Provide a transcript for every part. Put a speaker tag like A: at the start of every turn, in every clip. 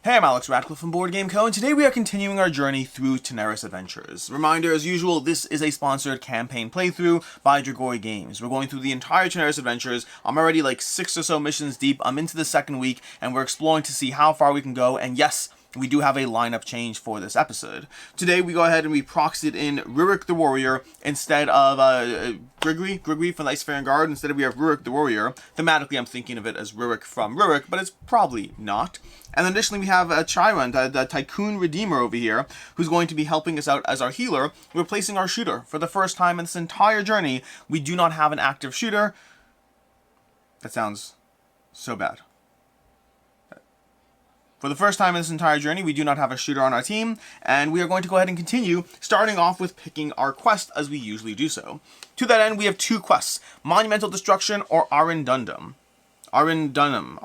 A: Hey, I'm Alex Radcliffe from Board Game Co., and today we are continuing our journey through Tanares Adventures. Reminder, as usual, this is a sponsored campaign playthrough by Dragori Games. We're going through the entire Tanares Adventures. I'm already like 6 or so missions deep. I'm into the second week, and we're exploring to see how far we can go, and yes, we do have a lineup change for this episode. Today we go ahead and we proxied in Rurik the Warrior instead of Grigri from the Icefaring Guard. Instead we have Rurik the Warrior. Thematically I'm thinking of it as Rurik from Rurik, but it's probably not. And additionally we have Chiron, the Tycoon Redeemer over here, who's going to be helping us out as our healer, replacing our shooter. For the first time in this entire journey, we do not have an active shooter. That sounds so bad. For the first time in this entire journey, we do not have a shooter on our team, and we are going to go ahead and continue, starting off with picking our quest as we usually do so. To that end, we have two quests, Monumental Destruction or Arindunum. Arindunum.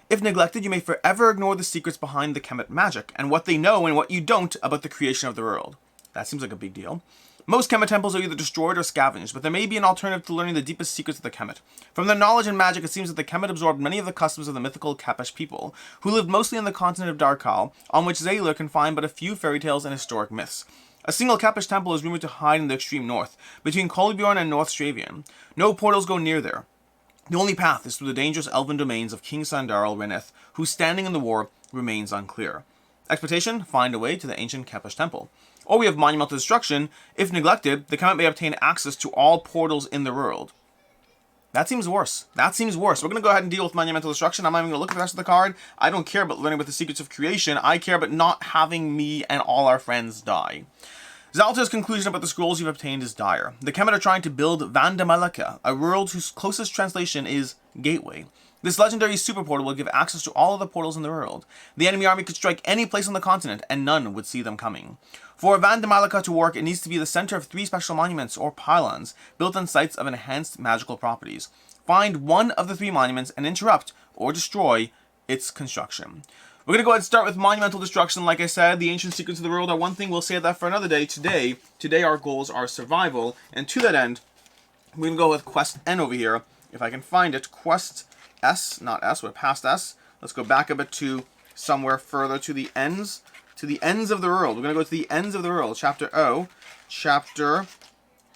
A: If neglected, you may forever ignore the secrets behind the Kemet magic, and what they know and what you don't about the creation of the world. That seems like a big deal. Most Kemet temples are either destroyed or scavenged, but there may be an alternative to learning the deepest secrets of the Kemet. From their knowledge and magic, it seems that the Kemet absorbed many of the customs of the mythical Kapesh people, who lived mostly on the continent of Darkal, on which Zaylor can find but a few fairy tales and historic myths. A single Kapesh temple is rumored to hide in the extreme north, between Kolbjorn and North Stravian. No portals go near there. The only path is through the dangerous elven domains of King Sandaril Reneth, whose standing in the war remains unclear. Expectation: find a way to the ancient Kapesh temple. Or we have Monumental Destruction. If neglected, the Kemet may obtain access to all portals in the world. That seems worse. We're going to go ahead and deal with Monumental Destruction. I'm not even going to look at the rest of the card. I don't care about learning about the secrets of creation. I care about not having me and all our friends die. Zalta's conclusion about the scrolls you've obtained is dire. The Kemet are trying to build Vandamalaka, a world whose closest translation is Gateway. This legendary super portal will give access to all of the portals in the world. The enemy army could strike any place on the continent, and none would see them coming. For Vandamalaka to work, it needs to be the center of 3 special monuments, or pylons, built on sites of enhanced magical properties. Find one of the 3 monuments and interrupt, or destroy, its construction. We're going to go ahead and start with Monumental Destruction. Like I said, the ancient secrets of the world are one thing. We'll save that for another day. Today our goals are survival, and to that end, we're going to go with Quest N over here. If I can find it, Quest S, not S, we're past S. Let's go back a bit to somewhere further to the ends of the world. We're going to go to the ends of the world. Chapter O, Chapter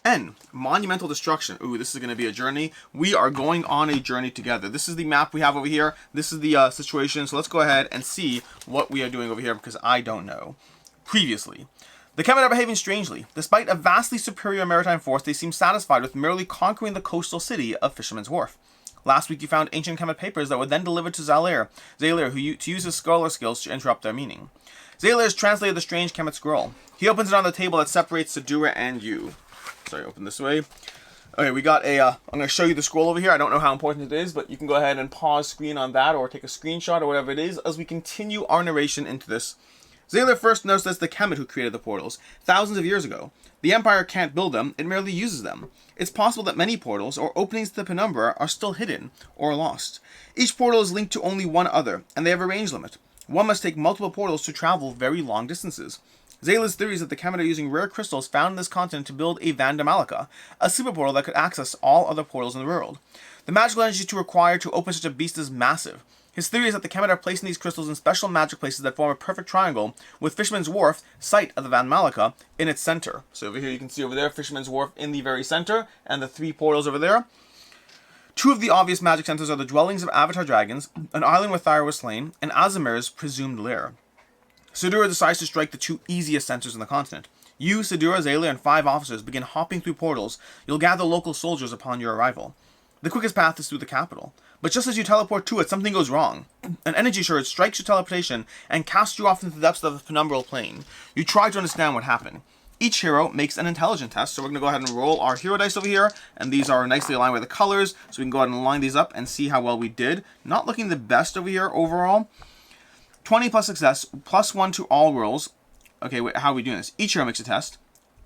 A: N, Monumental Destruction. Ooh, this is going to be a journey. We are going on a journey together. This is the map we have over here. This is the situation. So let's go ahead and see what we are doing over here, because I don't know. Previously, the Kemet are behaving strangely. Despite a vastly superior maritime force, they seem satisfied with merely conquering the coastal city of Fisherman's Wharf. Last week you found ancient Kemet papers that were then delivered to Zaylor, to use his scholar skills to interrupt their meaning. Zaylor has translated the strange Kemet scroll. He opens it on the table that separates Sedura and you. Sorry, open this way. Okay, we got a, I'm going to show you the scroll over here. I don't know how important it is, but you can go ahead and pause screen on that or take a screenshot or whatever it is as we continue our narration into this. Zaylor first notes that it's the Kemet who created the portals, thousands of years ago. The Empire can't build them, it merely uses them. It's possible that many portals, or openings to the penumbra, are still hidden, or lost. Each portal is linked to only one other, and they have a range limit. One must take multiple portals to travel very long distances. Zaylor's theory is that the Kemet are using rare crystals found on this continent to build a Vandamalaka, a super portal that could access all other portals in the world. The magical energy to require to open such a beast is massive. His theory is that the Kemet are placing these crystals in special magic places that form a perfect triangle, with Fisherman's Wharf, site of the Vandamalaka, in its center. So over here you can see over there, Fisherman's Wharf in the very center, and the 3 portals over there. 2 of the obvious magic centers are the dwellings of Avatar dragons, an island where Thyra was slain, and Azimir's presumed lair. Sedura decides to strike the 2 easiest centers on the continent. You, Sedura, Zaylor, and 5 officers begin hopping through portals. You'll gather local soldiers upon your arrival. The quickest path is through the capital. But just as you teleport to it, something goes wrong. An energy surge strikes your teleportation and casts you off into the depths of the penumbral plane. You try to understand what happened. Each hero makes an intelligence test, so we're going to go ahead and roll our hero dice over here, and these are nicely aligned with the colors, so we can go ahead and line these up and see how well we did. Not looking the best over here overall. 20 plus success, plus 1 to all rolls. Okay, wait, how are we doing this? Each hero makes a test.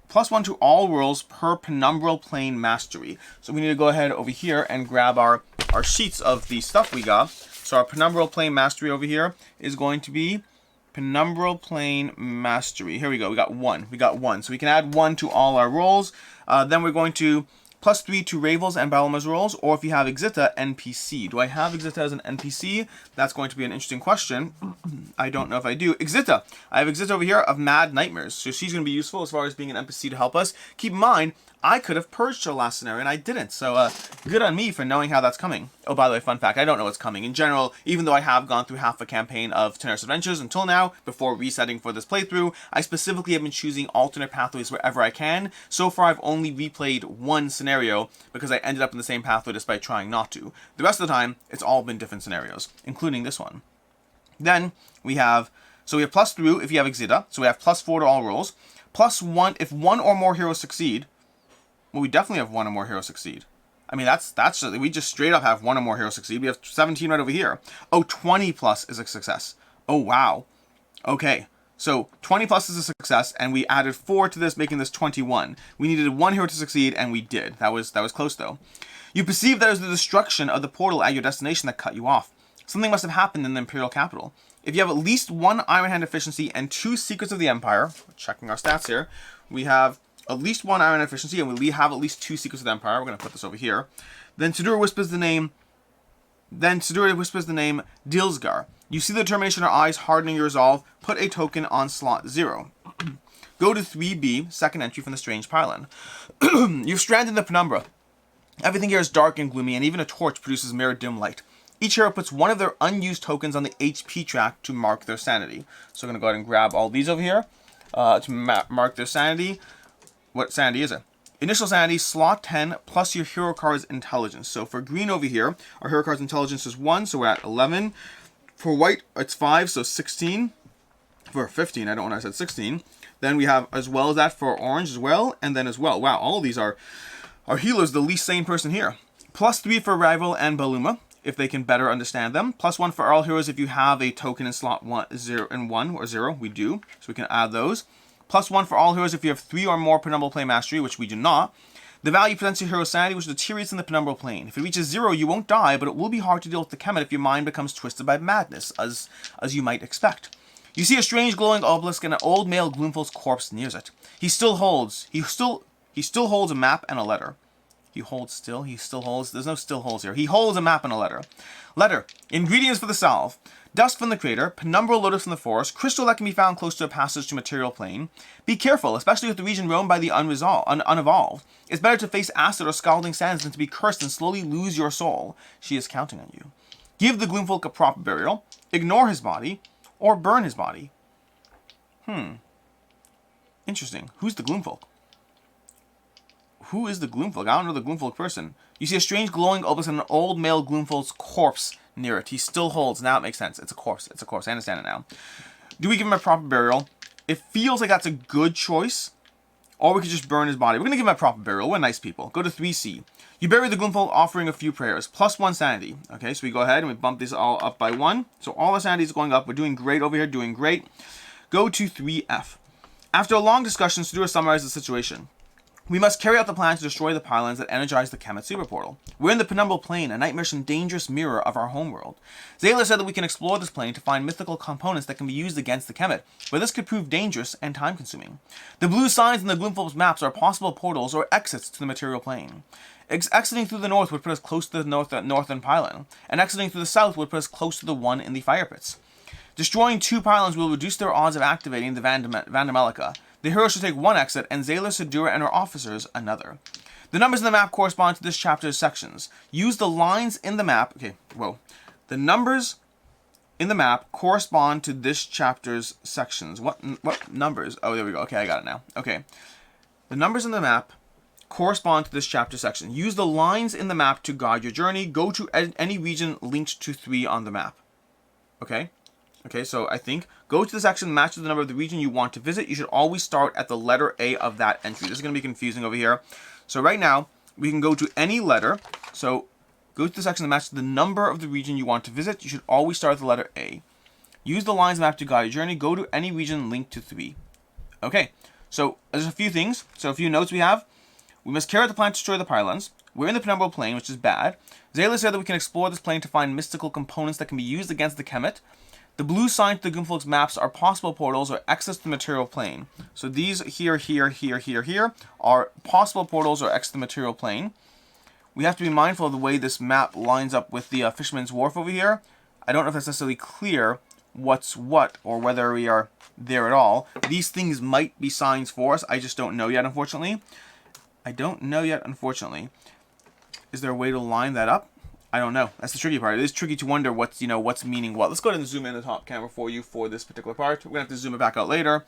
A: Plus 1 to all rolls per penumbral plane mastery. So we need to go ahead over here and grab our sheets of the stuff we got. So our penumbral plane mastery over here is going to be penumbral plane mastery. Here we go. We got 1. So we can add 1 to all our rolls. Then we're going to +3 to Ravels and Balma's rolls, or if you have Exita, NPC. Do I have Exita as an NPC? That's going to be an interesting question. I don't know if I do. Exita. I have Exita over here of Mad Nightmares. So she's going to be useful as far as being an NPC to help us. Keep in mind, I could have purged her last scenario, and I didn't. So good on me for knowing how that's coming. Oh, by the way, fun fact, I don't know what's coming. In general, even though I have gone through half a campaign of Tanares Adventures until now, before resetting for this playthrough, I specifically have been choosing alternate pathways wherever I can. So far, I've only replayed one scenario because I ended up in the same pathway despite trying not to. The rest of the time, it's all been different scenarios, including this one. Then we have, so we have +3 if you have Exita. So we have +4 to all rolls. +1 if one or more heroes succeed. Well, we definitely have one or more heroes succeed. I mean, we just straight up have one or more heroes succeed. We have 17 right over here. Oh, 20 plus is a success. Oh, wow. Okay, so 20 plus is a success, and we added 4 to this, making this 21. We needed one hero to succeed, and we did. That was close, though. You perceive that it was the destruction of the portal at your destination that cut you off. Something must have happened in the Imperial capital. If you have at least 1 Iron Hand efficiency and 2 Secrets of the Empire, checking our stats here, we have at least 1 Iron efficiency, and we have at least 2 Secrets of the Empire. We're going to put this over here. Then Sidura whispers the name Dilsgar. You see the determination in her eyes, hardening your resolve. Put a token on slot 0. Go to 3B, second entry from the Strange Pylon. You're stranded in the penumbra. Everything here is dark and gloomy, and even a torch produces mere dim light. Each hero puts one of their unused tokens on the HP track to mark their sanity. So we're going to go ahead and grab all these over here to mark their sanity. What sanity is it? Initial sanity, slot 10, plus your hero card's intelligence. So for green over here, our hero card's intelligence is 1, so we're at 11. For white, it's 5, so 16. For 15, I don't know when I said 16. Then we have as well as that for orange as well, and then as well. Wow, all of these are healers, the least sane person here. +3 for Rival and Baluma, if they can better understand them. +1 for all heroes if you have a token in slot 1, 0, and 1, or 0. We do, so we can add those. +1 for all heroes if you have 3 or more penumbral plane mastery, which we do not. The value presents your hero's sanity, which deteriorates in the penumbral plane. If it reaches 0, you won't die, but it will be hard to deal with the Kemet if your mind becomes twisted by madness, as you might expect. You see a strange glowing obelisk, and an old male Gloomful's corpse nears it. He still holds a map and a letter. He holds. There's no still holds here. He holds a map and a letter. Letter. Ingredients for the salve. Dust from the crater, penumbral lotus from the forest, crystal that can be found close to a passage to material plane. Be careful, especially with the region roamed by the unevolved. It's better to face acid or scalding sands than to be cursed and slowly lose your soul. She is counting on you. Give the Gloomfolk a proper burial, ignore his body, or burn his body. Interesting. Who's the Gloomfolk? Who is the Gloomfolk? I don't know the Gloomfolk person. You see a strange glowing obelisk and an old male Gloomfolk's corpse near it. He still holds. Now it makes sense. It's a corpse. It's a corpse. I understand it now. Do we give him a proper burial? It feels like that's a good choice. Or we could just burn his body. We're going to give him a proper burial. We're nice people. Go to 3C. You bury the Gloomfolk offering a few prayers. +1 sanity. Okay, so we go ahead and we bump this all up by 1. So all the sanity is going up. We're doing great over here. Doing great. Go to 3F. After a long discussion, Sidura summarizes the situation. We must carry out the plan to destroy the pylons that energize the Kemet super portal. We're in the penumbral plane, a nightmarish and dangerous mirror of our homeworld. Zayla said that we can explore this plane to find mythical components that can be used against the Kemet, but this could prove dangerous and time-consuming. The blue signs in the Gloomfolk's maps are possible portals or exits to the material plane. Exiting through the north would put us close to the northern pylon, and exiting through the south would put us close to the one in the fire pits. Destroying 2 pylons will reduce their odds of activating the Vandamelica. The hero should take 1 exit, and Zayla, Sidura, and her officers another. The numbers in the map correspond to this chapter's sections. Use the lines in the map. The numbers in the map correspond to this chapter's sections. What numbers? Oh, there we go. Okay, I got it now. Okay. The numbers in the map correspond to this chapter section. Use the lines in the map to guide your journey. Go to any region linked to 3 on the map. Okay, so I think go to the section that matches the number of the region you want to visit. You should always start at the letter A of that entry. This is going to be confusing over here. So right now, we can go to any letter. So go to the section that matches the number of the region you want to visit. You should always start at the letter A. Use the lines map to guide your journey. Go to any region linked to 3. Okay, so there's a few things. So a few notes we have. We must carry out the plan to destroy the pylons. We're in the penumbral plane, which is bad. Zayla said that we can explore this plane to find mystical components that can be used against the Kemet. The blue signs to the Gloomfolk's maps are possible portals or access to the material plane. So these here are possible portals or access to the material plane. We have to be mindful of the way this map lines up with the Fisherman's Wharf over here. I don't know if it's necessarily clear what's what or whether we are there at all. These things might be signs for us. I just don't know yet, unfortunately. Is there a way to line that up? I don't know. That's the tricky part. It is tricky to wonder what's meaning what. Let's go ahead and zoom in the top camera for you for this particular part. We're going to have to zoom it back out later.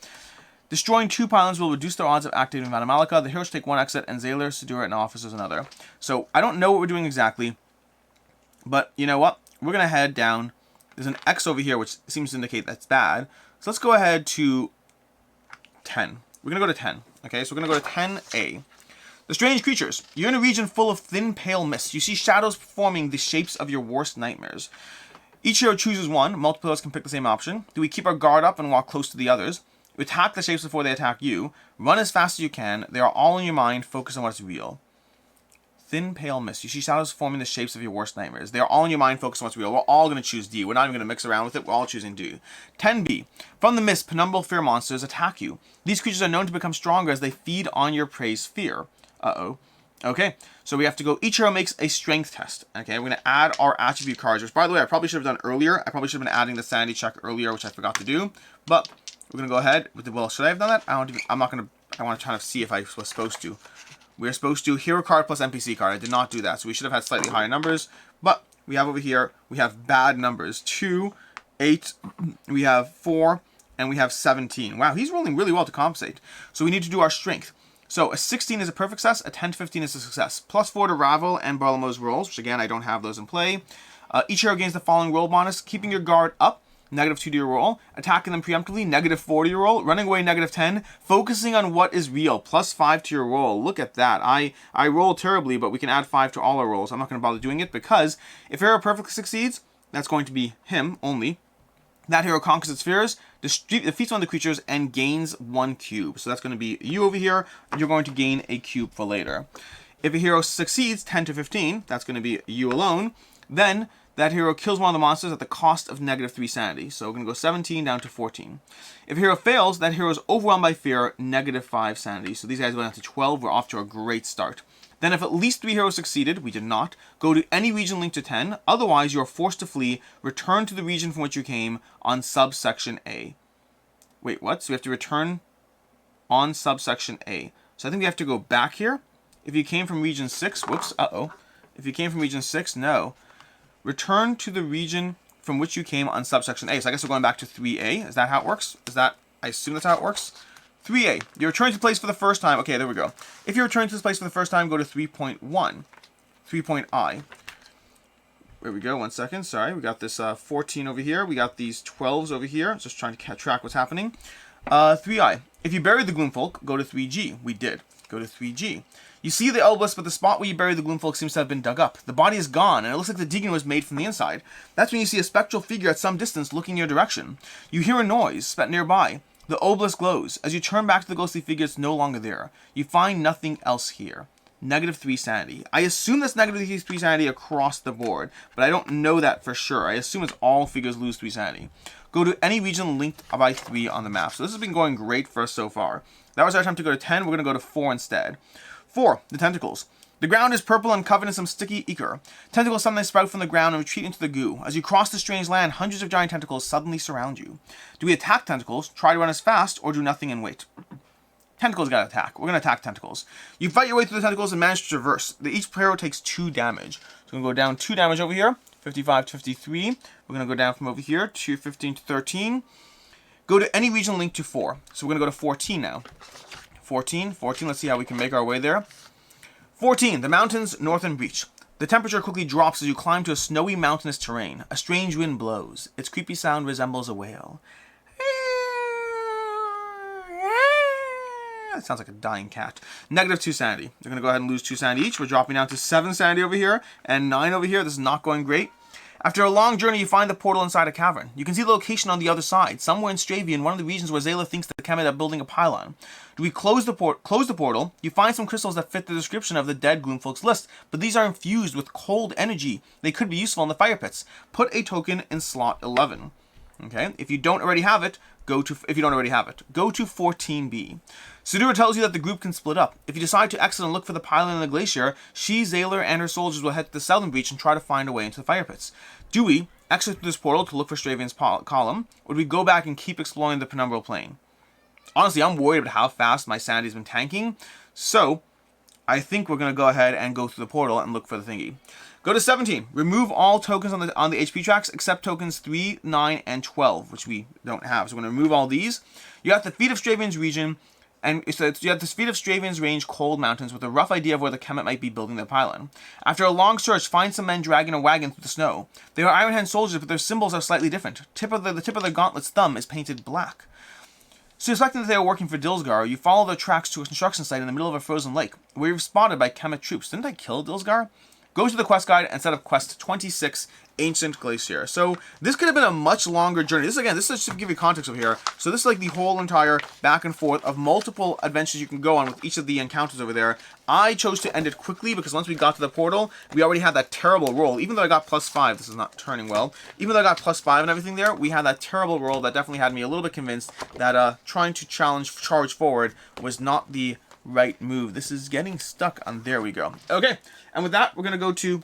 A: Destroying 2 pylons will reduce their odds of activating Vanamalika. The heroes take 1 exit, and Zaylor, Sedura, and officers another. So I don't know what we're doing exactly, but you know what? We're going to head down. There's an X over here, which seems to indicate that's bad. So let's go ahead to 10. We're going to go to 10. Okay, so we're going to go to 10A. The strange creatures. You're in a region full of thin, pale mist. You see shadows forming the shapes of your worst nightmares. Each hero chooses one. Multiple heroes can pick the same option. Do we keep our guard up and walk close to the others? You attack the shapes before they attack you. Run as fast as you can. They are all in your mind. Focus on what's real. Thin, pale mist. You see shadows forming the shapes of your worst nightmares. They are all in your mind. Focus on what's real. We're all going to choose D. We're not even going to mix around with it. We're all choosing D. 10B. From the mist, penumbral fear monsters attack you. These creatures are known to become stronger as they feed on your prey's fear. Uh-oh. Okay, so we have to go, each hero makes a strength test. Okay, we're going to add our attribute cards, which, by the way, I probably should have done earlier. I probably should have been adding the sanity check earlier, which I forgot to do. But we're going to go ahead with the, well, should I have done that? I want to try to see if I was supposed to. We're supposed to hero card plus NPC card. I did not do that, so we should have had slightly higher numbers. But we have over here, we have bad numbers. 2, 8, we have 4, and we have 17. Wow, he's rolling really well to compensate. So we need to do our strength. So a 16 is a perfect success, a 10 to 15 is a success. +4 to Ravel and Barlamo's rolls, which again, I don't have those in play. Each hero gains the following roll bonus: keeping your guard up, -2 to your roll; attacking them preemptively, -4 to your roll; running away, -10; focusing on what is real, +5 to your roll. Look at that. I roll terribly, but we can add 5 to all our rolls. I'm not going to bother doing it because if a hero perfectly succeeds, that's going to be him only. That hero conquers its fears, defeats one of the creatures, and gains 1 cube. So that's going to be you over here. You're going to gain a cube for later. If a hero succeeds, 10 to 15, that's going to be you alone. Then that hero kills one of the monsters at the cost of -3 sanity. So we're going to go 17 down to 14. If a hero fails, that hero is overwhelmed by fear, -5 sanity. So these guys went down to 12. We're off to a great start. Then if at least 3 heroes succeeded, we did not, go to any region linked to 10. Otherwise, you are forced to flee. Return to the region from which you came on subsection A. Wait, what? So we have to return on subsection A. So I think we have to go back here. If you came from region 6, whoops, If you came from region 6, no. Return to the region from which you came on subsection A. So I guess we're going back to 3A. Is that how it works? I assume that's how it works. 3A. You return to the place for the first time. Okay, there we go. If you return to this place for the first time, go to 3.1. 3.I. There we go. 1 second. Sorry. We got this 14 over here. We got these 12s over here. Just trying to track what's happening. 3I. If you buried the Gloomfolk, go to 3G. We did. Go to 3G. You see the Elbus, but the spot where you buried the Gloomfolk seems to have been dug up. The body is gone, and it looks like the digging was made from the inside. That's when you see a spectral figure at some distance looking your direction. You hear a noise spent nearby. The obelisk glows. As you turn back to the ghostly figure, it's no longer there. You find nothing else here. -3 sanity. I assume that's -3 sanity across the board, but I don't know that for sure. I assume it's all figures lose 3 sanity. Go to any region linked by 3 on the map. So this has been going great for us so far. That was our time to go to 10. We're going to go to 4 instead. 4. The tentacles. The ground is purple and covered in some sticky ichor. Tentacles suddenly sprout from the ground and retreat into the goo. As you cross the strange land, hundreds of giant tentacles suddenly surround you. Do we attack tentacles, try to run as fast, or do nothing and wait? Tentacles gotta attack. We're gonna attack tentacles. You fight your way through the tentacles and manage to traverse. Each hero takes 2 damage. So we're gonna go down 2 damage over here. 55 to 53. We're gonna go down from over here to 15 to 13. Go to any region linked to 4. So we're gonna go to 14 now. 14. Let's see how we can make our way there. 14. The mountains, northern reach. The temperature quickly drops as you climb to a snowy mountainous terrain. A strange wind blows. Its creepy sound resembles a wail. That sounds like a dying cat. -2 sanity. We're going to go ahead and lose 2 sanity each. We're dropping down to 7 sanity over here and 9 over here. This is not going great. After a long journey, you find the portal inside a cavern. You can see the location on the other side, somewhere in Stravian, one of the regions where Zayla thinks the Kemet are building a pylon. Do we close the portal? You find some crystals that fit the description of the dead Gloomfolk's list, but these are infused with cold energy. They could be useful in the fire pits. Put a token in slot 11. Okay, if you don't already have it, go to 14B. Sudura tells you that the group can split up. If you decide to exit and look for the pilot in the glacier, she, Zaylor, and her soldiers will head to the southern breach and try to find a way into the fire pits. Do we exit through this portal to look for Stravian's column, or do we go back and keep exploring the penumbral plane? Honestly, I'm worried about how fast my sanity's been tanking, so I think we're going to go ahead and go through the portal and look for the thingy. Go to 17. Remove all tokens on the HP tracks except tokens 3, 9, and 12, which we don't have. So we're going to remove all these. You have the feet of Stravian's region, and so you have the feet of Stravian's range cold mountains with a rough idea of where the Kemet might be building their pylon. After a long search, find some men dragging a wagon through the snow. They are Iron Hand soldiers, but their symbols are slightly different. The tip of their gauntlet's thumb is painted black. Suspecting that they are working for Dilsgar, you follow their tracks to a construction site in the middle of a frozen lake, where you're spotted by Kemet troops. Didn't I kill Dilsgar? Go to the quest guide and set up quest 26, Ancient Glacier. So this could have been a much longer journey. This is just to give you context over here. So this is like the whole entire back and forth of multiple adventures you can go on with each of the encounters over there. I chose to end it quickly because once we got to the portal, we already had that terrible roll. Even though I got +5, this is not turning well. Even though I got +5 and everything there, we had that terrible roll that definitely had me a little bit convinced that trying to charge forward was not the right move. This is getting stuck on. There we go. Okay, and with that, we're going to go to,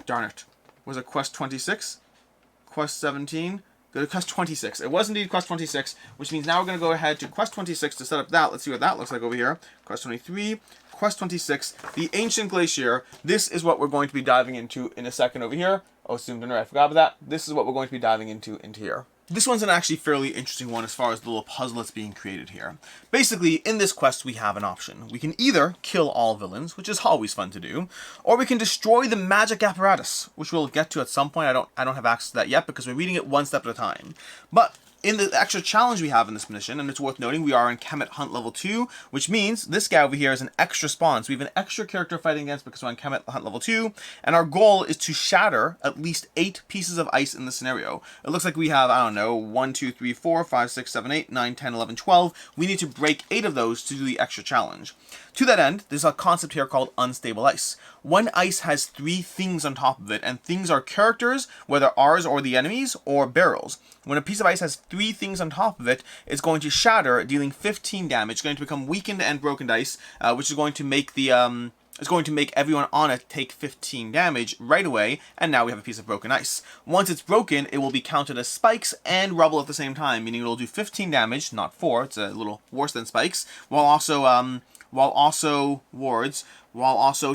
A: darn it, was it quest 26? Quest 17? Go to quest 26. It was indeed quest 26, which means now we're going to go ahead to quest 26 to set up that. Let's see what that looks like over here. Quest 23, quest 26, the Ancient Glacier. This is what we're going to be diving into in a second over here. Oh, assumed dinner, I forgot about that. This is what we're going to be diving into here. This one's an actually fairly interesting one as far as the little puzzle that's being created here. Basically, in this quest, we have an option. We can either kill all villains, which is always fun to do, or we can destroy the magic apparatus, which we'll get to at some point. I don't have access to that yet because we're reading it one step at a time. But in the extra challenge we have in this mission, and it's worth noting, we are in Kemet Hunt level 2, which means this guy over here is an extra spawn. So we have an extra character fighting against because we're on Kemet Hunt level 2, and our goal is to shatter at least 8 pieces of ice in the scenario. It looks like we have, I don't know, 1, 2, 3, 4, 5, 6, 7, 8, 9, 10, 11, 12. We need to break 8 of those to do the extra challenge. To that end, there's a concept here called unstable ice. One ice has 3 things on top of it, and things are characters, whether ours or the enemies, or barrels. When a piece of ice has 3 things on top of it, it's going to shatter, dealing 15 damage. It's going to become weakened and broken ice, which is going to make everyone on it take 15 damage right away, and now we have a piece of broken ice. Once it's broken, it will be counted as spikes and rubble at the same time, meaning it'll do 15 damage, not 4, it's a little worse than spikes, while also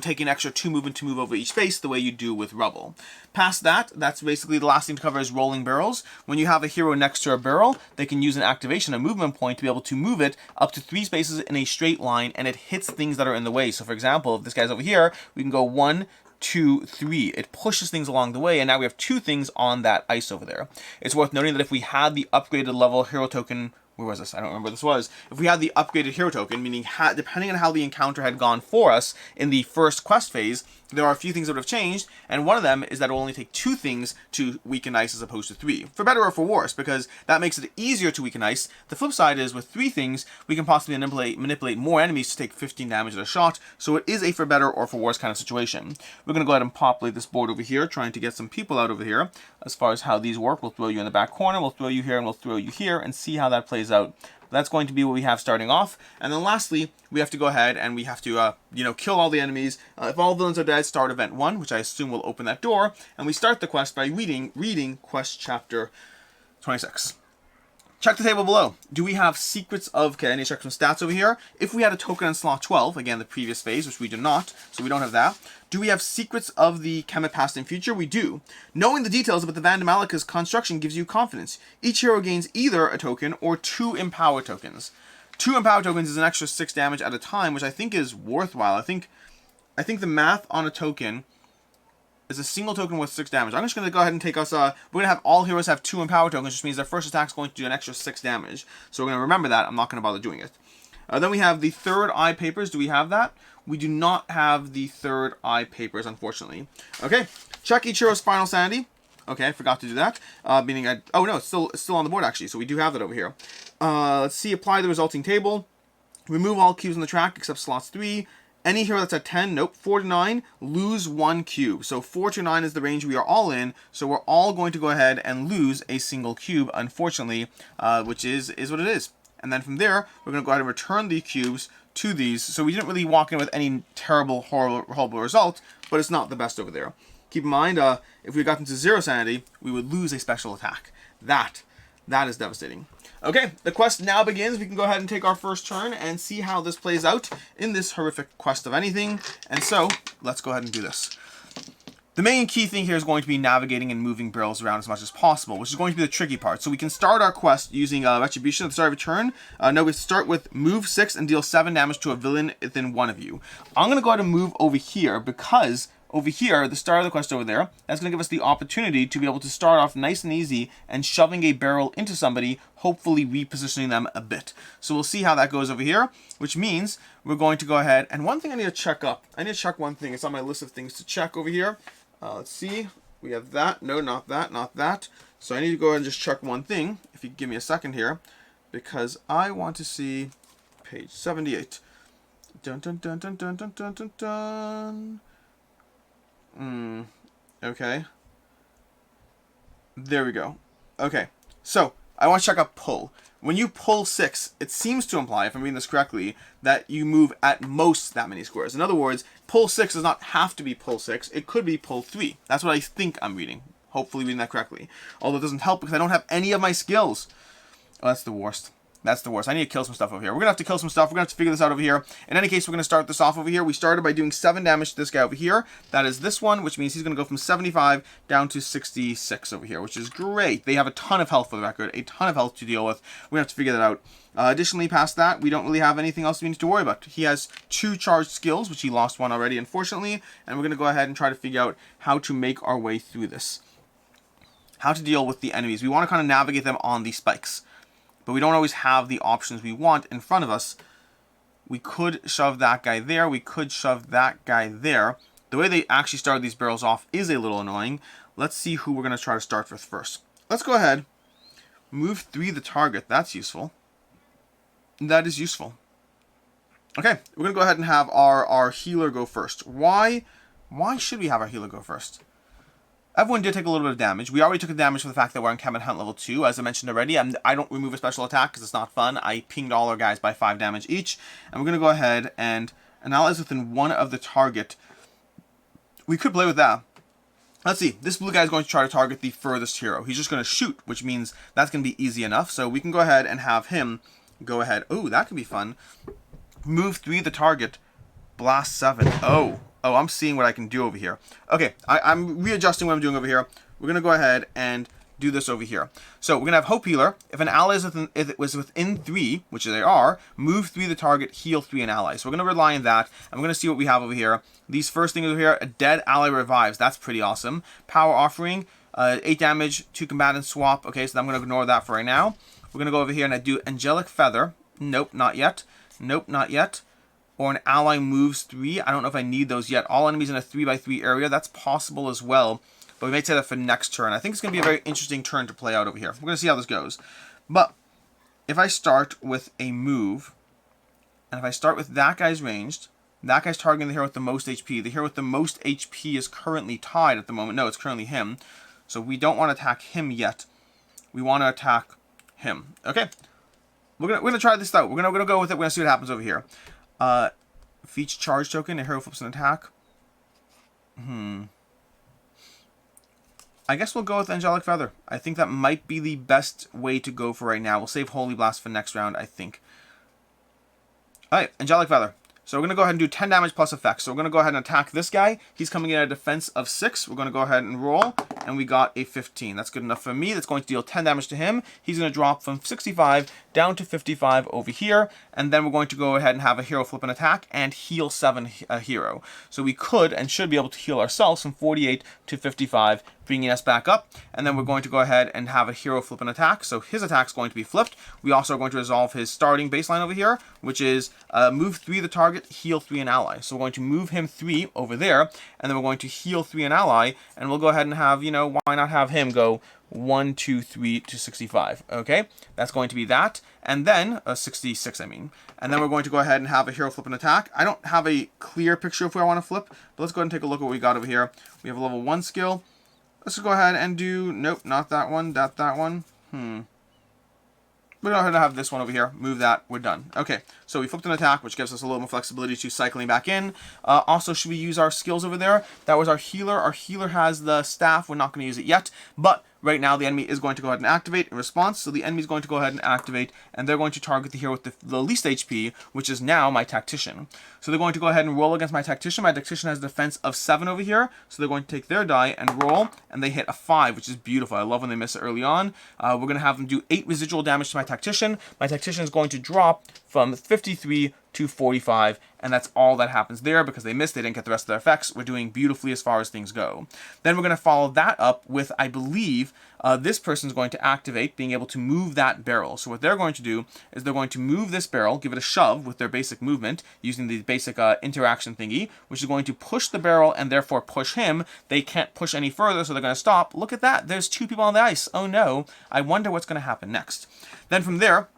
A: taking an extra 2 movement to move over each space the way you do with rubble. Past that, that's basically the last thing to cover is rolling barrels. When you have a hero next to a barrel, they can use an activation, a movement point, to be able to move it up to 3 spaces in a straight line, and it hits things that are in the way. So for example, if this guy's over here, we can go 1, 2, 3. It pushes things along the way, and now we have 2 things on that ice over there. It's worth noting that if we had the upgraded level hero token, where was this? I don't remember what this was. If we had the upgraded hero token, meaning depending on how the encounter had gone for us in the first quest phase, there are a few things that would have changed, and one of them is that it will only take 2 things to weaken ice as opposed to 3. For better or for worse, because that makes it easier to weaken ice. The flip side is with 3 things, we can possibly manipulate more enemies to take 15 damage at a shot, so it is a for better or for worse kind of situation. We're going to go ahead and populate this board over here, trying to get some people out over here. As far as how these work, we'll throw you in the back corner, we'll throw you here, and we'll throw you here, and see how that plays out. That's going to be what we have starting off. And then lastly, we have to go ahead and we have to, kill all the enemies. If all villains are dead, start event 1, which I assume will open that door. And we start the quest by reading quest chapter 26. Check the table below. Do we have secrets of... Okay, I need to check some stats over here. If we had a token on slot 12, again, the previous phase, which we do not, so we don't have that. Do we have secrets of the Kemet past and future? We do. Knowing the details about the Vandamalika's construction gives you confidence. Each hero gains either a token or 2 empower tokens. 2 empower tokens is an extra 6 damage at a time, which I think is worthwhile. I think the math on a token is a single token worth 6 damage. I'm just going to go ahead and take us, we're going to have all heroes have 2 empower tokens, which means their first attack is going to do an extra 6 damage. So we're going to remember that. I'm not going to bother doing it. Then we have the third eye papers. Do we have that? We do not have the third eye papers, unfortunately. Okay, check each hero's final sanity. Okay, I forgot to do that. Oh no, it's still on the board actually, so we do have that over here. Let's see, apply the resulting table. Remove all cubes on the track except slots 3. Any hero that's at 10, nope, 4 to 9, lose 1 cube. So 4 to 9 is the range we are all in, so we're all going to go ahead and lose a single cube, unfortunately, which is what it is. And then from there, we're going to go ahead and return the cubes to these. So we didn't really walk in with any terrible, horrible result, but it's not the best over there. Keep in mind, if we got into 0 sanity, we would lose a special attack. That is devastating. Okay, the quest now begins. We can go ahead and take our first turn and see how this plays out in this horrific quest of anything. And so, let's go ahead and do this. The main key thing here is going to be navigating and moving barrels around as much as possible, which is going to be the tricky part. So we can start our quest using Retribution at the start of a turn. No, we start with move 6 and deal 7 damage to a villain within one of you. I'm going to go ahead and move over here because over here, the start of the quest over there, that's going to give us the opportunity to be able to start off nice and easy and shoving a barrel into somebody, hopefully repositioning them a bit. So we'll see how that goes over here, which means we're going to go ahead. And one thing I need to check up. I need to check one thing. It's on my list of things to check over here. Let's see. We have that. No, not that, not that. So I need to go ahead and just check one thing, if you give me a second here, because I want to see page 78. Dun dun dun dun dun dun dun dun dun. Okay. There we go. Okay. So, I want to check out pull. When you pull 6, it seems to imply, if I'm reading this correctly, that you move at most that many squares. In other words, pull 6 does not have to be pull 6. It could be pull 3. That's what I think I'm reading. Hopefully reading that correctly. Although it doesn't help because I don't have any of my skills. Oh, that's the worst. That's the worst. I need to kill some stuff over here. We're going to have to kill some stuff. We're going to have to figure this out over here. In any case, we're going to start this off over here. We started by doing 7 damage to this guy over here. That is this one, which means he's going to go from 75 down to 66 over here, which is great. They have a ton of health for the record, a ton of health to deal with. We're going to have to figure that out. Additionally, past that, we don't really have anything else we need to worry about. He has 2 charged skills, which he lost 1 already, unfortunately. And we're going to go ahead and try to figure out how to make our way through this. How to deal with the enemies. We want to kind of navigate them on the spikes. But we don't always have the options we want in front of us. We could shove that guy there. We could shove that guy there. The way they actually started these barrels off is a little annoying. Let's see who we're going to try to start with first. Let's go ahead. Move 3 the target. That's useful. That is useful. Okay, we're going to go ahead and have our healer go first. Why should we have our healer go first? Everyone did take a little bit of damage. We already took the damage for the fact that we're on Cabinet Hunt level 2. As I mentioned already, I don't remove a special attack because it's not fun. I pinged all our guys by 5 damage each. And we're going to go ahead and analyze within 1 of the target. We could play with that. Let's see. This blue guy is going to try to target the furthest hero. He's just going to shoot, which means that's going to be easy enough. So we can go ahead and have him go ahead. Oh, that could be fun. Move 3 the target. Blast 7. Oh, I'm seeing what I can do over here. Okay, I'm readjusting what I'm doing over here. We're going to go ahead and do this over here. So we're going to have Hope Healer. If an ally is if it was within 3, which they are, move 3 the target, heal 3 an ally. So we're going to rely on that. And we're going to see what we have over here. These first things over here, a dead ally revives. That's pretty awesome. Power Offering, 8 damage, 2 combatant swap. Okay, so I'm going to ignore that for right now. We're going to go over here and I do Angelic Feather. Nope, not yet. Nope, not yet. Or an ally moves 3. I don't know if I need those yet. All enemies in a 3x3 area. That's possible as well. But we may say that for next turn. I think it's going to be a very interesting turn to play out over here. We're going to see how this goes. But if I start with a move, and if I start with that guy's ranged, that guy's targeting the hero with the most HP. The hero with the most HP is currently tied at the moment. No, it's currently him. So we don't want to attack him yet. We want to attack him. Okay. We're gonna try this out. We're gonna go with it. We're gonna see what happens over here. For each charge token, a hero flips an attack. I guess we'll go with Angelic Feather. I think that might be the best way to go for right now. We'll save Holy Blast for next round, I think. Alright, Angelic Feather. So we're going to go ahead and do 10 damage plus effects. So we're going to go ahead and attack this guy. He's coming in at a defense of 6. We're going to go ahead and roll. And we got a 15. That's good enough for me. That's going to deal 10 damage to him. He's going to drop from 65 down to 55 over here. And then we're going to go ahead and have a hero flip an attack and heal 7 a hero. So we could and should be able to heal ourselves from 48 to 55, bringing us back up. And then we're going to go ahead and have a hero flip an attack. So his attack's going to be flipped. We also are going to resolve his starting baseline over here, which is move 3 the target, heal 3 an ally. So we're going to move him 3 over there, and then we're going to heal 3 an ally, and we'll go ahead and have, you know, why not have him go 1, 2, 3 to 65. Okay, that's going to be that. And then, 66, I mean. And then we're going to go ahead and have a hero flip and attack. I don't have a clear picture of where I want to flip, but let's go ahead and take a look at what we got over here. We have a level 1 skill. Let's just go ahead and do, nope, not that one, that one. We're going to go ahead and have this one over here. Move that. We're done. Okay, so we flipped an attack, which gives us a little more flexibility to cycling back in. Also, should we use our skills over there? That was our healer. Our healer has the staff. We're not going to use it yet, but right now the enemy is going to go ahead and activate in response. So the enemy is going to go ahead and activate, and they're going to target the hero with the least HP, which is now my tactician. So they're going to go ahead and roll against my tactician. My tactician has a defense of 7 over here, so they're going to take their die and roll, and they hit a 5, which is beautiful. I love when they miss it early on. We're going to have them do 8 residual damage to my tactician. My tactician is going to drop from 53 to 45, and that's all that happens there because they missed. They didn't get the rest of their effects. We're doing beautifully as far as things go. Then we're going to follow that up with, I believe, this person's going to activate being able to move that barrel. So what they're going to do is they're going to move this barrel, give it a shove with their basic movement using the basic interaction thingy, which is going to push the barrel and therefore push him. They can't push any further, so they're going to stop. Look at that. There's 2 people on the ice. Oh no. I wonder what's going to happen next. Then from there,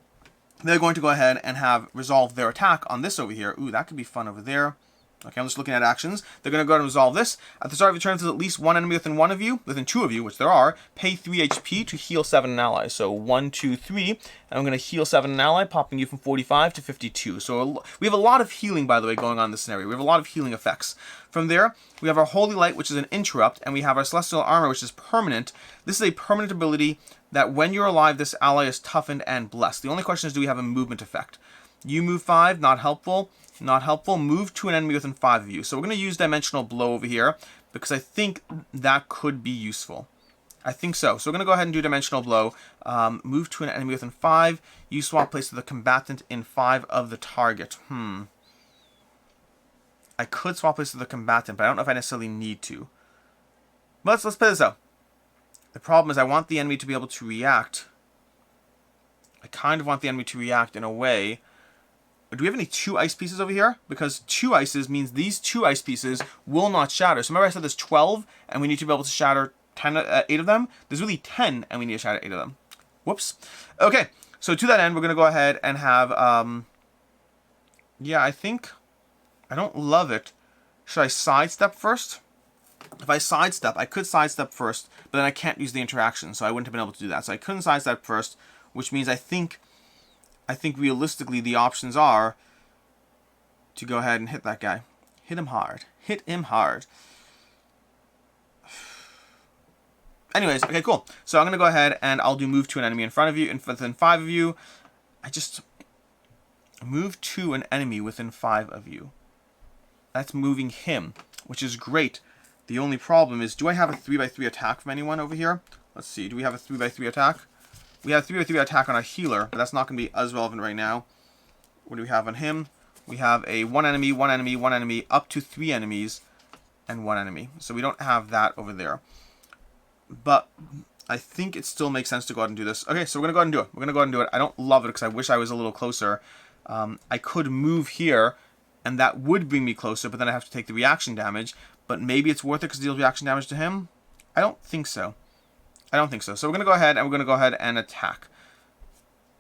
A: they're going to go ahead and have resolve their attack on this over here. Ooh, that could be fun over there. Okay, I'm just looking at actions. They're going to go ahead and resolve this. At the start of your turn, if there's at least 1 enemy within 2 of you, which there are, pay 3 HP to heal 7 an ally. So 1, 2, 3, and I'm going to heal 7 an ally, popping you from 45 to 52. So we have a lot of healing, by the way, going on in this scenario. We have a lot of healing effects. From there, we have our Holy Light, which is an interrupt, and we have our Celestial Armor, which is permanent. This is a permanent ability that when you're alive, this ally is toughened and blessed. The only question is, do we have a movement effect? You move 5, not helpful. Not helpful. Move to an enemy within 5 of you. So we're going to use Dimensional Blow over here because I think that could be useful. I think so. So we're going to go ahead and do Dimensional Blow. Move to an enemy within 5. You swap place with the combatant in 5 of the target. I could swap place with the combatant, but I don't know if I necessarily need to. But let's play this out. The problem is I want the enemy to be able to react. I kind of want the enemy to react in a way. Do we have any 2 ice pieces over here? Because 2 ices means these 2 ice pieces will not shatter. So remember I said there's 12 and we need to be able to shatter 8 of them? There's really 10 and we need to shatter 8 of them. Whoops. Okay, so to that end, we're going to go ahead and have, yeah, I think, I don't love it. Should I sidestep first? If I sidestep, I could sidestep first, but then I can't use the interaction, so I wouldn't have been able to do that. So I couldn't sidestep first, which means I think realistically the options are to go ahead and hit that guy. Hit him hard. Hit him hard. Anyways, okay, cool. So I'm going to go ahead and I'll do move to an enemy in front of you, and within 5 of you. I just move to an enemy within 5 of you. That's moving him, which is great. The only problem is, do I have a 3x3 attack from anyone over here? Let's see. Do we have a 3x3 attack? We have 3x3 attack on our healer, but that's not going to be as relevant right now. What do we have on him? We have a 1 enemy, 1 enemy, 1 enemy, up to 3 enemies, and 1 enemy. So we don't have that over there. But I think it still makes sense to go ahead and do this. Okay, so we're going to go ahead and do it. We're going to go ahead and do it. I don't love it because I wish I was a little closer. I could move here, and that would bring me closer, but then I have to take the reaction damage. But maybe it's worth it because it deals reaction damage to him? I don't think so. I don't think so. So we're going to go ahead and attack.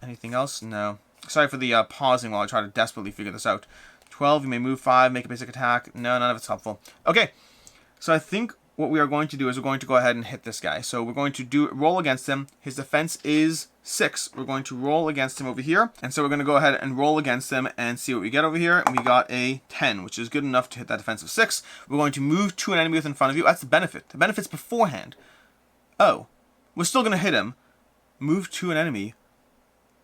A: Anything else? No. Sorry for the pausing while I try to desperately figure this out. 12, you may move 5, make a basic attack. No, none of it's helpful. Okay, so I think what we are going to do is we're going to go ahead and hit this guy. So we're going to roll against him. His defense is 6. We're going to roll against him over here. And so we're going to go ahead and roll against him and see what we get over here. And we got a 10, which is good enough to hit that defense of 6. We're going to move to an enemy within front of you. That's the benefit. The benefit's beforehand. Oh, we're still going to hit him. Move to an enemy.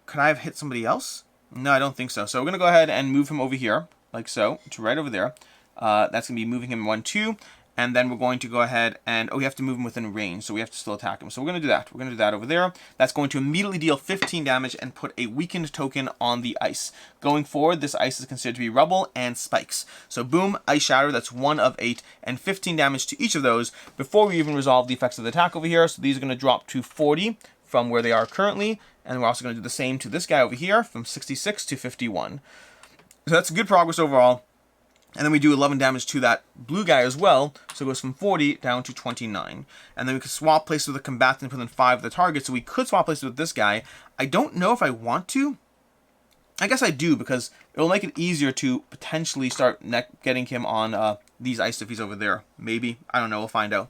A: Could I have hit somebody else? No, I don't think so. So we're going to go ahead and move him over here, like so, to right over there. That's going to be moving him 1, 2. And then we're going to go ahead and, oh, we have to move him within range, so we have to still attack him. So we're going to do that. We're going to do that over there. That's going to immediately deal 15 damage and put a weakened token on the ice. Going forward, this ice is considered to be rubble and spikes. So boom, ice shatter, that's 1 of 8, and 15 damage to each of those before we even resolve the effects of the attack over here. So these are going to drop to 40 from where they are currently. And we're also going to do the same to this guy over here from 66 to 51. So that's good progress overall. And then we do 11 damage to that blue guy as well. So it goes from 40 down to 29. And then we can swap places with a combatant within 5 of the target. So we could swap places with this guy. I don't know if I want to. I guess I do, because it will make it easier to potentially start getting him on these ice if he's over there. Maybe. I don't know. We'll find out.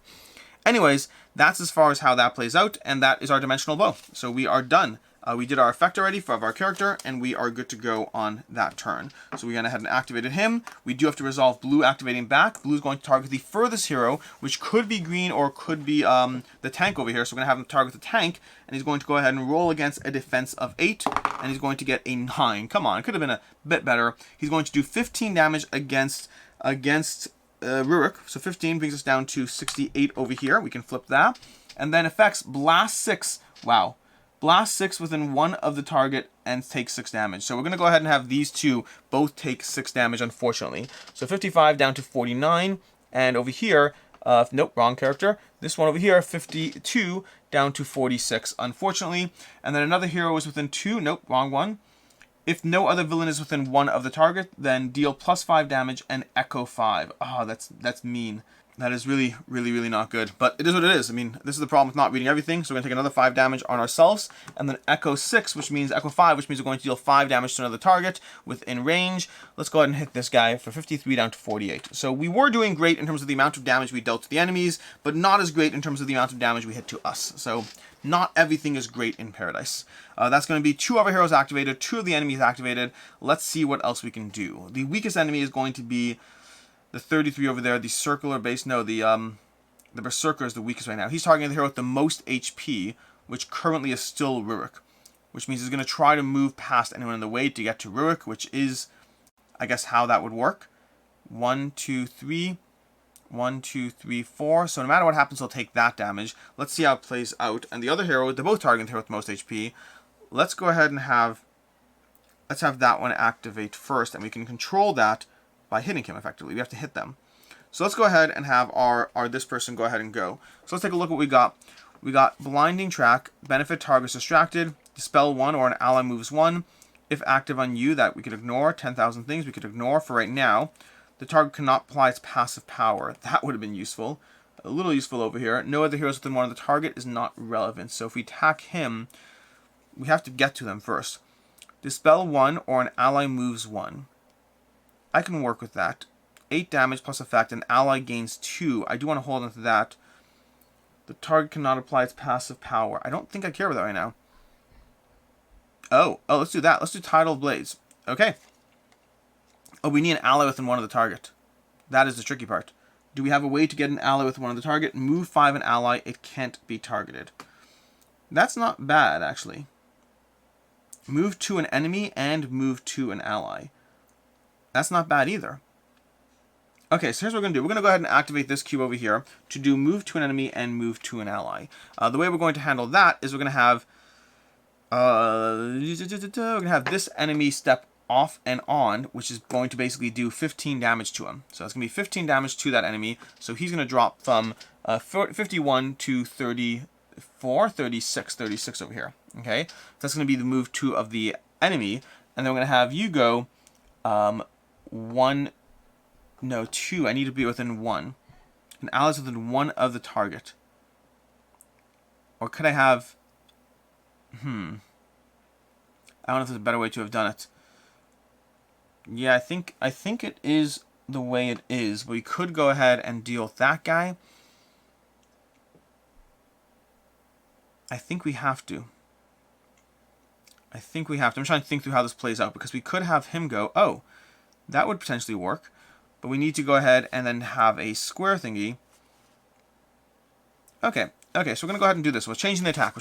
A: Anyways, that's as far as how that plays out. And that is our dimensional bow. So we are done. We did our effect already for our character, and we are good to go on that turn. So we went ahead and activated him. We do have to resolve blue activating back. Blue is going to target the furthest hero, which could be green or could be the tank over here. So we're going to have him target the tank, and he's going to go ahead and roll against a defense of 8, and he's going to get a 9. Come on, it could have been a bit better. He's going to do 15 damage against Rurik. So 15 brings us down to 68 over here. We can flip that. And then effects Blast 6. Wow. Blast 6 within 1 of the target and take 6 damage. So we're going to go ahead and have these two both take 6 damage, unfortunately. So 55 down to 49. And over here, nope, wrong character. This one over here, 52 down to 46, unfortunately. And then another hero is within 2. Nope, wrong one. If no other villain is within 1 of the target, then deal plus 5 damage and echo 5. Oh, that's mean. That is really, really, really not good. But it is what it is. I mean, this is the problem with not reading everything. So we're going to take another 5 damage on ourselves. And then Echo 6, which means Echo 5, which means we're going to deal 5 damage to another target within range. Let's go ahead and hit this guy for 53 down to 48. So we were doing great in terms of the amount of damage we dealt to the enemies, but not as great in terms of the amount of damage we hit to us. So not everything is great in Paradise. That's going to be 2 of our heroes activated, 2 of the enemies activated. Let's see what else we can do. The weakest enemy is going to be the 33 over there, the circular base. No, the Berserker is the weakest right now. He's targeting the hero with the most HP, which currently is still Rurik, which means he's going to try to move past anyone in the way to get to Rurik, which is, I guess, how that would work. 1, 2, 3. 1, 2, 3, 4. So no matter what happens, he'll take that damage. Let's see how it plays out. And the other hero, they're both targeting the hero with the most HP. Let's go ahead and have that one activate first, and we can control that by hitting him effectively. We have to hit them. So let's go ahead and have our this person go ahead and go. So let's take a look at what we got. We got Blinding Track, benefit targets distracted, dispel 1 or an ally moves 1. If active on you, that we could ignore. 10,000 things we could ignore for right now. The target cannot apply its passive power. That would have been useful. A little useful over here. No other heroes within 1 of the target is not relevant. So if we attack him, we have to get to them first. Dispel 1 or an ally moves 1. I can work with that. 8 damage plus effect, an ally gains 2. I do want to hold on to that. The target cannot apply its passive power. I don't think I care about that right now. Oh, let's do that. Let's do Tidal Blades. Okay. Oh, we need an ally within 1 of the target. That is the tricky part. Do we have a way to get an ally with 1 of the target? Move 5 an ally. It can't be targeted. That's not bad, actually. Move to an enemy and move to an ally. That's not bad either. Okay, so here's what we're going to do. We're going to go ahead and activate this cube over here to do move to an enemy and move to an ally. The way we're going to handle that is we're going to have this enemy step off and on, which is going to basically do 15 damage to him. So that's going to be 15 damage to that enemy. So he's going to drop from 51 to 34, 36 over here. Okay, so that's going to be the move 2 of the enemy. And then we're going to have you go 2. I need to be within 1. An ally is within 1 of the target. Or could I have... I don't know if there's a better way to have done it. Yeah, I think it is the way it is. But we could go ahead and deal with that guy. I think we have to. I'm trying to think through how this plays out, because we could have him go... Oh, that would potentially work. But we need to go ahead and then have a square thingy. Okay, so we're going to go ahead and do this. We're changing the attack.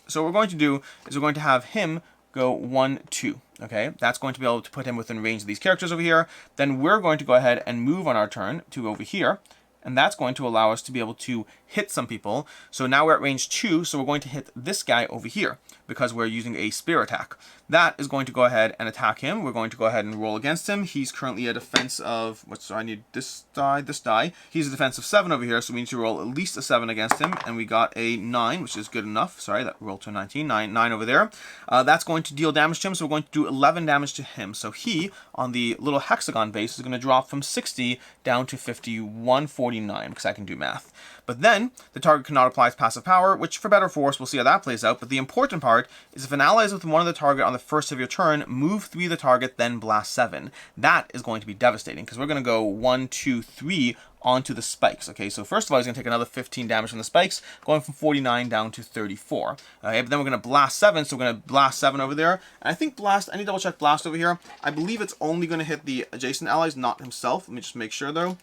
A: So what we're going to do is we're going to have him go 1, 2. Okay, that's going to be able to put him within range of these characters over here. Then we're going to go ahead and move on our turn to over here. and that's going to allow us to be able to hit some people. So now we're at range 2, so we're going to hit this guy over here because we're using a spear attack. That is going to go ahead and attack him. We're going to go ahead and roll against him. He's currently a defense of, I need this die. He's a defense of 7 over here, so we need to roll at least a 7 against him, and we got a 9, which is good enough. Sorry, that rolled to a 19. 9 over there. That's going to deal damage to him, so we're going to do 11 damage to him. So he, on the little hexagon base, is going to drop from 60 down to 5149, because I can do math. But then, the target cannot apply its passive power, which for better or for worse, we'll see how that plays out. But the important part is if an ally is with one of the target on the first of your turn, move 3 the target, then blast 7. That is going to be devastating, because we're going to go 1, 2, 3 onto the spikes. Okay, so first of all, he's going to take another 15 damage from the spikes, going from 49 down to 34. Okay, but then we're going to blast 7, so we're going to blast 7 over there. And I think blast, I need to double check blast over here. I believe it's only going to hit the adjacent allies, not himself. Let me just make sure though.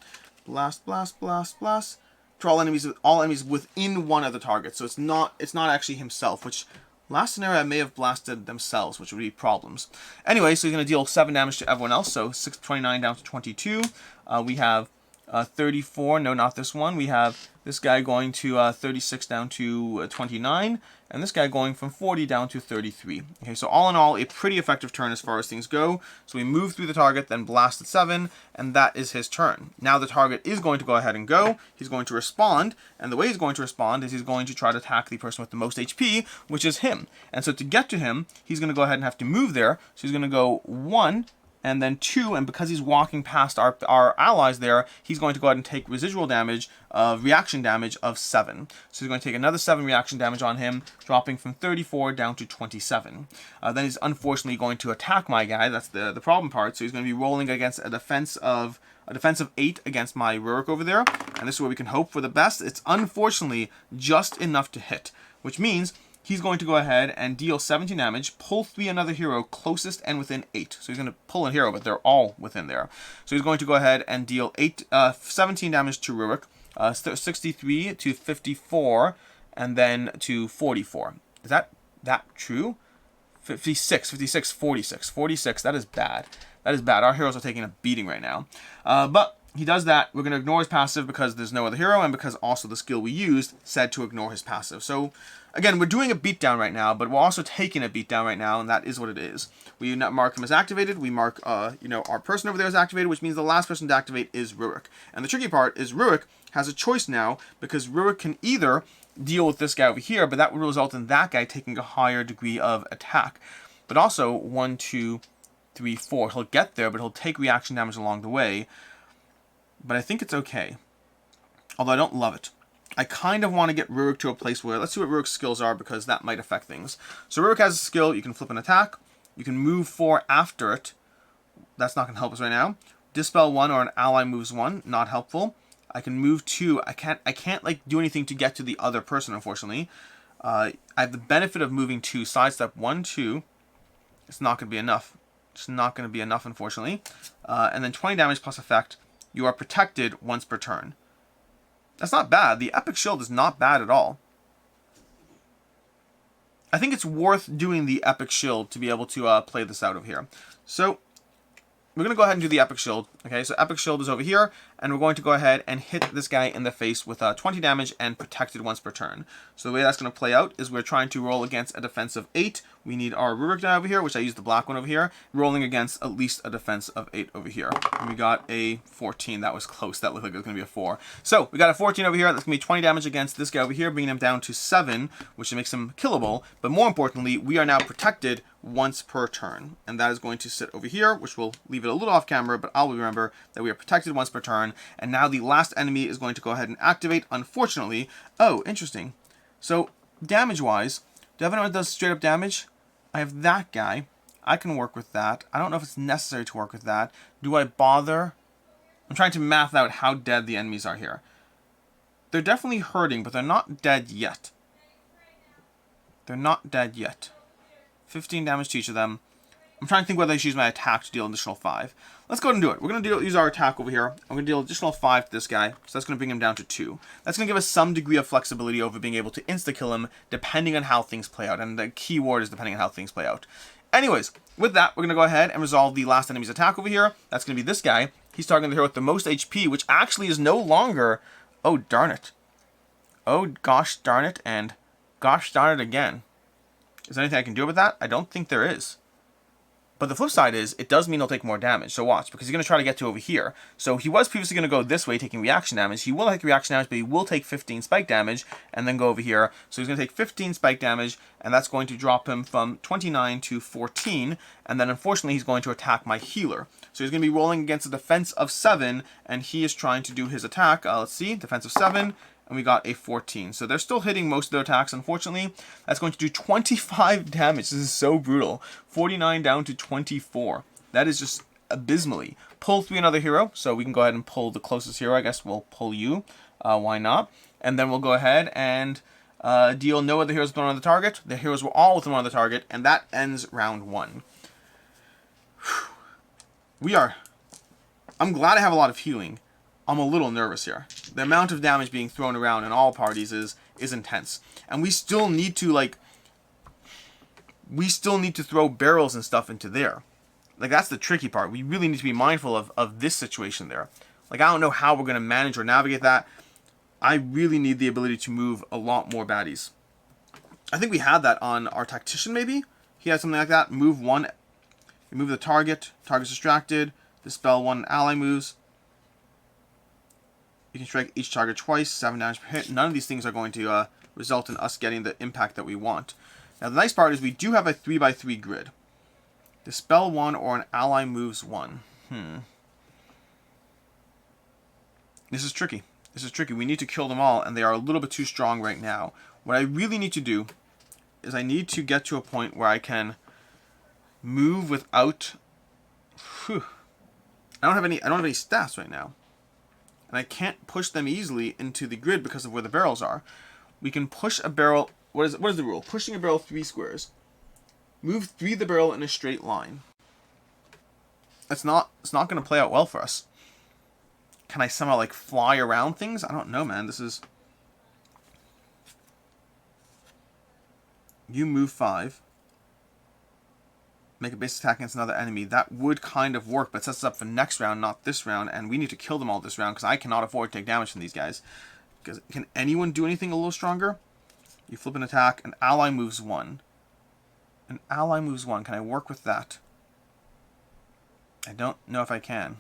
A: Blast, blast, blast, blast. To all enemies within one of the targets. So it's not actually himself, which last scenario I may have blasted themselves, which would be problems. Anyway, so he's going to deal 7 damage to everyone else, so 29 down to 22. We have 34, no, not this one. We have this guy going to 36 down to 29, and this guy going from 40 down to 33. Okay, so all in all, a pretty effective turn as far as things go. So we move through the target, then blast at 7, and that is his turn. Now the target is going to go ahead and go. He's going to respond, and the way he's going to respond is he's going to try to attack the person with the most HP, which is him. And so to get to him, he's going to go ahead and have to move there. So he's going to go 1, and then 2, and because he's walking past our allies there, he's going to go ahead and take residual damage, reaction damage of 7. So he's going to take another 7 reaction damage on him, dropping from 34 down to 27. Then he's unfortunately going to attack my guy. That's the problem part. So he's going to be rolling against a defense of 8 against my Rurik over there, and this is where we can hope for the best. It's unfortunately just enough to hit, which means he's going to go ahead and deal 17 damage, pull 3 another hero closest and within 8. So he's going to pull a hero, but they're all within there. So he's going to go ahead and deal 17 damage to Rurik, 63 to 54, and then to 44. Is that true? 56, 46. 46, that is bad. That is bad. Our heroes are taking a beating right now. But he does that. We're going to ignore his passive because there's no other hero, and because also the skill we used said to ignore his passive. So again, we're doing a beatdown right now, but we're also taking a beatdown right now, and that is what it is. We mark him as activated. We mark, our person over there is activated, which means the last person to activate is Rurik. And the tricky part is Rurik has a choice now, because Rurik can either deal with this guy over here, but that would result in that guy taking a higher degree of attack. But also, 1, 2, 3, 4. He'll get there, but he'll take reaction damage along the way. But I think it's okay. Although I don't love it. I kind of want to get Rurik to a place where, let's see what Rurik's skills are, because that might affect things. So Rurik has a skill, you can flip an attack, you can move 4 after it. That's not going to help us right now. Dispel 1 or an ally moves 1, not helpful. I can move 2. I can't like do anything to get to the other person, unfortunately. I have the benefit of moving 2, sidestep 1, 2. It's not going to be enough. It's not going to be enough, unfortunately. And then 20 damage plus effect. You are protected once per turn. That's not bad. The Epic Shield is not bad at all. I think it's worth doing the Epic Shield to be able to play this out over here. So we're going to go ahead and do the Epic Shield. Okay, so Epic Shield is over here, and we're going to go ahead and hit this guy in the face with 20 damage and protected once per turn. So the way that's going to play out is we're trying to roll against a defense of 8. We need our Rurik die over here, which I used the black one over here, rolling against at least a defense of 8 over here. And we got a 14. That was close. That looked like it was going to be a 4. So we got a 14 over here. That's going to be 20 damage against this guy over here, bringing him down to 7, which makes him killable. But more importantly, we are now protected once per turn. And that is going to sit over here, which will leave it a little off camera, but I'll remember that we are protected once per turn. And now the last enemy is going to go ahead and activate, unfortunately. Oh, interesting. So damage-wise, do I have anyone that does straight-up damage? I have that guy. I can work with that. I don't know if it's necessary to work with that. Do I bother? I'm trying to math out how dead the enemies are here. They're definitely hurting, but they're not dead yet. They're not dead yet. 15 damage to each of them. I'm trying to think whether I should use my attack to deal an additional 5. Let's go ahead and do it. We're going to use our attack over here. I'm going to deal additional 5 to this guy, so that's going to bring him down to 2. That's going to give us some degree of flexibility over being able to insta-kill him, depending on how things play out. And the key word is depending on how things play out. Anyways, with that, we're going to go ahead and resolve the last enemy's attack over here. That's going to be this guy. he's targeting the hero with the most HP, which actually is no longer... Oh, darn it. Oh, gosh darn it, and gosh darn it again. Is there anything I can do about that? I don't think there is. But the flip side is, it does mean he'll take more damage. So watch, because he's going to try to get to over here. So he was previously going to go this way, taking reaction damage. He will take reaction damage, but he will take 15 spike damage, and then go over here. So he's going to take 15 spike damage, and that's going to drop him from 29 to 14. And then, unfortunately, he's going to attack my healer. So he's going to be rolling against a defense of 7, and he is trying to do his attack. Let's see, defense of 7. And we got a 14. So they're still hitting most of their attacks, unfortunately. That's going to do 25 damage. This is so brutal. 49 down to 24. That is just abysmally. Pull 3 another hero. So we can go ahead and pull the closest hero. I guess we'll pull you. Why not? And then we'll go ahead and deal no other heroes with one on the target. The heroes were all with one on the target. And that ends round 1. I'm glad I have a lot of healing. I'm a little nervous here. The amount of damage being thrown around in all parties is intense. And we still need to, throw barrels and stuff into there. Like, that's the tricky part. We really need to be mindful of this situation there. Like, I don't know how we're going to manage or navigate that. I really need the ability to move a lot more baddies. I think we had that on our tactician, maybe? He had something like that. Move 1. Remove the target. Target's distracted. Dispel 1 ally moves. You can strike each target twice, 7 damage per hit. None of these things are going to result in us getting the impact that we want. Now, the nice part is we do have a 3x3 grid. Dispel 1 or an ally moves 1. This is tricky. This is tricky. We need to kill them all, and they are a little bit too strong right now. What I really need to do is I need to get to a point where I can move without... I don't have any stats right now. And I can't push them easily into the grid because of where the barrels are. We can push a barrel... What is the rule? Pushing a barrel 3 squares. Move 3 the barrel in a straight line. It's not going to play out well for us. Can I somehow, like, fly around things? I don't know, man. This is... You move 5. Make a base attack against another enemy. That would kind of work, but sets us up for next round, not this round. And we need to kill them all this round, because I cannot afford to take damage from these guys. Because can anyone do anything a little stronger? You flip an attack. An ally moves 1. An ally moves 1. Can I work with that? I don't know if I can.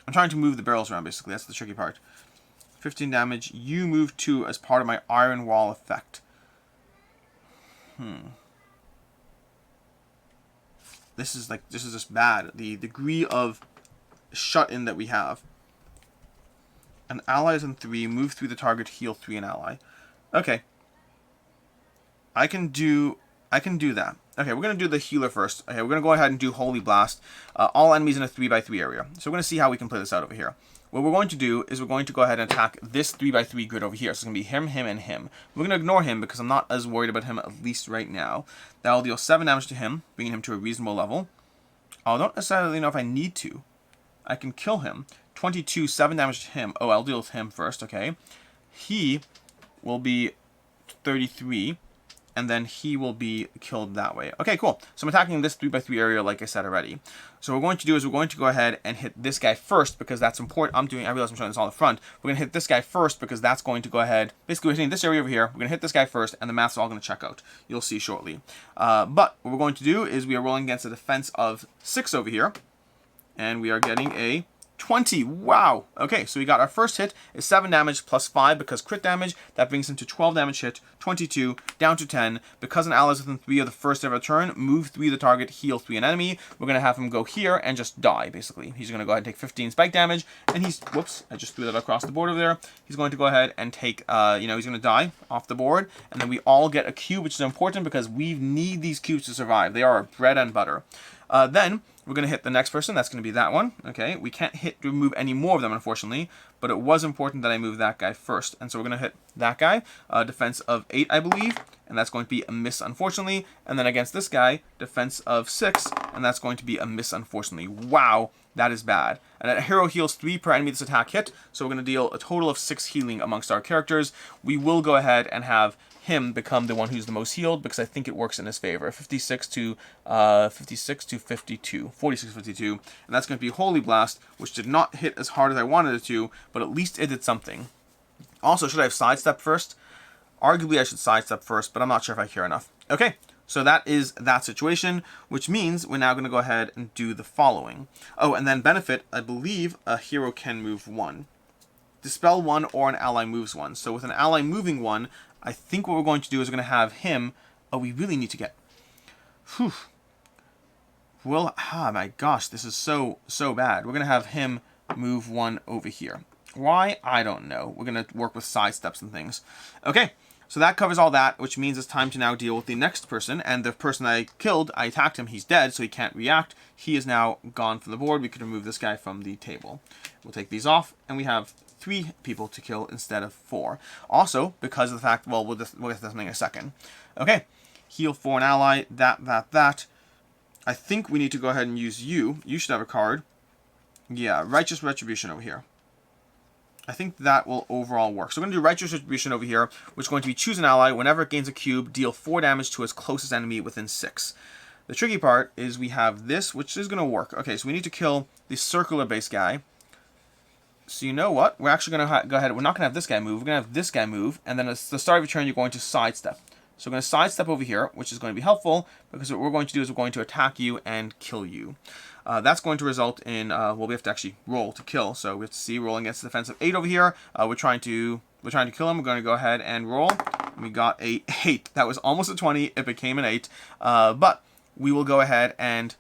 A: I'm trying to move the barrels around, basically. That's the tricky part. 15 damage. You move 2 as part of my Iron Wall effect. This is just bad. The degree of shut-in that we have. An ally is in 3. Move 3 the target. Heal 3 an ally. Okay. I can do that. Okay, we're going to do the healer first. Okay, we're going to go ahead and do Holy Blast. All enemies in a 3x3 area. So we're going to see how we can play this out over here. What we're going to do is we're going to go ahead and attack this 3x3 grid over here. So it's going to be him, him, and him. We're going to ignore him because I'm not as worried about him, at least right now. That will deal 7 damage to him, bringing him to a reasonable level. I don't necessarily know if I need to. I can kill him. 22, 7 damage to him. Oh, I'll deal with him first, okay. He will be 33. And then he will be killed that way. Okay, cool. So I'm attacking this 3x3 area, like I said already. So what we're going to do is we're going to go ahead and hit this guy first, because that's important. I realize I'm showing this on the front. We're going to hit this guy first, because that's going to go ahead. Basically, we're hitting this area over here. We're going to hit this guy first, and the math's all going to check out. You'll see shortly. But what we're going to do is we are rolling against a defense of 6 over here. And we are getting a 20. Wow. Okay, so we got our first hit is 7 damage plus 5 because crit damage. That brings him to 12 damage hit, 22, down to 10. Because an ally is within 3 of the first ever turn, move 3 the target, heal 3 an enemy. We're going to have him go here and just die, basically. He's going to go ahead and take 15 spike damage. And he's, whoops, I just threw that across the board over there. He's going to go ahead and take, he's going to die off the board. And then we all get a cube, which is important because we need these cubes to survive. They are our bread and butter. Then we're going to hit the next person. That's going to be that one. Okay, we can't remove any more of them, unfortunately, but it was important that I move that guy first. And so we're going to hit that guy, defense of 8, I believe, and that's going to be a miss, unfortunately. And then against this guy, defense of 6, and that's going to be a miss, unfortunately. Wow, that is bad. And a hero heals 3 per enemy this attack hit, so we're going to deal a total of 6 healing amongst our characters. We will go ahead and have him become the one who's the most healed, because I think it works in his favor. 56 to 52, 46 52, and that's going to be Holy Blast, which did not hit as hard as I wanted it to, but at least it did something. Also, should I have sidestep first? Arguably I should sidestep first, but I'm not sure if I care enough. Okay, so that is that situation, which means we're now going to go ahead and do the following. Oh, and then benefit, I believe a hero can move 1. Dispel 1 or an ally moves 1. So with an ally moving 1, I think what we're going to do is we're going to have him... Oh, we really need to get... Whew. Well, my gosh, this is so bad. We're going to have him move 1 over here. Why? I don't know. We're going to work with side steps and things. Okay, so that covers all that, which means it's time to now deal with the next person. And the person I killed, I attacked him. He's dead, so he can't react. He is now gone from the board. We could remove this guy from the table. We'll take these off, and we have 3 people to kill instead of 4. Also, because of the fact, well, we'll get to this in a second. Okay, heal for an ally, that. I think we need to go ahead and use you. You should have a card. Yeah, Righteous Retribution over here. I think that will overall work. So we're going to do Righteous Retribution over here, which is going to be choose an ally. Whenever it gains a cube, deal 4 damage to its closest enemy within 6. The tricky part is we have this, which is going to work. Okay, so we need to kill the circular base guy. So you know what? We're actually going to go ahead. We're not going to have this guy move. We're going to have this guy move. And then at the start of your turn, you're going to sidestep. So we're going to sidestep over here, which is going to be helpful, because what we're going to do is we're going to attack you and kill you. That's going to result in, well, we have to actually roll to kill. So we have to see rolling against the defensive 8 over here. We're trying to kill him. We're going to go ahead and roll. We got a 8. That was almost a 20. It became an 8. But we will go ahead and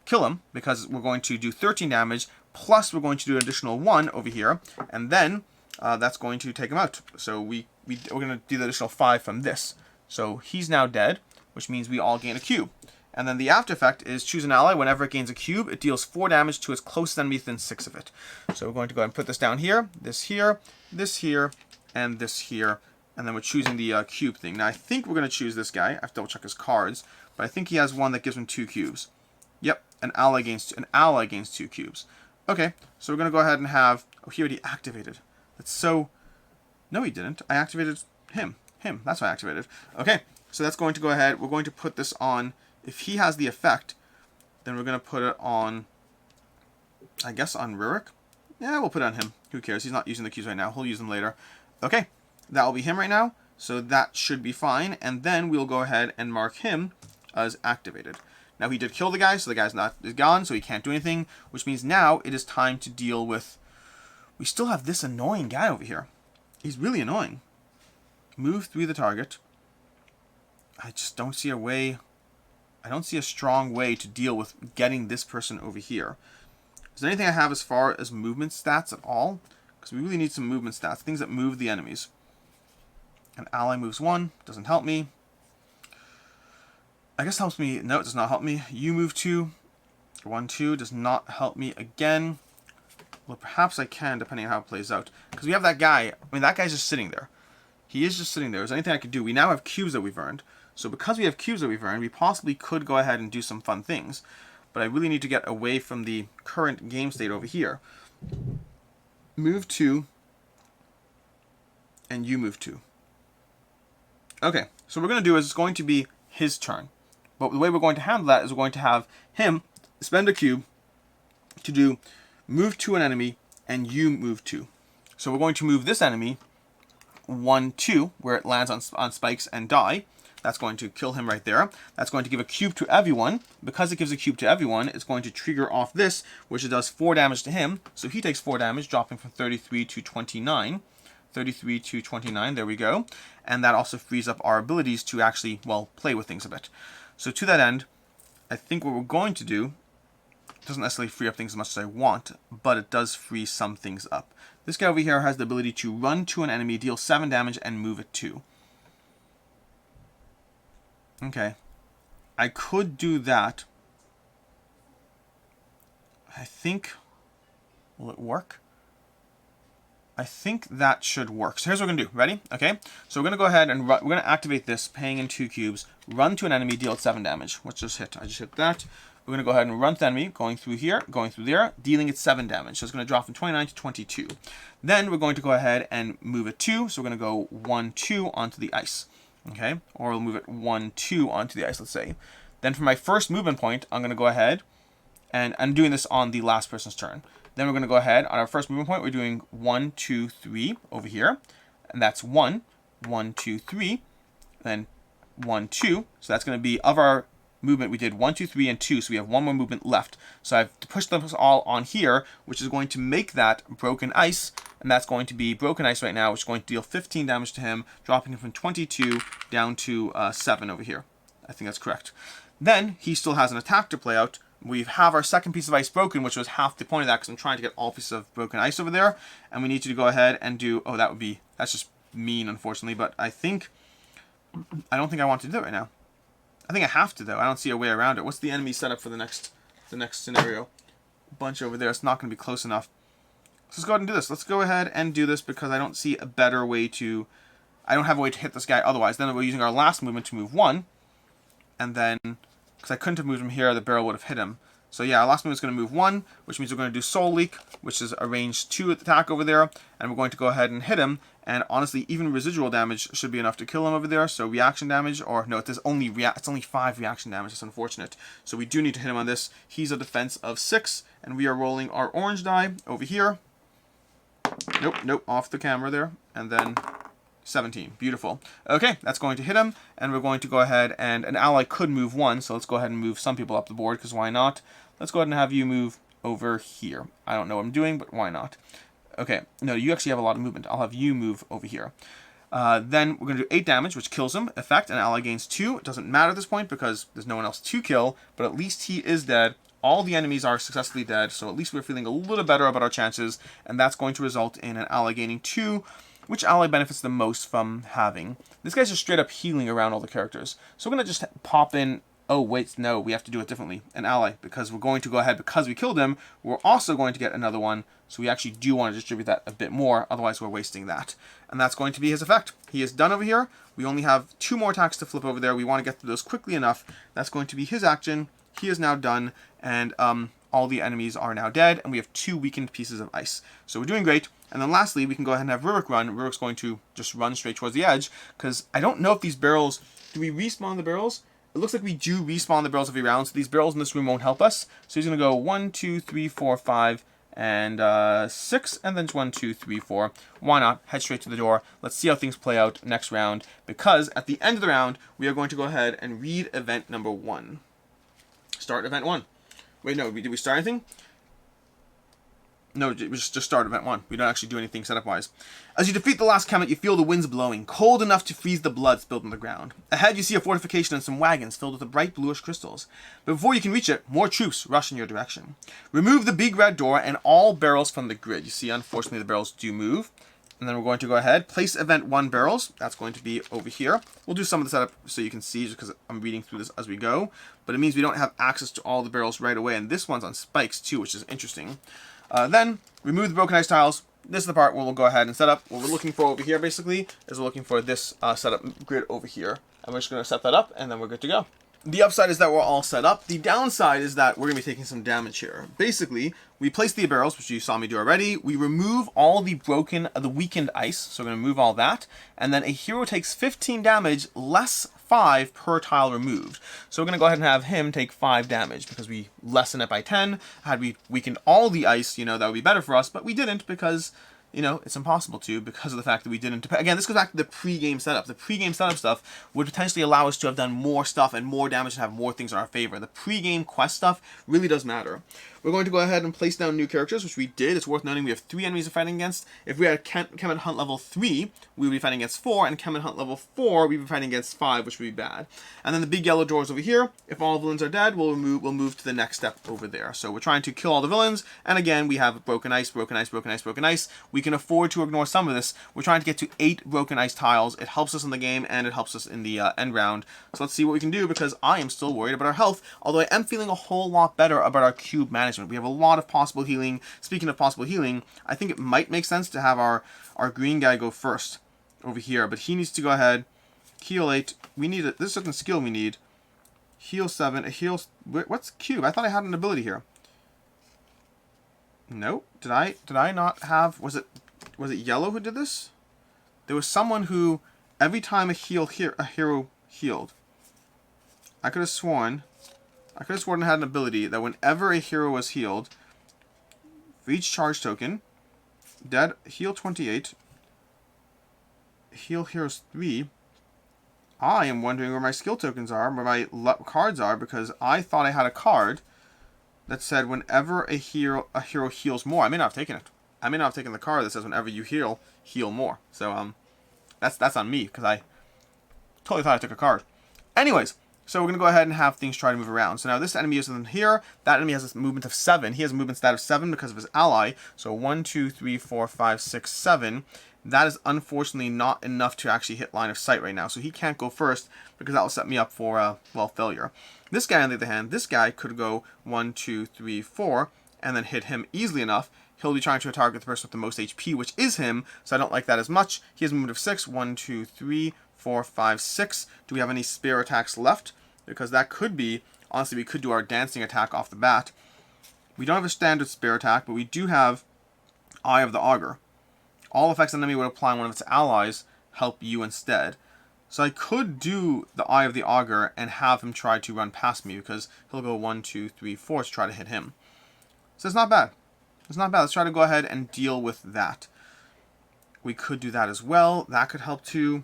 A: kill him, because we're going to do 13 damage, plus we're going to do an additional 1 over here, and then that's going to take him out. So we're going to do the additional 5 from this. So he's now dead, which means we all gain a cube. And then the after effect is choose an ally. Whenever it gains a cube, it deals 4 damage to its closest enemy within 6 of it. So we're going to go ahead and put this down here, this here, this here, and this here. And then we're choosing the cube thing. Now I think we're going to choose this guy. I have to double check his cards, but I think he has one that gives him 2 cubes. Yep, an ally gains 2 cubes. Okay, so we're going to go ahead and have... Oh, he already activated. That's so... No, he didn't. I activated him. That's what I activated. Okay, so that's going to go ahead. We're going to put this on... If he has the effect, then we're going to put it on... I guess on Rurik? Yeah, we'll put it on him. Who cares? He's not using the cubes right now. He'll use them later. Okay, that will be him right now. So that should be fine. And then we'll go ahead and mark him as activated. Now he did kill the guy, so the guy's is gone, so he can't do anything, which means now it is time to deal with... We still have this annoying guy over here. He's really annoying. Move through the target. I just don't see a way... I don't see a strong way to deal with getting this person over here. Is there anything I have as far as movement stats at all? Because we really need some movement stats, things that move the enemies. An ally moves 1, doesn't help me. I guess helps me. No, it does not help me. You move 2. 1, 2 does not help me again. Well, perhaps I can, depending on how it plays out. Because we have that guy. I mean, that guy's just sitting there. He is just sitting there. Is there anything I could do? We now have cubes that we've earned. So because we have cubes that we've earned, we possibly could go ahead and do some fun things. But I really need to get away from the current game state over here. Move 2. And you move 2. Okay, so what we're going to do is it's going to be his turn. But the way we're going to handle that is we're going to have him spend a cube to do move to an enemy and you move 2. So we're going to move this enemy 1, 2, where it lands on spikes and die. That's going to kill him right there. That's going to give a cube to everyone. Because it gives a cube to everyone, it's going to trigger off this, which it does 4 damage to him. So he takes 4 damage, dropping from 33 to 29. 33 to 29, there we go. And that also frees up our abilities to actually, well, play with things a bit. So to that end, I think what we're going to do doesn't necessarily free up things as much as I want, but it does free some things up. This guy over here has the ability to run to an enemy, deal 7 damage, and move it 2. Okay. I could do that. I think... Will it work? I think that should work. So here's what we're going to do. Ready? Okay. So we're going to go ahead and we're going to activate this, paying in 2 cubes, run to an enemy, deal 7 damage. Let's just hit. I just hit that. We're going to go ahead and run to the enemy, going through here, going through there, dealing it 7 damage. So it's going to drop from 29 to 22. Then we're going to go ahead and move it 2. So we're going to go 1, 2 onto the ice. Okay. Or we'll move it 1, 2 onto the ice, let's say. Then for my first movement point, I'm going to go ahead and I'm doing this on the last person's turn. Then we're going to go ahead on our first movement point. We're doing 1, 2, 3 over here. And that's 1, 1, 2, 3. Then 1, 2. So that's going to be of our movement. We did 1, 2, 3, and 2. So we have 1 more movement left. So I've pushed them all on here, which is going to make that broken ice. And that's going to be broken ice right now, which is going to deal 15 damage to him, dropping him from 22 down to 7 over here. I think that's correct. Then he still has an attack to play out. We have our second piece of ice broken, which was half the point of that because I'm trying to get all pieces of broken ice over there. And we need you to go ahead and do, oh, that's just mean, unfortunately. But I don't think I want to do it right now. I think I have to, though. I don't see a way around it. What's the enemy setup for the next scenario? A bunch over there. It's not going to be close enough. Let's go ahead and do this. Let's go ahead and do this because I don't see a better way to, I don't have a way to hit this guy otherwise. Then we're using our last movement to move 1. And then, because I couldn't have moved him here, the barrel would have hit him. So yeah, our last move is going to move 1, which means we're going to do Soul Leak, which is a range 2 attack over there. And we're going to go ahead and hit him. And honestly, even residual damage should be enough to kill him over there. So reaction damage, or no, it's only 5 reaction damage. That's unfortunate. So we do need to hit him on this. He's a defense of 6. And we are rolling our orange die over here. Nope, off the camera there. And then 17. Beautiful. Okay, that's going to hit him, and we're going to go ahead, and an ally could move 1, so let's go ahead and move some people up the board, because why not? Let's go ahead and have you move over here. I don't know what I'm doing, but why not? Okay, no, you actually have a lot of movement. I'll have you move over here. Then we're going to do 8 damage, which kills him. Effect, an ally gains 2. It doesn't matter at this point, because there's no one else to kill, but at least he is dead. All the enemies are successfully dead, so at least we're feeling a little better about our chances, and that's going to result in an ally gaining 2. Which ally benefits the most from having? This guy's just straight up healing around all the characters. So we're going to just pop in, oh wait, no, we have to do it differently. An ally, because we're going to go ahead, because we killed him, we're also going to get another one. So we actually do want to distribute that a bit more, otherwise we're wasting that. And that's going to be his effect. He is done over here. We only have 2 more attacks to flip over there. We want to get through those quickly enough. That's going to be his action. He is now done, and all the enemies are now dead, and we have 2 weakened pieces of ice. So we're doing great. And then lastly, we can go ahead and have Rurik run. Rurik's going to just run straight towards the edge, because I don't know if these barrels, do we respawn the barrels? It looks like we do respawn the barrels every round, so these barrels in this room won't help us. So he's going to go 1, 2, 3, 4, 5, and 6, and then 1, 2, 3, 4. Why not? Head straight to the door. Let's see how things play out next round, because at the end of the round, we are going to go ahead and read event number 1. Start event 1. Wait, no, did we start anything? No, it was just start event 1. We don't actually do anything setup-wise. As you defeat the last Kemet, you feel the winds blowing, cold enough to freeze the blood spilled on the ground. Ahead, you see a fortification and some wagons filled with bright bluish crystals. But before you can reach it, more troops rush in your direction. Remove the big red door and all barrels from the grid. You see, unfortunately, the barrels do move. And then we're going to go ahead, place event 1 barrels. That's going to be over here. We'll do some of the setup so you can see, just because I'm reading through this as we go. But it means we don't have access to all the barrels right away. And this one's on spikes, too, which is interesting. Then, remove the broken ice tiles. This is the part where we'll go ahead and set up. What we're looking for over here, basically, is we're looking for this setup grid over here. And we're just going to set that up, and then we're good to go. The upside is that we're all set up. The downside is that we're going to be taking some damage here. Basically, we place the barrels, which you saw me do already. We remove all the weakened ice. So we're going to remove all that. And then a hero takes 15 damage, less 5 per tile removed. So we're going to go ahead and have him take 5 damage because we lessen it by 10. Had we weakened all the ice, that would be better for us. But we didn't because, it's impossible to because of the fact that we didn't. Again, this goes back to the pre-game setup. The pre-game setup stuff would potentially allow us to have done more stuff and more damage and have more things in our favor. The pre-game quest stuff really does matter. We're going to go ahead and place down new characters, which we did. It's worth noting we have 3 enemies we're fighting against. If we had Kemet Hunt level 3, we would be fighting against 4, and Kemet Hunt level 4, we'd be fighting against 5, which would be bad. And then the big yellow doors over here. If all villains are dead, we'll move to the next step over there. So we're trying to kill all the villains, and again, we have broken ice, broken ice, broken ice, broken ice. We we can afford to ignore some of this. We're trying to get to 8 broken ice tiles. It helps us in the game, and it helps us in the end round. So let's see what we can do, because I am still worried about our health, although I am feeling a whole lot better about our cube management. We have a lot of possible healing. Speaking of possible healing, I think it might make sense to have our green guy go first over here, but he needs to go ahead, heal 8. We need this is certain skill we need. Heal 7, a heal... What's cube? I thought I had an ability here. Nope. Did I not have... Was it yellow who did this? There was someone who, every time a hero healed, I could have sworn it had an ability that whenever a hero was healed, for each charge token, dead, heal 28, heal heroes 3. I am wondering where my skill tokens are, where my cards are, because I thought I had a card that said whenever a hero heals more. I may not have taken it. I may not have taken the card that says whenever you heal more. So that's on me, because I totally thought I took a card. Anyways, so we're going to go ahead and have things try to move around. So now this enemy is in here. That enemy has a movement of 7. He has a movement stat of 7 because of his ally. So 1, 2, 3, 4, 5, 6, 7. That is unfortunately not enough to actually hit line of sight right now. So he can't go first, because that will set me up for, well, failure. This guy, on the other hand, this guy could go 1, 2, 3, 4, and then hit him easily enough. He'll be trying to target the person with the most HP, which is him, so I don't like that as much. He has a movement of 6. 1, 2, 3, 4, 5, 6. Do we have any spare attacks left? Because that could be, honestly, we could do our dancing attack off the bat. We don't have a standard spare attack, but we do have Eye of the Augur. All effects on the enemy would apply on one of its allies help you instead. So I could do the Eye of the Augur and have him try to run past me, because he'll go 1, 2, 3, 4 to try to hit him. So it's not bad. It's not bad. Let's try to go ahead and deal with that. We could do that as well. That could help too.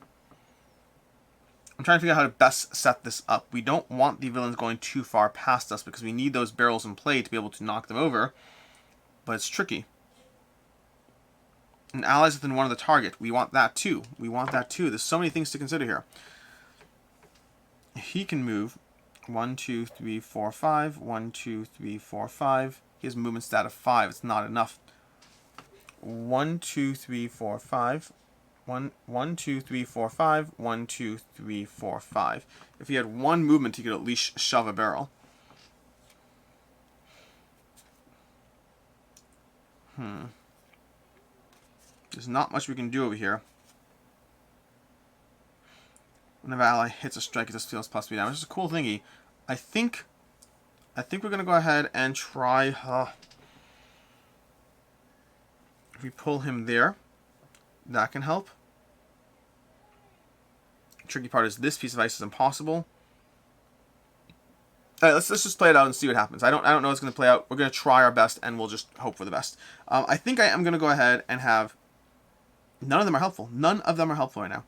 A: I'm trying to figure out how to best set this up. We don't want the villains going too far past us, because we need those barrels in play to be able to knock them over. But it's tricky. And allies within one of the target. We want that too. We want that too. There's so many things to consider here. He can move 1, 2, 3, 4, 5. 1, 2, 3, 4, 5. He has a movement stat of 5. It's not enough. 1, 2, 3, 4, 5. 1, 2, 3, 4, 5. 1, 2, 3, 4, 5. If he had one movement, he could at least shove a barrel. There's not much we can do over here. Whenever ally hits a strike, it just deals +3 damage. It's a cool thingy. I think we're gonna go ahead and try. If we pull him there, that can help. The tricky part is this piece of ice is impossible. All right, let's just play it out and see what happens. I don't know how it's gonna play out. We're gonna try our best, and we'll just hope for the best. I think I am gonna go ahead and have. None of them are helpful. None of them are helpful right now.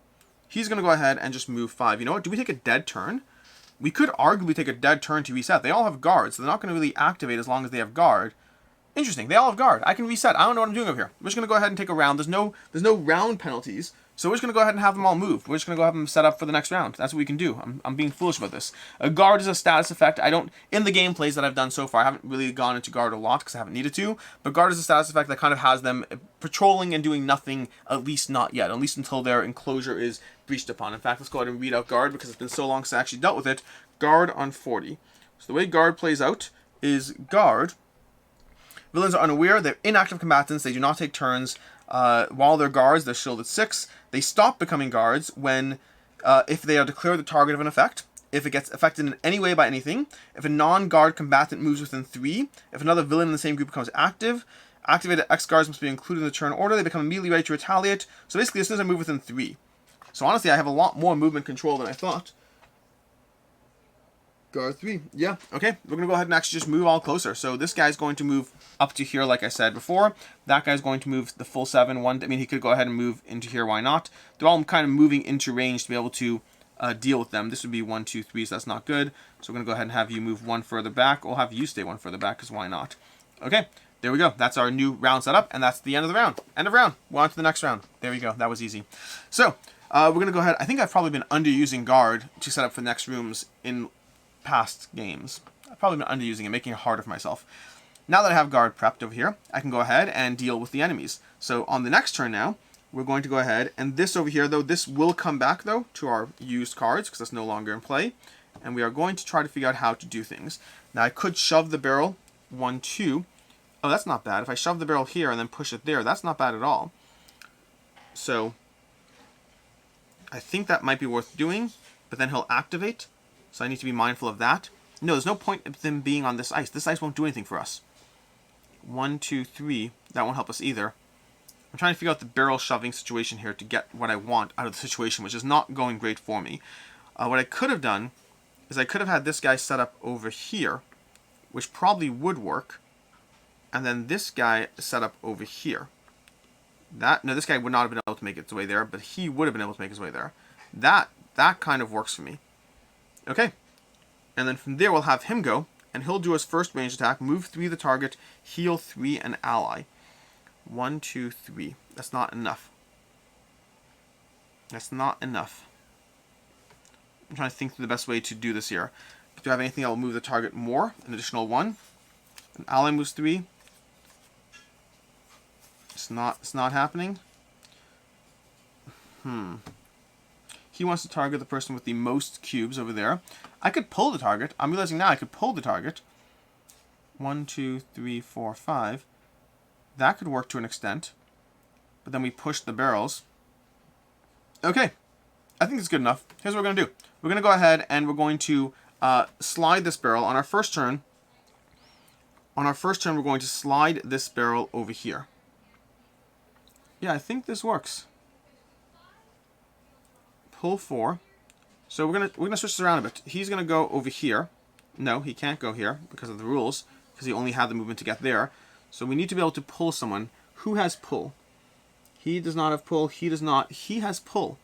A: He's going to go ahead and just move 5. You know what? Do we take a dead turn? We could arguably take a dead turn to reset. They all have guard, so they're not going to really activate as long as they have guard. Interesting. They all have guard. I can reset. I don't know what I'm doing over here. We're just going to go ahead and take a round. There's no round penalties, so we're just going to go ahead and have them all move. We're just going to go have them set up for the next round. That's what we can do. I'm being foolish about this. A guard is a status effect. In the gameplays that I've done so far, I haven't really gone into guard a lot because I haven't needed to, but guard is a status effect that kind of has them patrolling and doing nothing, at least not yet, at least until their enclosure is breached upon. In fact, let's go ahead and read out guard because it's been so long since I actually dealt with it. Guard on 40. So the way guard plays out is guard. Villains are unaware. They're inactive combatants. They do not take turns. While they're guards, they're shielded 6. They stop becoming guards when, if they are declared the target of an effect, if it gets affected in any way by anything, if a non-guard combatant moves within 3, if another villain in the same group becomes active, activated X-guards must be included in the turn order. They become immediately ready to retaliate. So basically, as soon as I move within 3. So honestly, I have a lot more movement control than I thought. Guard 3. Yeah, okay. We're going to go ahead and actually just move all closer. So this guy's going to move up to here, like I said before. That guy's going to move the full 7. He could go ahead and move into here. Why not? They're all kind of moving into range to be able to deal with them. This would be 1, 2, 3, so that's not good. So we're going to go ahead and have you move 1 further back. We'll have you stay 1 further back, because why not? Okay, there we go. That's our new round setup, and that's the end of the round. End of round. We're on to the next round. There we go. That was easy. So we're going to go ahead. I think I've probably been underusing guard to set up for next rooms in past games. I've probably been underusing it, making it harder for myself. Now that I have guard prepped over here, I can go ahead and deal with the enemies. So on the next turn now, we're going to go ahead, and this over here, though, this will come back, though, to our used cards, because that's no longer in play. And we are going to try to figure out how to do things. Now, I could shove the barrel 1, 2. Oh, that's not bad. If I shove the barrel here and then push it there, that's not bad at all. So, I think that might be worth doing, but then he'll activate. So I need to be mindful of that. No, there's no point of them being on this ice. This ice won't do anything for us. 1, 2, 3. That won't help us either. I'm trying to figure out the barrel shoving situation here to get what I want out of the situation, which is not going great for me. What I could have done is I could have had this guy set up over here, which probably would work, and then this guy set up over here. No, this guy would not have been able to make his way there, but he would have been able to make his way there. That kind of works for me. Okay, and then from there we'll have him go, and he'll do his first range attack, move 3 the target, heal 3 an ally. 1, 2, 3. That's not enough. That's not enough. I'm trying to think through the best way to do this here. Do I have anything that will move the target more? An additional 1. An ally moves 3. It's not happening. He wants to target the person with the most cubes over there. I could pull the target. I'm realizing now I could pull the target. 1, 2, 3, 4, 5. That could work to an extent. But then we push the barrels. Okay. I think it's good enough. Here's what we're going to do. We're going to go ahead and we're going to slide this barrel on our first turn. On our first turn, we're going to slide this barrel over here. Yeah, I think this works. Pull 4. So we're gonna switch this around a bit. He's gonna go over here. No, he can't go here because of the rules, because he only had the movement to get there. So we need to be able to pull someone. Who has pull? He does not have pull. He does not. He has pull,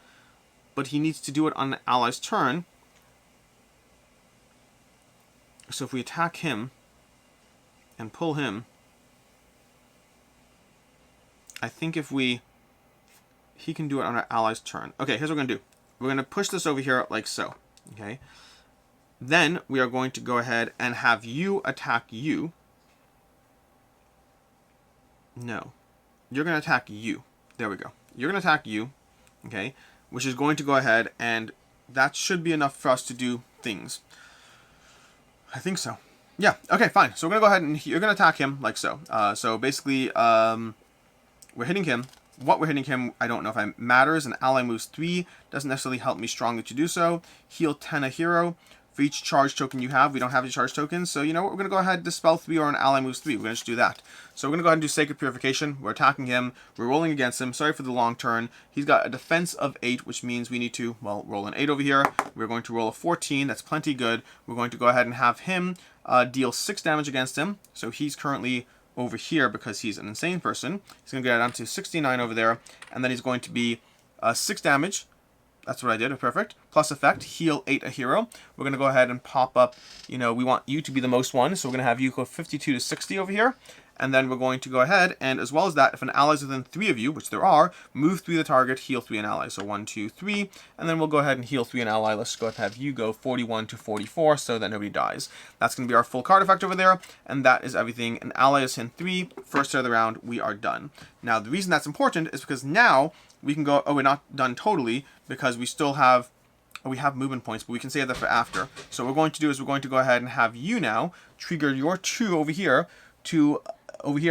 A: but he needs to do it on an ally's turn. So if we attack him and pull him, I think if he can do it on our ally's turn. Okay, here's what we're going to do. We're going to push this over here like so. Okay. Then we are going to go ahead and have you attack you. No. You're going to attack you. There we go. You're going to attack you. Okay. Which is going to go ahead, and that should be enough for us to do things. I think so. Yeah. Okay, fine. So we're going to go ahead and you're going to attack him like so. So basically, we're hitting him. What we're hitting him, I don't know if it matters. An ally moves 3. Doesn't necessarily help me strongly to do so. Heal 10 a hero. For each charge token you have, we don't have any charge tokens. So you know what? We're going to go ahead and dispel 3 or an ally moves 3. We're going to just do that. So we're going to go ahead and do Sacred Purification. We're attacking him. We're rolling against him. Sorry for the long turn. He's got a defense of 8, which means we need to, well, roll an 8 over here. We're going to roll a 14. That's plenty good. We're going to go ahead and have him deal 6 damage against him. So he's currently over here because he's an insane person. He's going to get down to 69 over there. And then he's going to be 6 damage. That's what I did. Perfect. Plus effect, heal 8 a hero. We're going to go ahead and pop up, you know, we want you to be the most one. So we're going to have you go 52 to 60 over here. And then we're going to go ahead and, as well as that, if an ally is within 3 of you, which there are, move 3 the target, heal 3 an ally. So 1, 2, 3. And then we'll go ahead and heal 3 an ally. Let's go ahead and have you go 41 to 44 so that nobody dies. That's going to be our full card effect over there. And that is everything. An ally is in 3. First turn of the round, we are done. Now, the reason that's important is because now we can go, oh, we're not done totally because we still have, we have movement points, but we can save that for after. So what we're going to do is we're going to go ahead and have you now trigger your 2 over here to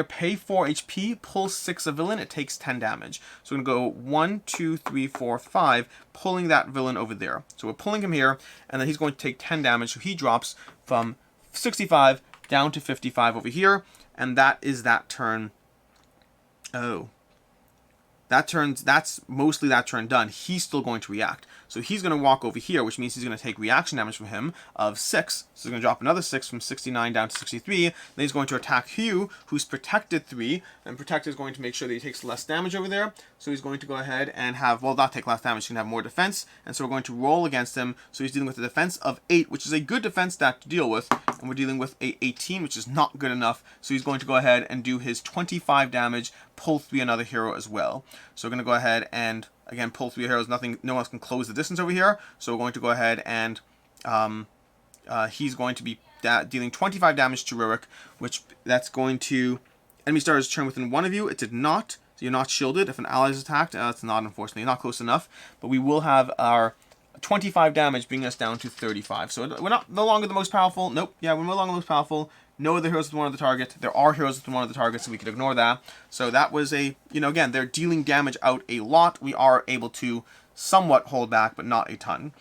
A: pay 4 HP, pull 6 a villain, it takes 10 damage. So we're going to go 1, 2, 3, 4, 5, pulling that villain over there. So we're pulling him here, and then he's going to take 10 damage, so he drops from 65 down to 55 over here, and that is that turn. Oh. That's mostly that turn done. He's still going to react. So he's going to walk over here, which means he's going to take reaction damage from him of 6. So he's going to drop another 6 from 69 down to 63. Then he's going to attack Hugh, who's protected 3. And protected is going to make sure that he takes less damage over there. So he's going to go ahead and have, well, not take less damage, he's going to have more defense. And so we're going to roll against him. So he's dealing with a defense of 8, which is a good defense stat to deal with. And we're dealing with a 18, which is not good enough. So he's going to go ahead and do his 25 damage, pull 3 another hero as well. So we're going to go ahead and, again, pull 3 heroes. No one else can close the distance over here. So we're going to go ahead and he's going to be dealing 25 damage to Rurik, which that's going to... Enemy starters turn within 1 of you. It did not, so you're not shielded. If an ally is attacked, it's not, unfortunately, not close enough. But we will have our 25 damage, bringing us down to 35. So we're not no longer the most powerful. Nope, yeah, we're no longer the most powerful. No other heroes with one of the target. There are heroes with one of the targets, so we could ignore that. So that was a, again, they're dealing damage out a lot. We are able to somewhat hold back, but not a ton.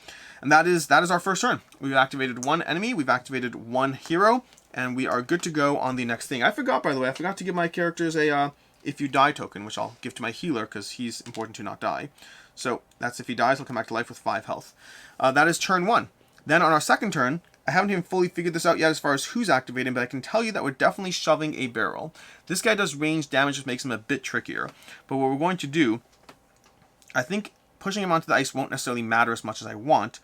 A: And that is our first turn. We've activated 1 enemy, we've activated 1 hero, and we are good to go on the next thing. I forgot, by the way, I forgot to give my characters a if you die token, which I'll give to my healer, because he's important to not die. So that's if he dies, he'll come back to life with 5 health. That is turn 1. Then on our second turn, I haven't even fully figured this out yet as far as who's activating, but I can tell you that we're definitely shoving a barrel. This guy does range damage, which makes him a bit trickier. But what we're going to do, I think pushing him onto the ice won't necessarily matter as much as I want,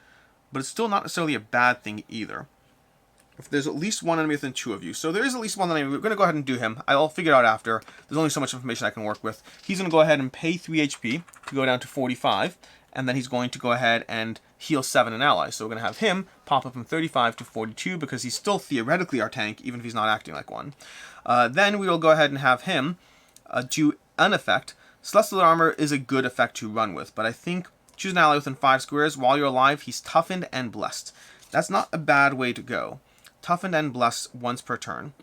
A: but it's still not necessarily a bad thing either. If there's at least 1 enemy within 2 of you. So there is at least 1 enemy. We're going to go ahead and do him. I'll figure it out after. There's only so much information I can work with. He's going to go ahead and pay 3 HP to go down to 45. And then he's going to go ahead and heal 7 an ally. So we're going to have him pop up from 35 to 42 because he's still theoretically our tank, even if he's not acting like one. Then we will go ahead and have him do an effect. Celestial Armor is a good effect to run with, but I think choose an ally within 5 squares. While you're alive, he's toughened and blessed. That's not a bad way to go. Toughened and blessed once per turn.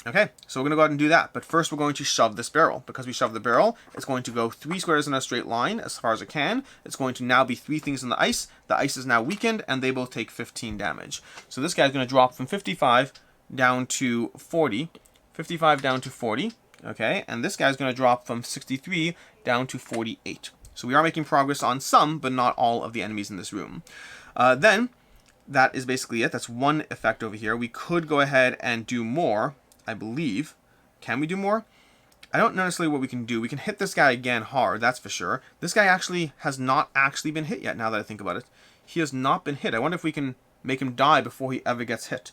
A: Okay, so we're going to go ahead and do that. But first we're going to shove this barrel. Because we shove the barrel, it's going to go 3 squares in a straight line as far as it can. It's going to now be 3 things in the ice. The ice is now weakened, and they both take 15 damage. So this guy's going to drop from 55 down to 40. 55 down to 40. Okay, and this guy's going to drop from 63 down to 48. So we are making progress on some, but not all of the enemies in this room. Then, that is basically it. That's 1 effect over here. We could go ahead and do more, I believe. Can we do more? I don't know necessarily what we can do. We can hit this guy again hard, that's for sure. This guy actually has not actually been hit yet, now that I think about it. He has not been hit. I wonder if we can make him die before he ever gets hit.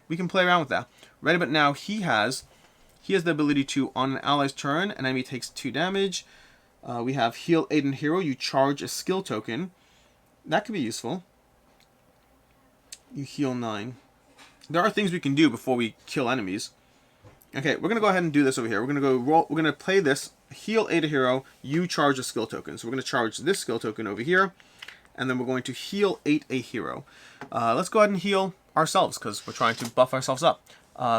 A: We can play around with that. Right about now, he has the ability to, on an ally's turn, an enemy takes 2 damage. We have Heal Aiden Hero. You charge a skill token. That could be useful. You heal 9. There are things we can do before we kill enemies. Okay, we're going to go ahead and do this over here. We're going to go roll. We're going to play this. Heal Aiden Hero. You charge a skill token. So we're going to charge this skill token over here. And then we're going to heal 8 a hero. Let's go ahead and heal ourselves because we're trying to buff ourselves up.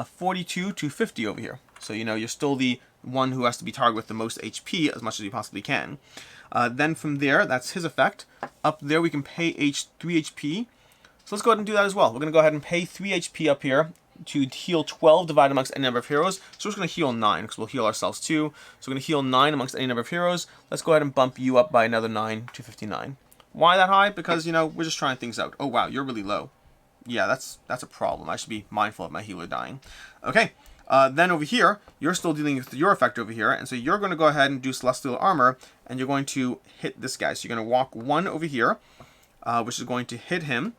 A: 42 to 50 over here. So, you're still the one who has to be targeted with the most HP as much as you possibly can. Then from there, that's his effect. Up there, we can pay 3 HP. So let's go ahead and do that as well. We're going to go ahead and pay 3 HP up here to heal 12 divided amongst any number of heroes. So we're just going to heal 9 because we'll heal ourselves too. So we're going to heal 9 amongst any number of heroes. Let's go ahead and bump you up by another 9 to 59. Why that high? Because, we're just trying things out. Oh, wow, you're really low. Yeah, that's a problem. I should be mindful of my healer dying. Okay. Then over here, you're still dealing with your effect over here, and so you're going to go ahead and do Celestial Armor, and you're going to hit this guy. So you're going to walk 1 over here, which is going to hit him.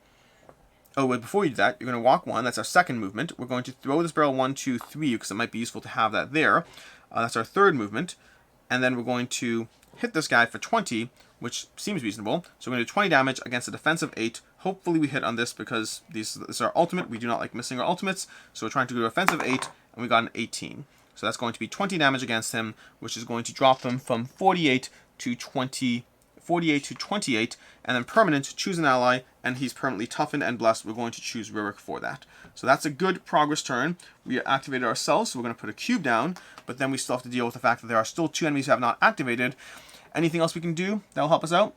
A: Oh, wait, before you do that, you're going to walk 1. That's our second movement. We're going to throw this barrel 1, 2, 3, because it might be useful to have that there. That's our third movement. And then we're going to hit this guy for 20, which seems reasonable. So we're going to do 20 damage against a defensive 8. Hopefully we hit on this because this is our ultimate. We do not like missing our ultimates. So we're trying to do offensive 8, and we got an 18. So that's going to be 20 damage against him, which is going to drop him from 48 to 28, and then permanent, choose an ally, and he's permanently toughened and blessed. We're going to choose Rurik for that. So that's a good progress turn. We activated ourselves, so we're going to put a cube down, but then we still have to deal with the fact that there are still 2 enemies who have not activated. Anything else we can do that will help us out?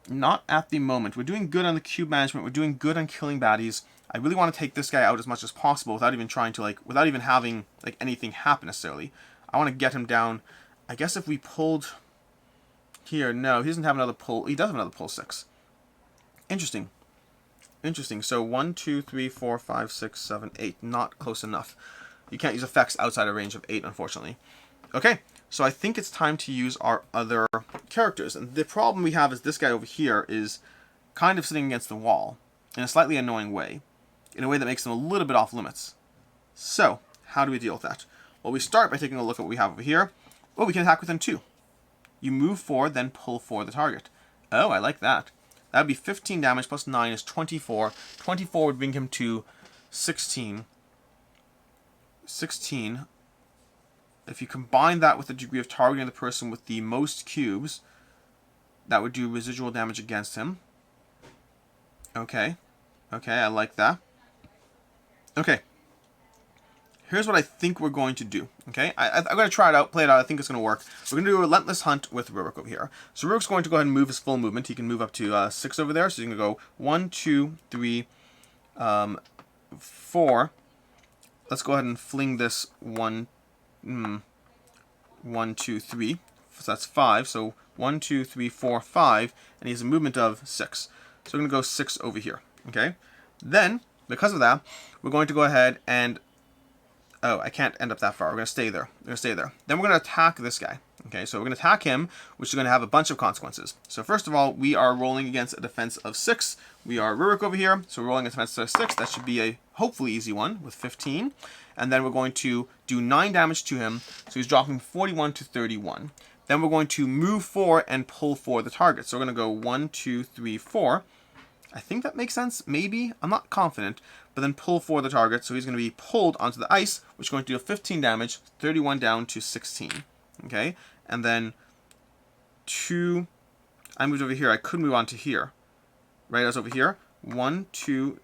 A: Not at the moment. We're doing good on the cube management. We're doing good on killing baddies. I really want to take this guy out as much as possible without even trying to, without even having, anything happen necessarily. I want to get him down. I guess if we pulled here, no, he doesn't have another pull. He does have another pull 6. Interesting. Interesting. So 1, 2, 3, 4, 5, 6, 7, 8. Not close enough. You can't use effects outside a range of 8, unfortunately. Okay, so I think it's time to use our other characters. And the problem we have is this guy over here is kind of sitting against the wall in a slightly annoying way. In a way that makes them a little bit off limits. So, how do we deal with that? Well, we start by taking a look at what we have over here. Well, we can attack within 2. You move forward, then pull for the target. Oh, I like that. That would be 15 damage plus 9 is 24. 24 would bring him to 16. 16. If you combine that with the degree of targeting the person with the most cubes, that would do residual damage against him. Okay. Okay, I like that. Okay. Here's what I think we're going to do. Okay, I'm going to try it out, play it out. I think it's going to work. We're going to do a relentless hunt with Rurik over here. So Rurik's going to go ahead and move his full movement. He can move up to 6 over there. So he's going to go 1, 2, 3, 4. Let's go ahead and fling this 1, 2, 3. So that's 5. So 1, 2, 3, 4, 5. And he has a movement of 6. So we're going to go 6 over here. Okay. Then, because of that, we're going to go ahead and... Oh, I can't end up that far. We're going to stay there. We're going to stay there. Then we're going to attack this guy. Okay, so we're going to attack him, which is going to have a bunch of consequences. So first of all, we are rolling against a defense of 6. We are Rurik over here, so we're rolling a defense of 6. That should be a hopefully easy one with 15. And then we're going to do 9 damage to him. So he's dropping 41 to 31. Then we're going to move 4 and pull 4 the target. So we're going to go 1, 2, 3, 4. I think that makes sense, maybe. I'm not confident. But then pull 4 the target, so he's going to be pulled onto the ice, which is going to do 15 damage, 31 down to 16. Okay? And then 2... I moved over here. I could move on to here. Right? I was over here. 1, 2...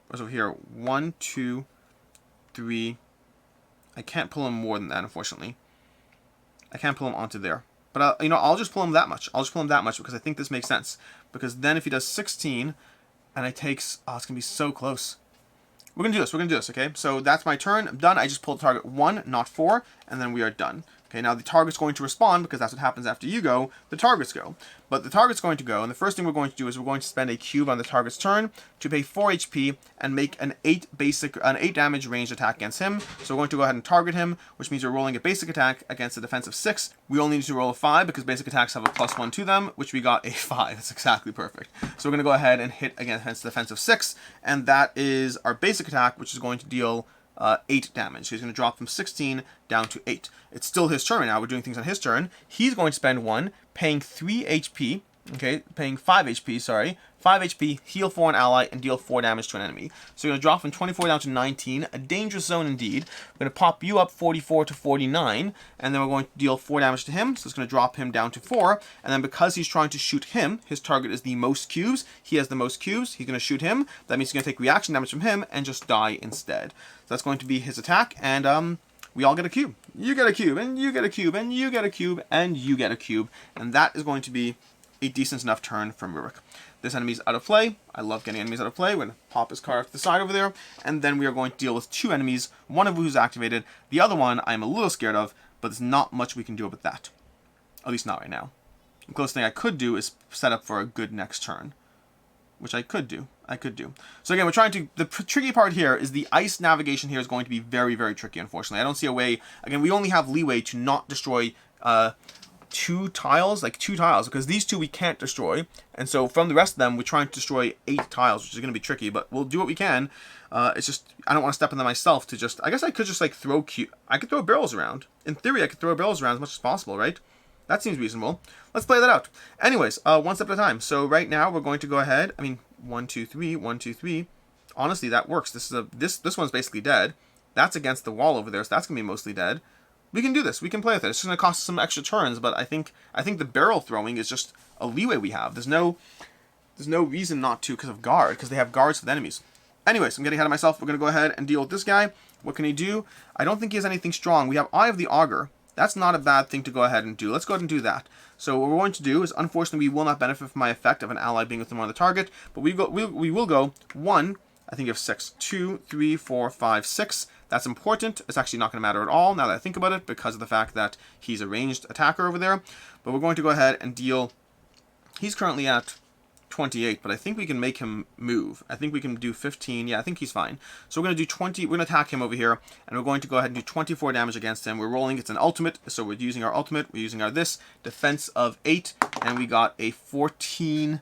A: I was over here. 1, 2, 3... I can't pull him more than that, unfortunately. I can't pull him onto there. But, I'll just pull him that much. I'll just pull him that much because I think this makes sense. Because then if he does 16... and it takes... Oh, it's going to be so close. We're going to do this. We're going to do this, okay? So that's my turn. I'm done. I just pulled target 1, not 4, and then we are done. Okay, now the target's going to respond because that's what happens after you go. The targets go. But the target's going to go, and the first thing we're going to do is we're going to spend a cube on the target's turn to pay 4 HP and make an 8 damage ranged attack against him. So we're going to go ahead and target him, which means we're rolling a basic attack against a defense of 6. We only need to roll a 5 because basic attacks have a +1 to them, which we got a 5. That's exactly perfect. So we're going to go ahead and hit against the defense of 6, and that is our basic attack, which is going to deal 8 damage. So he's going to drop from 16 down to 8. It's still his turn right now. We're doing things on his turn. He's going to spend 1, paying 3 HP, okay, paying 5 HP, sorry, 5 HP, heal for an ally, and deal 4 damage to an enemy. So you're going to drop from 24 down to 19, a dangerous zone indeed. We're going to pop you up 44 to 49, and then we're going to deal 4 damage to him, so it's going to drop him down to 4, and then because he's trying to shoot him, his target is the most cubes, he has the most cubes, he's going to shoot him, that means he's going to take reaction damage from him, and just die instead. So that's going to be his attack, and we all get a cube. You get a cube, and you get a cube, and you get a cube, and you get a cube, and that is going to be a decent enough turn from Rurik. This enemy's out of play. I love getting enemies out of play. We're going to pop his card off to the side over there, and then we are going to deal with 2 enemies, one of who's activated. The other one I'm a little scared of, but there's not much we can do about that. At least not right now. The closest thing I could do is set up for a good next turn, which I could do. So again, we're trying to... The tricky part here is the ice navigation here is going to be very, very tricky, unfortunately. I don't see a way... Again, we only have leeway to not destroy... 2 tiles, because these 2 we can't destroy, and so from the rest of them we're trying to destroy 8 tiles, which is going to be tricky, but we'll do what we can. It's just I don't want to step on them myself to just... I guess I could just like throw I could throw barrels around. In theory, I could throw barrels around as much as possible, right? That seems reasonable. Let's play that out. Anyways, one step at a time. So right now we're going to go ahead. 1, 2, 3, 1, 2, 3. Honestly, that works. This one's basically dead. That's against the wall over there, so that's gonna be mostly dead. We can do this. We can play with it. It's just going to cost us some extra turns, but I think the barrel throwing is just a leeway we have. There's no reason not to because of guard, because they have guards for the enemies. Anyways, I'm getting ahead of myself. We're going to go ahead and deal with this guy. What can he do? I don't think he has anything strong. We have Eye of the Augur. That's not a bad thing to go ahead and do. Let's go ahead and do that. So what we're going to do is, unfortunately, we will not benefit from my effect of an ally being within one of the target, but we will go 1, I think you have 6, 2, 3, 4, 5, 6. That's important. It's actually not going to matter at all now that I think about it because of the fact that he's a ranged attacker over there. But we're going to go ahead and deal... He's currently at 28, but I think we can make him move. I think we can do 15. Yeah, I think he's fine. So we're going to do 20. We're going to attack him over here, and we're going to go ahead and do 24 damage against him. We're rolling. It's an ultimate, so we're using our ultimate. We're using our defense of 8, and we got a 14.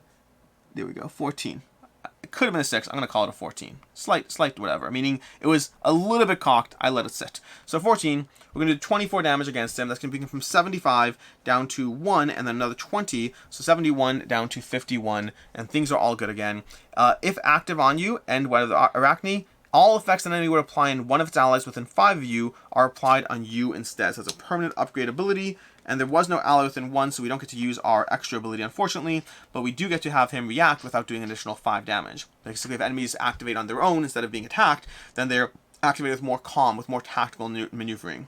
A: There we go, 14. It could have been a 6. I'm going to call it a 14. Slight whatever. Meaning it was a little bit cocked. I let it sit. So 14, we're going to do 24 damage against him. That's going to bring him from 75 down to 1, and then another 20. So 71 down to 51, and things are all good again. If active on you, and whether the Arachne, all effects an enemy would apply on one of its allies within 5 of you are applied on you instead. So it's a permanent upgrade ability. And there was no ally within 1, so we don't get to use our extra ability, unfortunately. But we do get to have him react without doing an additional 5 damage. Basically, if enemies activate on their own instead of being attacked, then they're activated with more calm, with more tactical maneuvering.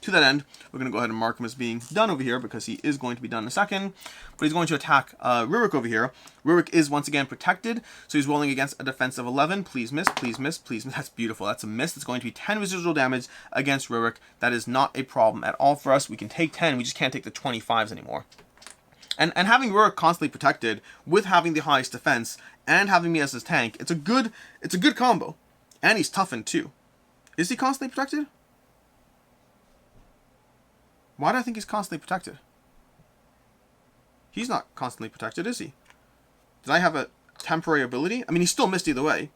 A: To that end, we're going to go ahead and mark him as being done over here, because he is going to be done in a second. But he's going to attack Rurik over here. Rurik is once again protected, so he's rolling against a defense of 11. Please miss, please miss, please miss. That's beautiful. That's a miss. It's going to be 10 residual damage against Rurik. That is not a problem at all for us. We can take 10, we just can't take the 25s anymore. And having Rurik constantly protected, with having the highest defense, and having me as his tank, it's a good combo. And he's toughened too. Is he constantly protected? Why do I think he's constantly protected? He's not constantly protected, is he? Did I have a temporary ability? I mean, he's still missed either way.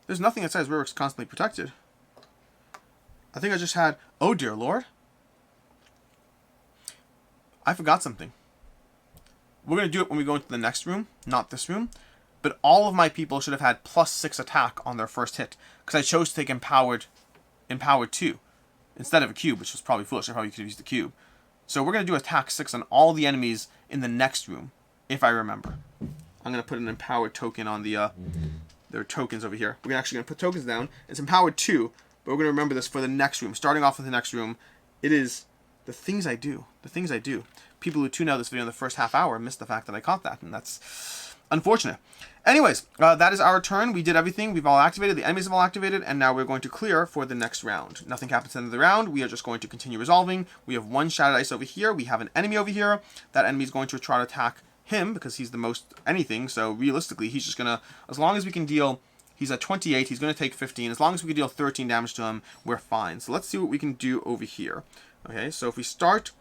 A: There's nothing that says Rurik's constantly protected. I think I just had... Oh, dear Lord. I forgot something. We're going to do it when we go into the next room, not this room. But all of my people should have had +6 attack on their first hit, because I chose to take Empowered 2. Instead of a cube, which was probably foolish. I probably could have used the cube. So we're going to do attack 6 on all the enemies in the next room, if I remember. I'm going to put an empowered token on their tokens over here. We're actually going to put tokens down. It's empowered 2, but we're going to remember this for the next room. Starting off with the next room, it is the things I do. The things I do. People who tune out this video in the first half hour missed the fact that I caught that, and that's unfortunate. Anyways, that is our turn. We did everything. We've all activated. The enemies have all activated. And now we're going to clear for the next round. Nothing happens at the end of the round. We are just going to continue resolving. We have one Shattered Ice over here. We have an enemy over here. That enemy is going to try to attack him because he's the most anything. So realistically, he's just going to, as long as we can deal, he's at 28. He's going to take 15. As long as we can deal 13 damage to him, we're fine. So let's see what we can do over here. Okay, so if we start,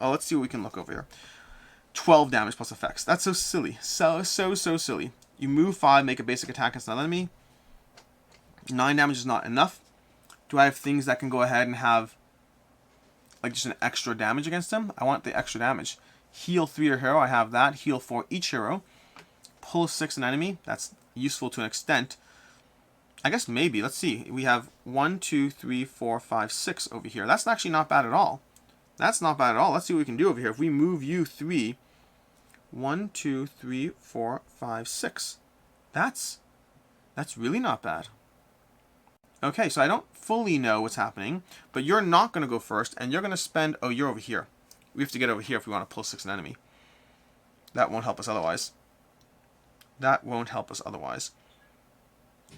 A: let's see what we can look over here. 12 damage plus effects. That's so silly. So silly. You move 5, make a basic attack against another enemy. 9 damage is not enough. Do I have things that can go ahead and have like just an extra damage against him? I want the extra damage. Heal 3 your hero. I have that. Heal 4 each hero. Pull 6 an enemy. That's useful to an extent. I guess maybe. Let's see. We have 1, 2, 3, 4, 5, 6 over here. That's actually not bad at all. That's not bad at all. Let's see what we can do over here. If we move you 3... 1, 2, 3, 4, 5, 6. That's really not bad. Okay, so I don't fully know what's happening, but you're not going to go first, and you're going to spend... Oh, you're over here. We have to get over here if we want to pull 6 an enemy. That won't help us otherwise. That won't help us otherwise.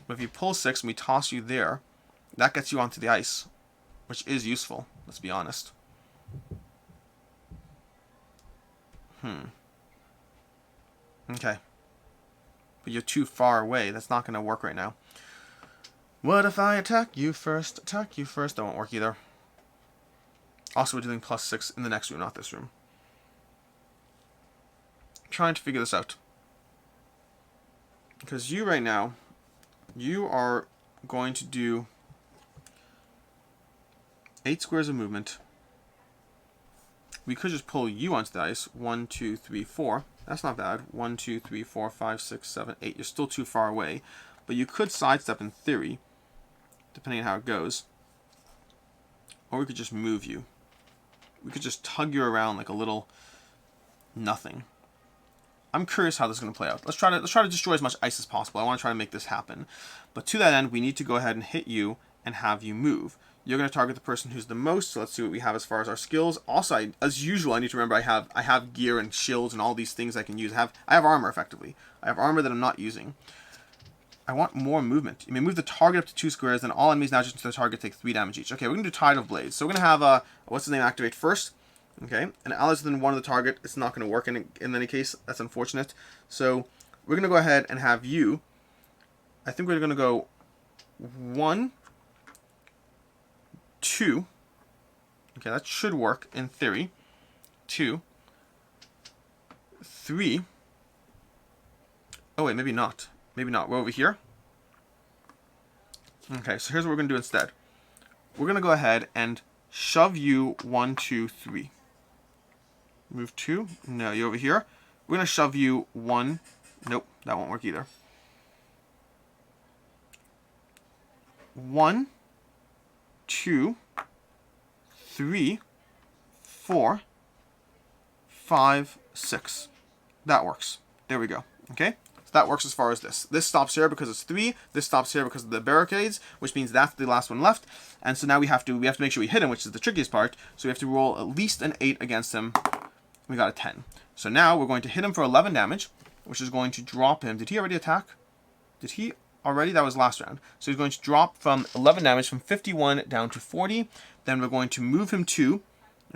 A: But if you pull 6 and we toss you there, that gets you onto the ice, which is useful, let's be honest. Okay. But you're too far away. That's not going to work right now. What if I attack you first? Attack you first. That won't work either. Also, we're doing +6 in the next room, not this room. I'm trying to figure this out. Because you right now, you are going to do 8 squares of movement. We could just pull you onto the ice. 1, 2, 3, 4. That's not bad. 1, 2, 3, 4, 5, 6, 7, 8. You're still too far away. But you could sidestep in theory, depending on how it goes. Or we could just move you. We could just tug you around like a little nothing. I'm curious how this is going to play out. Let's try to destroy as much ice as possible. I want to try to make this happen. But to that end, we need to go ahead and hit you and have you move. You're going to target the person who's the most, so let's see what we have as far as our skills. Also, as usual, I need to remember I have gear and shields and all these things I can use. I have armor, effectively. I have armor that I'm not using. I want more movement. You may move the target up to 2 squares, then all enemies now just to the target take 3 damage each. Okay, we're going to do Tide of Blades. So we're going to have, what's his name, activate first. Okay, and allies within 1 of the target, it's not going to work in any case. That's unfortunate. So we're going to go ahead and have you. I think we're going to go 1, 2. Okay, that should work in theory. 2, 3, Oh, wait, maybe not. Maybe not. We're over here. Okay, so here's what we're going to do instead. We're going to go ahead and shove you 1, 2, 3. Move 2. No, you're over here. We're going to shove you 1. Nope, that won't work either. 1, 2, 3, 4, 5, 6. That works. There we go. Okay? So that works as far as this. This stops here because it's 3. This stops here because of the barricades, which means that's the last one left. And so now we have to make sure we hit him, which is the trickiest part. So we have to roll at least an 8 against him. We got a 10. So now we're going to hit him for 11 damage, which is going to drop him. Did he already attack? Did he already? That was last round. So he's going to drop from 11 damage from 51 down to 40. Then we're going to move him 2.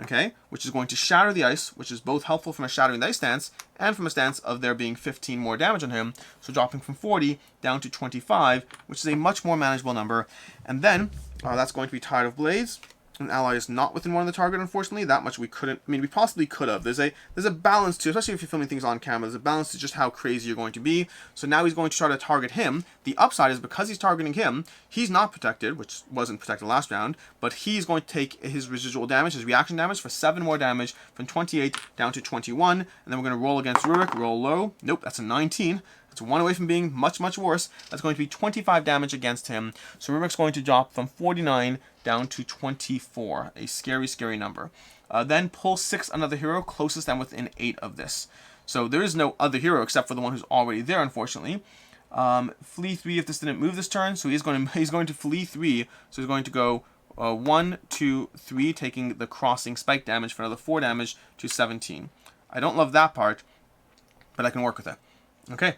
A: Okay, which is going to shatter the ice, which is both helpful from a shattering the ice stance and from a stance of there being 15 more damage on him. So dropping from 40 down to 25, which is a much more manageable number. And then that's going to be Tide of Blades. An ally is not within one of the target, unfortunately. That much we couldn't. I mean, we possibly could have. There's a balance to, especially if you're filming things on camera. There's a balance to just how crazy you're going to be. So now he's going to try to target him. The upside is because he's targeting him, he's not protected, which wasn't protected last round. But he's going to take his residual damage, his reaction damage, for 7 more damage from 28 down to 21. And then we're going to roll against Rurik. Roll low. Nope, that's a 19. That's 1 away from being much, much worse. That's going to be 25 damage against him. So Rurik's going to drop from 49 down to 24. A scary, scary number. Then pull 6 another hero closest and within 8 of this. So there is no other hero except for the one who's already there, unfortunately. Flee 3 if this didn't move this turn. So he's going to flee 3. So he's going to go 1, 2, 3, taking the crossing spike damage for another 4 damage to 17. I don't love that part, but I can work with it. Okay.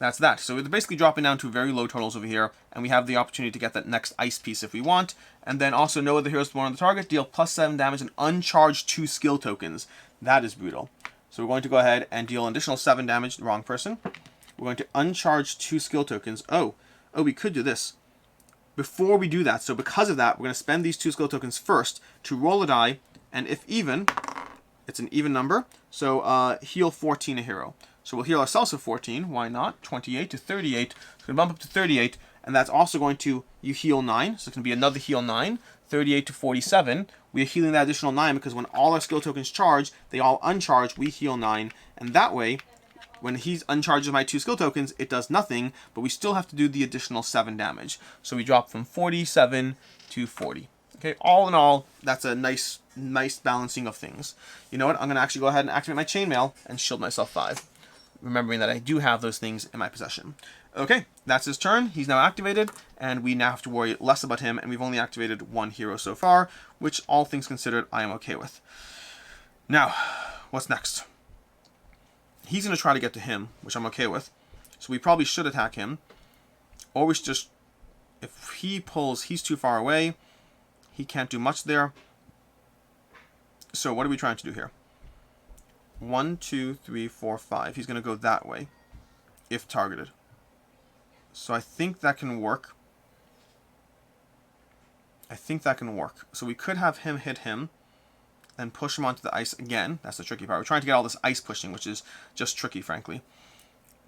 A: That's that. So we're basically dropping down to very low totals over here, and we have the opportunity to get that next ice piece if we want. And then also no other heroes spawn on the target, deal plus 7 damage and uncharge 2 skill tokens. That is brutal. So we're going to go ahead and deal an additional 7 damage. Wrong person. We're going to uncharge 2 skill tokens. Oh, we could do this. Before we do that, so because of that, we're going to spend these 2 skill tokens first to roll a die, and if even, it's an even number, so heal 14 a hero. So we'll heal ourselves for 14. Why not? 28 to 38. So we're going to bump up to 38. And that's also going to, you heal 9. So it's going to be another heal 9. 38 to 47. We are healing that additional 9 because when all our skill tokens charge, they all uncharge. We heal 9. And that way, when he uncharges my 2 skill tokens, it does nothing. But we still have to do the additional 7 damage. So we drop from 47 to 40. Okay, all in all, that's a nice balancing of things. You know what? I'm going to actually go ahead and activate my chainmail and shield myself 5. Remembering that I do have those things in my possession. Okay, that's his turn. He's now activated, and we now have to worry less about him, and we've only activated 1 hero so far, which, all things considered, I am okay with. Now, what's next? He's going to try to get to him, which I'm okay with. So we probably should attack him. Or we should just... If he pulls, he's too far away. He can't do much there. So what are we trying to do here? 1, 2, 3, 4, 5. He's going to go that way, if targeted. So I think that can work. So we could have him hit him, and push him onto the ice again. That's the tricky part. We're trying to get all this ice pushing, which is just tricky, frankly.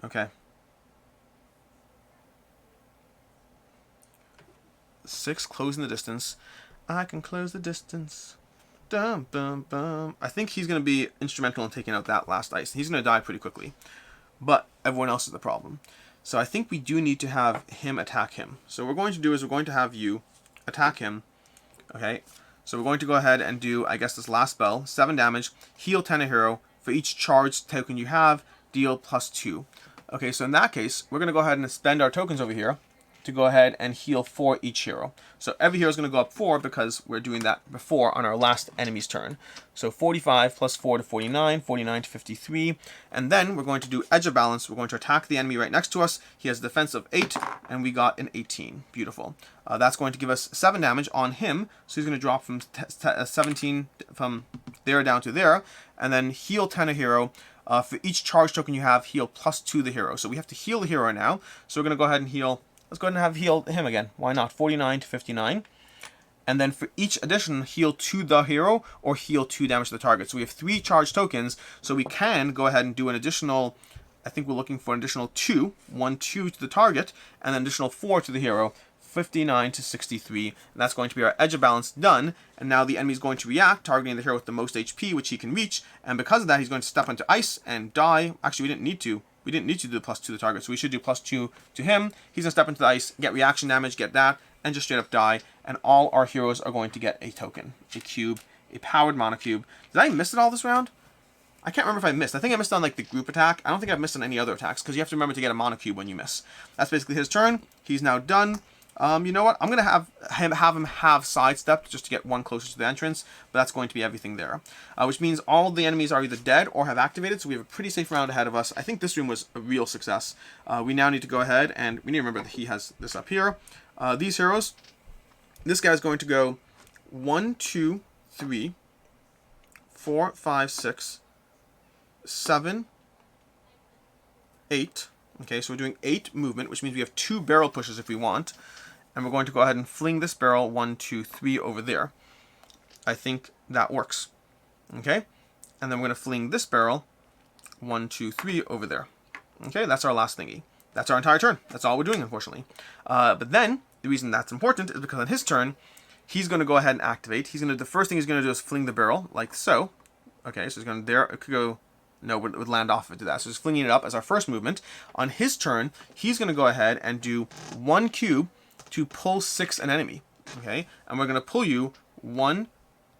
A: Okay. 6, closing the distance. I can close the distance. Dum, bum, bum. I think he's going to be instrumental in taking out that last ice. He's going to die pretty quickly. But everyone else is the problem. So I think we do need to have him attack him. So what we're going to do is we're going to have you attack him. Okay. So we're going to go ahead and do, I guess, this last spell. 7 damage. Heal 10 a hero. For each charged token you have, deal plus 2. Okay, so in that case, we're going to go ahead and spend our tokens over here to go ahead and heal 4 each hero. So every hero is going to go up 4 because we're doing that before on our last enemy's turn. So 45 plus 4 to 49, 49 to 53. And then we're going to do Edge of Balance. We're going to attack the enemy right next to us. He has a defense of 8, and we got an 18. Beautiful. That's going to give us 7 damage on him. So he's going to drop from 17 from there down to there. And then heal 10 a hero. For each charge token you have, heal plus 2 the hero. So we have to heal the hero now. So we're going to go ahead and heal... Let's go ahead and have heal him again. Why not? 49 to 59. And then for each addition, heal to the hero or heal 2 damage to the target. So we have 3 charge tokens. So we can go ahead and do an additional I think we're looking for an additional 2, 1, 2 to the target, and an additional 4 to the hero, 59 to 63, and that's going to be our edge of balance done. And now the enemy is going to react, targeting the hero with the most HP, which he can reach, and because of that, he's going to step into ice and die. Actually, we didn't need to. We didn't need to do the +2 to the target, so we should do +2 to him. He's going to step into the ice, get reaction damage, get that, and just straight up die. And all our heroes are going to get a token, a cube, a powered mana cube. Did I miss it all this round? I can't remember if I missed. I think I missed on like the group attack. I don't think I've missed on any other attacks, because you have to remember to get a mana cube when you miss. That's basically his turn. He's now done. You know what? I'm going to have him have sidestepped just to get one closer to the entrance, but that's going to be everything there. Which means all the enemies are either dead or have activated, so we have a pretty safe round ahead of us. I think this room was a real success. We now need to go ahead, and we need to remember that he has this up here. These heroes, this guy's going to go 1, 2, 3, 4, 5, 6, 7, 8. Okay, so we're doing 8 movement, which means we have 2 barrel pushes if we want. And we're going to go ahead and fling this barrel 1, 2, 3 over there. I think that works. Okay, and then we're going to fling this barrel 1, 2, 3 over there. Okay, that's our last thingy. That's our entire turn. That's all we're doing, unfortunately. But then, the reason that's important is because on his turn, he's going to go ahead and activate. The first thing he's going to do is fling the barrel, like so. Okay, so he's going to, it could go, no, it would land off of it to that. So he's flinging it up as our first movement. On his turn, he's going to go ahead and do 1 cube to pull 6 an enemy. Okay, and we're going to pull you 1,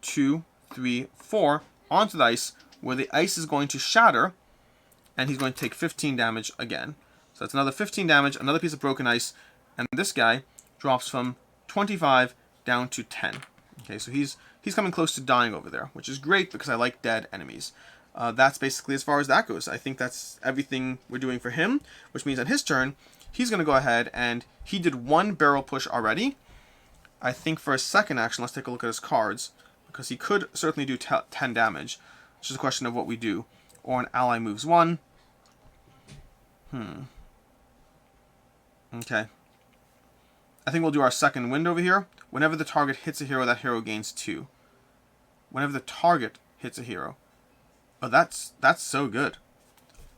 A: 2, 3, 4 onto the ice, where the ice is going to shatter, and he's going to take 15 damage again. So that's another 15 damage, another piece of broken ice, and this guy drops from 25 down to 10. Okay, so he's coming close to dying over there, which is great because I like dead enemies. That's basically as far as that goes. I think that's everything we're doing for him, which means on his turn, he's going to go ahead, and he did 1 barrel push already. I think for a second action, let's take a look at his cards, because he could certainly do 10 damage. It's just a question of what we do. Or an ally moves 1. Okay. I think we'll do our second wind over here. Whenever the target hits a hero, that hero gains 2. Whenever the target hits a hero. Oh, that's so good.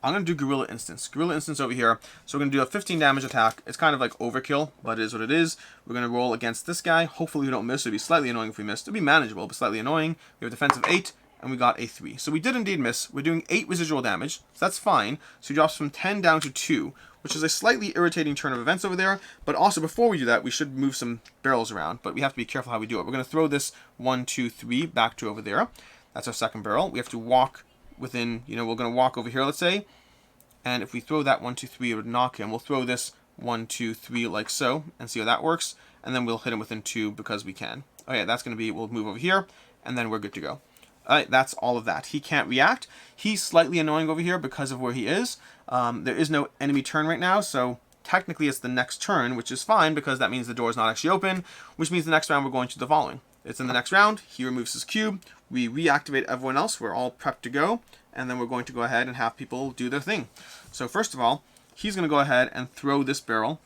A: I'm going to do Gorilla Instance. Gorilla Instance over here. So we're going to do a 15 damage attack. It's kind of like overkill, but it is what it is. We're going to roll against this guy. Hopefully we don't miss. It would be slightly annoying if we missed. It would be manageable, but slightly annoying. We have a defensive 8, and we got a 3. So we did indeed miss. We're doing 8 residual damage, so that's fine. So he drops from 10 down to 2, which is a slightly irritating turn of events over there. But also, before we do that, we should move some barrels around, but we have to be careful how we do it. We're going to throw this 1, 2, 3 back to over there. That's our second barrel. We have to walk within, we're going to walk over here, let's say. And if we throw that 1, 2, 3, it would knock him. We'll throw this 1, 2, 3 like so, and see how that works. And then we'll hit him within 2 because we can. Okay, that's going to be, we'll move over here, and then we're good to go. Alright, that's all of that. He can't react. He's slightly annoying over here because of where he is. There is no enemy turn right now, so technically it's the next turn, which is fine because that means the door is not actually open, which means the next round we're going to the following. It's in the next round. He removes his cube. We reactivate everyone else. We're all prepped to go. And then we're going to go ahead and have people do their thing. So first of all, he's going to go ahead and throw this barrel.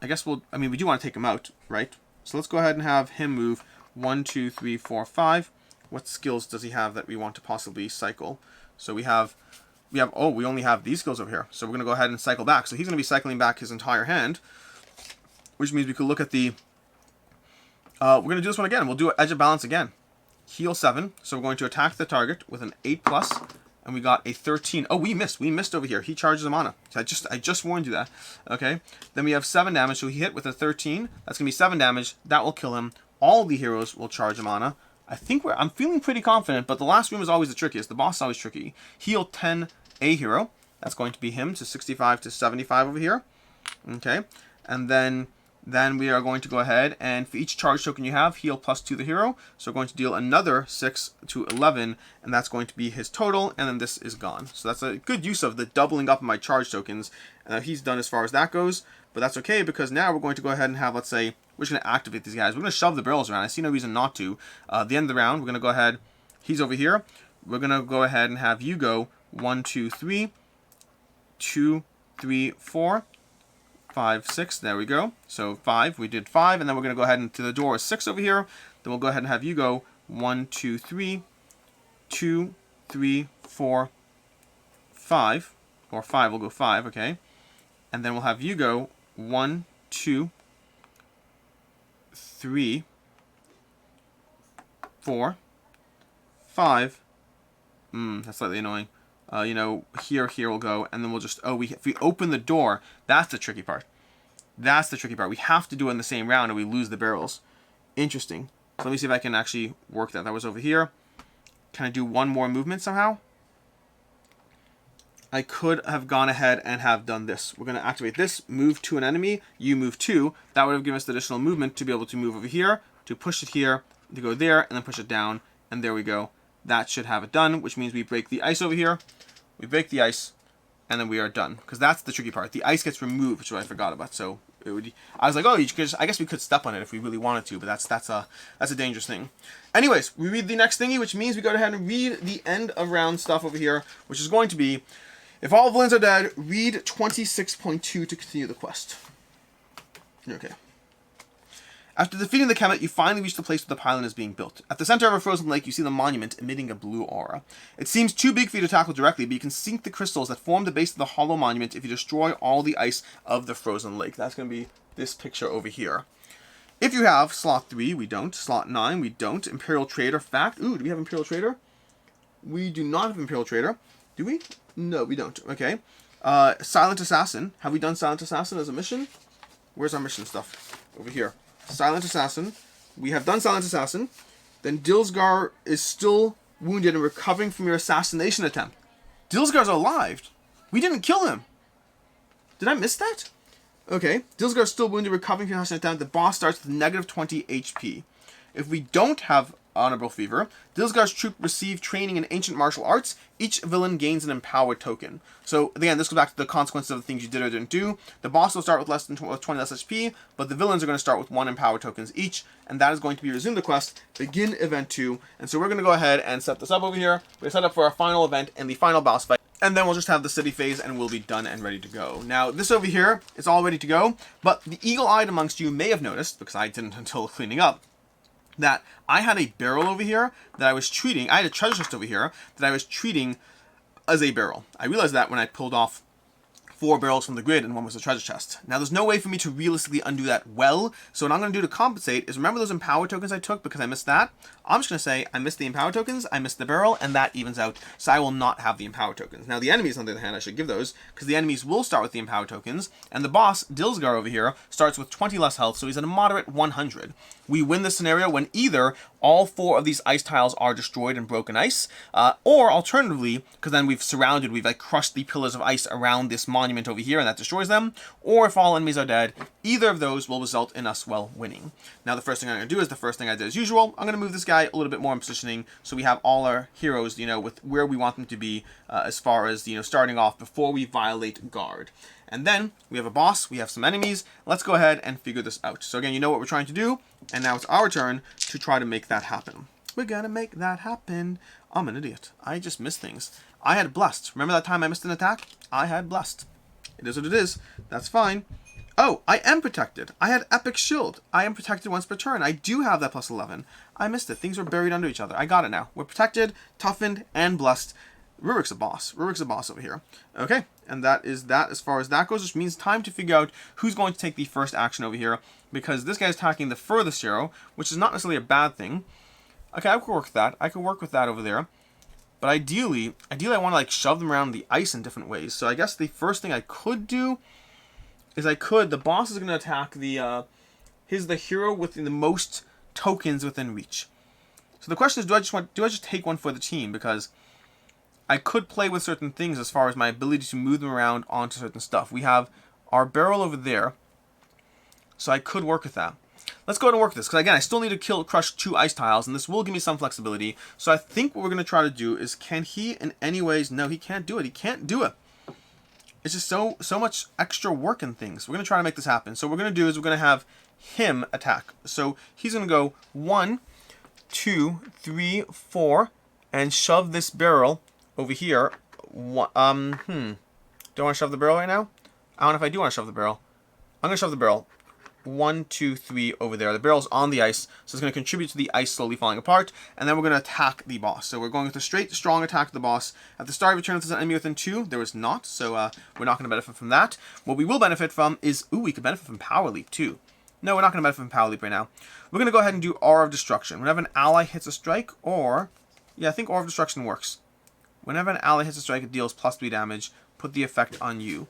A: I guess we do want to take him out, right? So let's go ahead and have him move 1, 2, 3, 4, 5. What skills does he have that we want to possibly cycle? So we only have these skills over here. So we're going to go ahead and cycle back. So he's going to be cycling back his entire hand, which means we could look at the, we're going to do this one again. We'll do Edge of Balance again. Heal 7. So we're going to attack the target with an 8+. And we got a 13. Oh, we missed. We missed over here. He charges a mana. So I just warned you that. Okay. Then we have 7 damage. So he hit with a 13. That's going to be 7 damage. That will kill him. All the heroes will charge a mana. I'm feeling pretty confident, but the last room is always the trickiest. The boss is always tricky. Heal 10 a hero. That's going to be him to 65 to 75 over here. Okay. And then we are going to go ahead and for each charge token you have, heal +2 the hero. So we're going to deal another 6 to 11, and that's going to be his total, and then this is gone. So that's a good use of the doubling up of my charge tokens. He's done as far as that goes, but that's okay because now we're going to go ahead and have, let's say, we're just going to activate these guys. We're going to shove the barrels around. I see no reason not to. At the end of the round, we're going to go ahead. He's over here. We're going to go ahead and have you go 1, 2, 3, 2, 3, 4. 5, 6, there we go. So 5, we did 5, and then we're going to go ahead and to the door is 6 over here. Then we'll go ahead and have you go 1, 2, 3, 2, 3, 4, 5. or 5. We'll go 5, okay? And then we'll have you go 1, 2, 3, 4, 5. That's slightly annoying. You know, here we'll go, and then we'll just, if we open the door, that's the tricky part. That's the tricky part. We have to do it in the same round, or we lose the barrels. Interesting. So let me see if I can actually work that. That was over here. Can I do one more movement somehow? I could have gone ahead and have done this. We're going to activate this, move to an enemy, you move 2. That would have given us the additional movement to be able to move over here, to push it here, to go there, and then push it down. And there we go. That should have it done, which means we break the ice over here. We break the ice, and then we are done. Because that's the tricky part. The ice gets removed, which is what I forgot about. So I was like, oh, I guess we could step on it if we really wanted to, but that's a dangerous thing. Anyways, we read the next thingy, which means we go ahead and read the end of round stuff over here, which is going to be, if all villains are dead, read 26.2 to continue the quest. Okay. After defeating the Kemet, you finally reach the place where the pylon is being built. At the center of a frozen lake, you see the monument emitting a blue aura. It seems too big for you to tackle directly, but you can sink the crystals that form the base of the hollow monument if you destroy all the ice of the frozen lake. That's going to be this picture over here. If you have slot 3, we don't. Slot 9, we don't. Imperial Trader, fact. Ooh, do we have Imperial Trader? We do not have Imperial Trader. Do we? No, we don't. Okay. Silent Assassin. Have we done Silent Assassin as a mission? Where's our mission stuff? Over here. Silent Assassin. We have done Silent Assassin. Then Dilsgar is still wounded and recovering from your assassination attempt. Dilsgar's alive. We didn't kill him. Did I miss that? Okay. Dilsgar is still wounded, recovering from your assassination attempt. The boss starts with negative 20 HP. If we don't have Honorable Fever, Dilsgar's troop receive training in ancient martial arts. Each villain gains an empowered token. So again, this goes back to the consequences of the things you did or didn't do. The boss will start with less than 20 less HP, but the villains are going to start with 1 empowered tokens each, and that is going to be resume the quest, begin event 2. And so we're going to go ahead and set this up over here. We're set up for our final event and the final boss fight. And then we'll just have the city phase and we'll be done and ready to go. Now, this over here is all ready to go, but the eagle-eyed amongst you may have noticed, because I didn't until cleaning up, that I had a barrel over here that I was treating. I had a treasure chest over here that I was treating as a barrel. I realized that when I pulled off 4 barrels from the grid and one was a treasure chest. Now there's no way for me to realistically undo that well, so what I'm going to do to compensate is remember those empower tokens I took because I missed that? I'm just going to say I missed the empower tokens, I missed the barrel, and that evens out, so I will not have the empower tokens. Now the enemies, on the other hand, I should give those, because the enemies will start with the empower tokens, and the boss, Dilsgar over here, starts with 20 less health, so he's at a moderate 100. We win this scenario when either all 4 of these ice tiles are destroyed in broken ice, or alternatively, because then we've like crushed the pillars of ice around this monument over here and that destroys them, or if all enemies are dead, either of those will result in us, well, winning. Now the first thing I'm going to do is the first thing I did as usual. I'm going to move this guy a little bit more in positioning so we have all our heroes, you know, with where we want them to be as far as, you know, starting off before we violate guard. And then we have a boss, we have some enemies. Let's go ahead and figure this out. So again, you know what we're trying to do, and now it's our turn to try to make that happen. We're gonna make that happen. I'm an idiot. I just missed things. I had blessed. Remember that time I missed an attack? I had blessed. It is what it is. That's fine. Oh, I am protected. I had epic shield. I am protected once per turn. I do have that plus 11. I missed it. Things were buried under each other. I got it now. We're protected, toughened, and blessed. Rurik's a boss. Rurik's a boss over here. Okay, and that is that as far as that goes, which means time to figure out who's going to take the first action over here, because this guy's attacking the furthest hero, which is not necessarily a bad thing. Okay, I could work with that. I could work with that over there. But ideally I want to like shove them around the ice in different ways. So I guess the first thing I could do is the boss is going to attack the hero with the most tokens within reach. So the question is, do I just take one for the team? Because I could play with certain things as far as my ability to move them around onto certain stuff. We have our barrel over there, so I could work with that. Let's go ahead and work with this, because again, I still need to crush 2 ice tiles, and this will give me some flexibility. So I think what we're going to try to do is, can he in any ways? No, he can't do it. He can't do it. It's just so much extra work and things. We're going to try to make this happen. So what we're going to do is we're going to have him attack. So he's going to go 1, 2, 3, 4, and shove this barrel over here. Do I want to shove the barrel right now? I don't know if I do want to shove the barrel. I'm going to shove the barrel. 1, 2, 3 over there. The barrel's on the ice, so it's going to contribute to the ice slowly falling apart, and then we're going to attack the boss. So we're going with a straight, strong attack to the boss. At the start of your turn, if there's an enemy within 2, there is not, so we're not going to benefit from that. What we will benefit from is, ooh, we could benefit from Power Leap too. No, we're not going to benefit from Power Leap right now. We're going to go ahead and do Aura of Destruction. Whenever an ally hits a strike, or, yeah, I think Aura of Destruction works. Whenever an ally hits a strike, it deals +3 damage. Put the effect on you.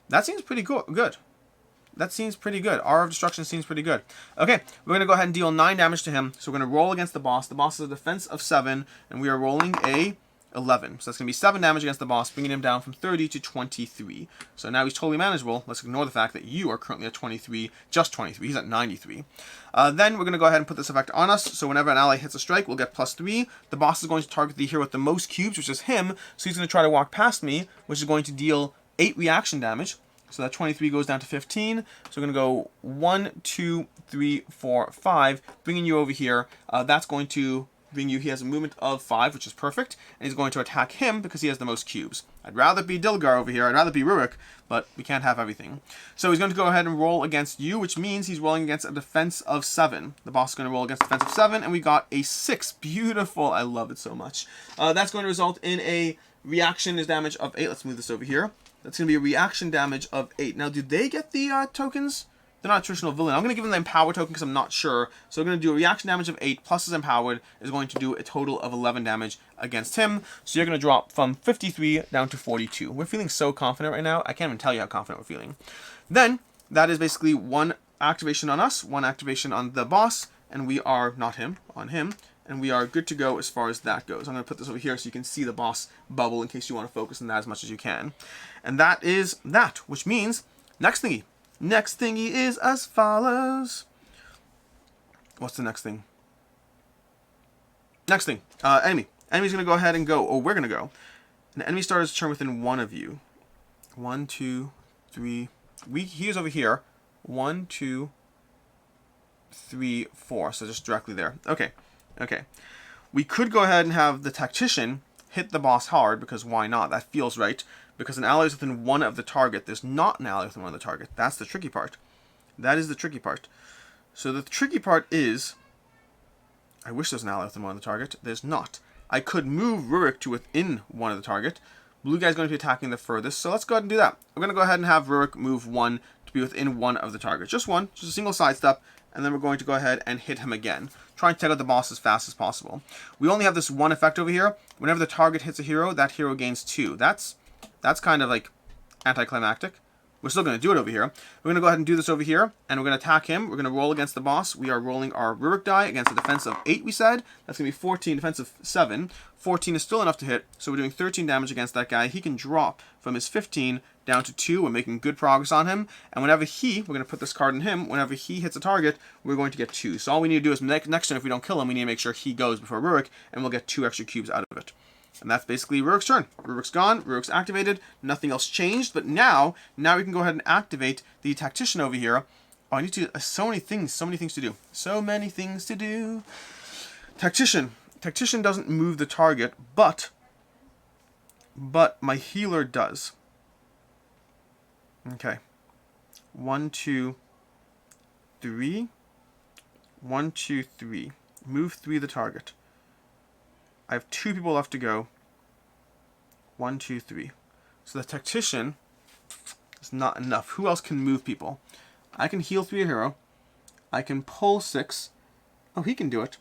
A: That seems pretty good. That seems pretty good. Aura of Destruction seems pretty good. Okay, we're going to go ahead and deal 9 damage to him. So we're going to roll against the boss. The boss has a defense of 7, and we are rolling a 11. So that's going to be 7 damage against the boss, bringing him down from 30 to 23. So now he's totally manageable. Let's ignore the fact that you are currently at 23, just 23. He's at 93. Then we're going to go ahead and put this effect on us. So whenever an ally hits a strike, we'll get +3. The boss is going to target the hero with the most cubes, which is him. So he's going to try to walk past me, which is going to deal 8 reaction damage. So that 23 goes down to 15. So we're going to go 1, 2, 3, 4, 5, bringing you over here. That's going to bring you, he has a movement of 5, which is perfect. And he's going to attack him because he has the most cubes. I'd rather be Dilgar over here. I'd rather be Rurik, but we can't have everything. So he's going to go ahead and roll against you, which means he's rolling against a defense of 7. The boss is going to roll against a defense of 7, and we got a 6. Beautiful. I love it so much. That's going to result in a reaction damage of 8. Let's move this over here. That's going to be a reaction damage of 8. Now, do they get the tokens? They're not a traditional villain. I'm going to give them the Empower token because I'm not sure. So we're going to do a reaction damage of 8 plus his Empowered is going to do a total of 11 damage against him. So you're going to drop from 53 down to 42. We're feeling so confident right now. I can't even tell you how confident we're feeling. Then, that is basically 1 activation on us, 1 activation on the boss, and we are, not him, on him. And we are good to go as far as that goes. I'm going to put this over here so you can see the boss bubble in case you want to focus on that as much as you can. And that is that, which means next thingy. Next thingy is as follows. What's the next thing? Next thing. Enemy. Enemy's going to go ahead and go, or we're going to go. An enemy starters turn within 1 of you. 1, 2, 3. He is over here. 1, 2, 3, 4. So just directly there. Okay. Okay, we could go ahead and have the Tactician hit the boss hard, because why not? That feels right. Because an ally is within 1 of the target. There's not an ally within 1 of the target. That's the tricky part. That is the tricky part. So the tricky part is, I wish there's an ally within 1 of the target. There's not. I could move Rurik to within 1 of the target. Blue guy's going to be attacking the furthest, so let's go ahead and do that. We're going to go ahead and have Rurik move 1 to be within 1 of the target. Just 1, just a single sidestep. And then we're going to go ahead and hit him again. Try and take out the boss as fast as possible. We only have this 1 effect over here. Whenever the target hits a hero, that hero gains 2. That's kind of like anticlimactic. We're still going to do it over here. We're going to go ahead and do this over here. And we're going to attack him. We're going to roll against the boss. We are rolling our Rurik die against a defense of 8, we said. That's going to be 14, defense of 7. 14 is still enough to hit. So we're doing 13 damage against that guy. He can drop from his 15 down to 2. We're making good progress on him. And whenever we're going to put this card in him, whenever he hits a target, we're going to get 2. So all we need to do is next turn, if we don't kill him, we need to make sure he goes before Rurik, and we'll get 2 extra cubes out of it. And that's basically Rurik's turn. Rurik's gone, Rurik's activated, nothing else changed, but now we can go ahead and activate the Tactician over here. Oh, I need to, so many things to do. So many things to do. Tactician. Tactician doesn't move the target, but my healer does. Okay. 1, 2, 3. 1, 2, 3. Move 3 the target. I have 2 people left to go. 1, 2, 3. So the Tactician is not enough. Who else can move people? I can heal 3 a hero. I can pull 6. Oh, he can do it.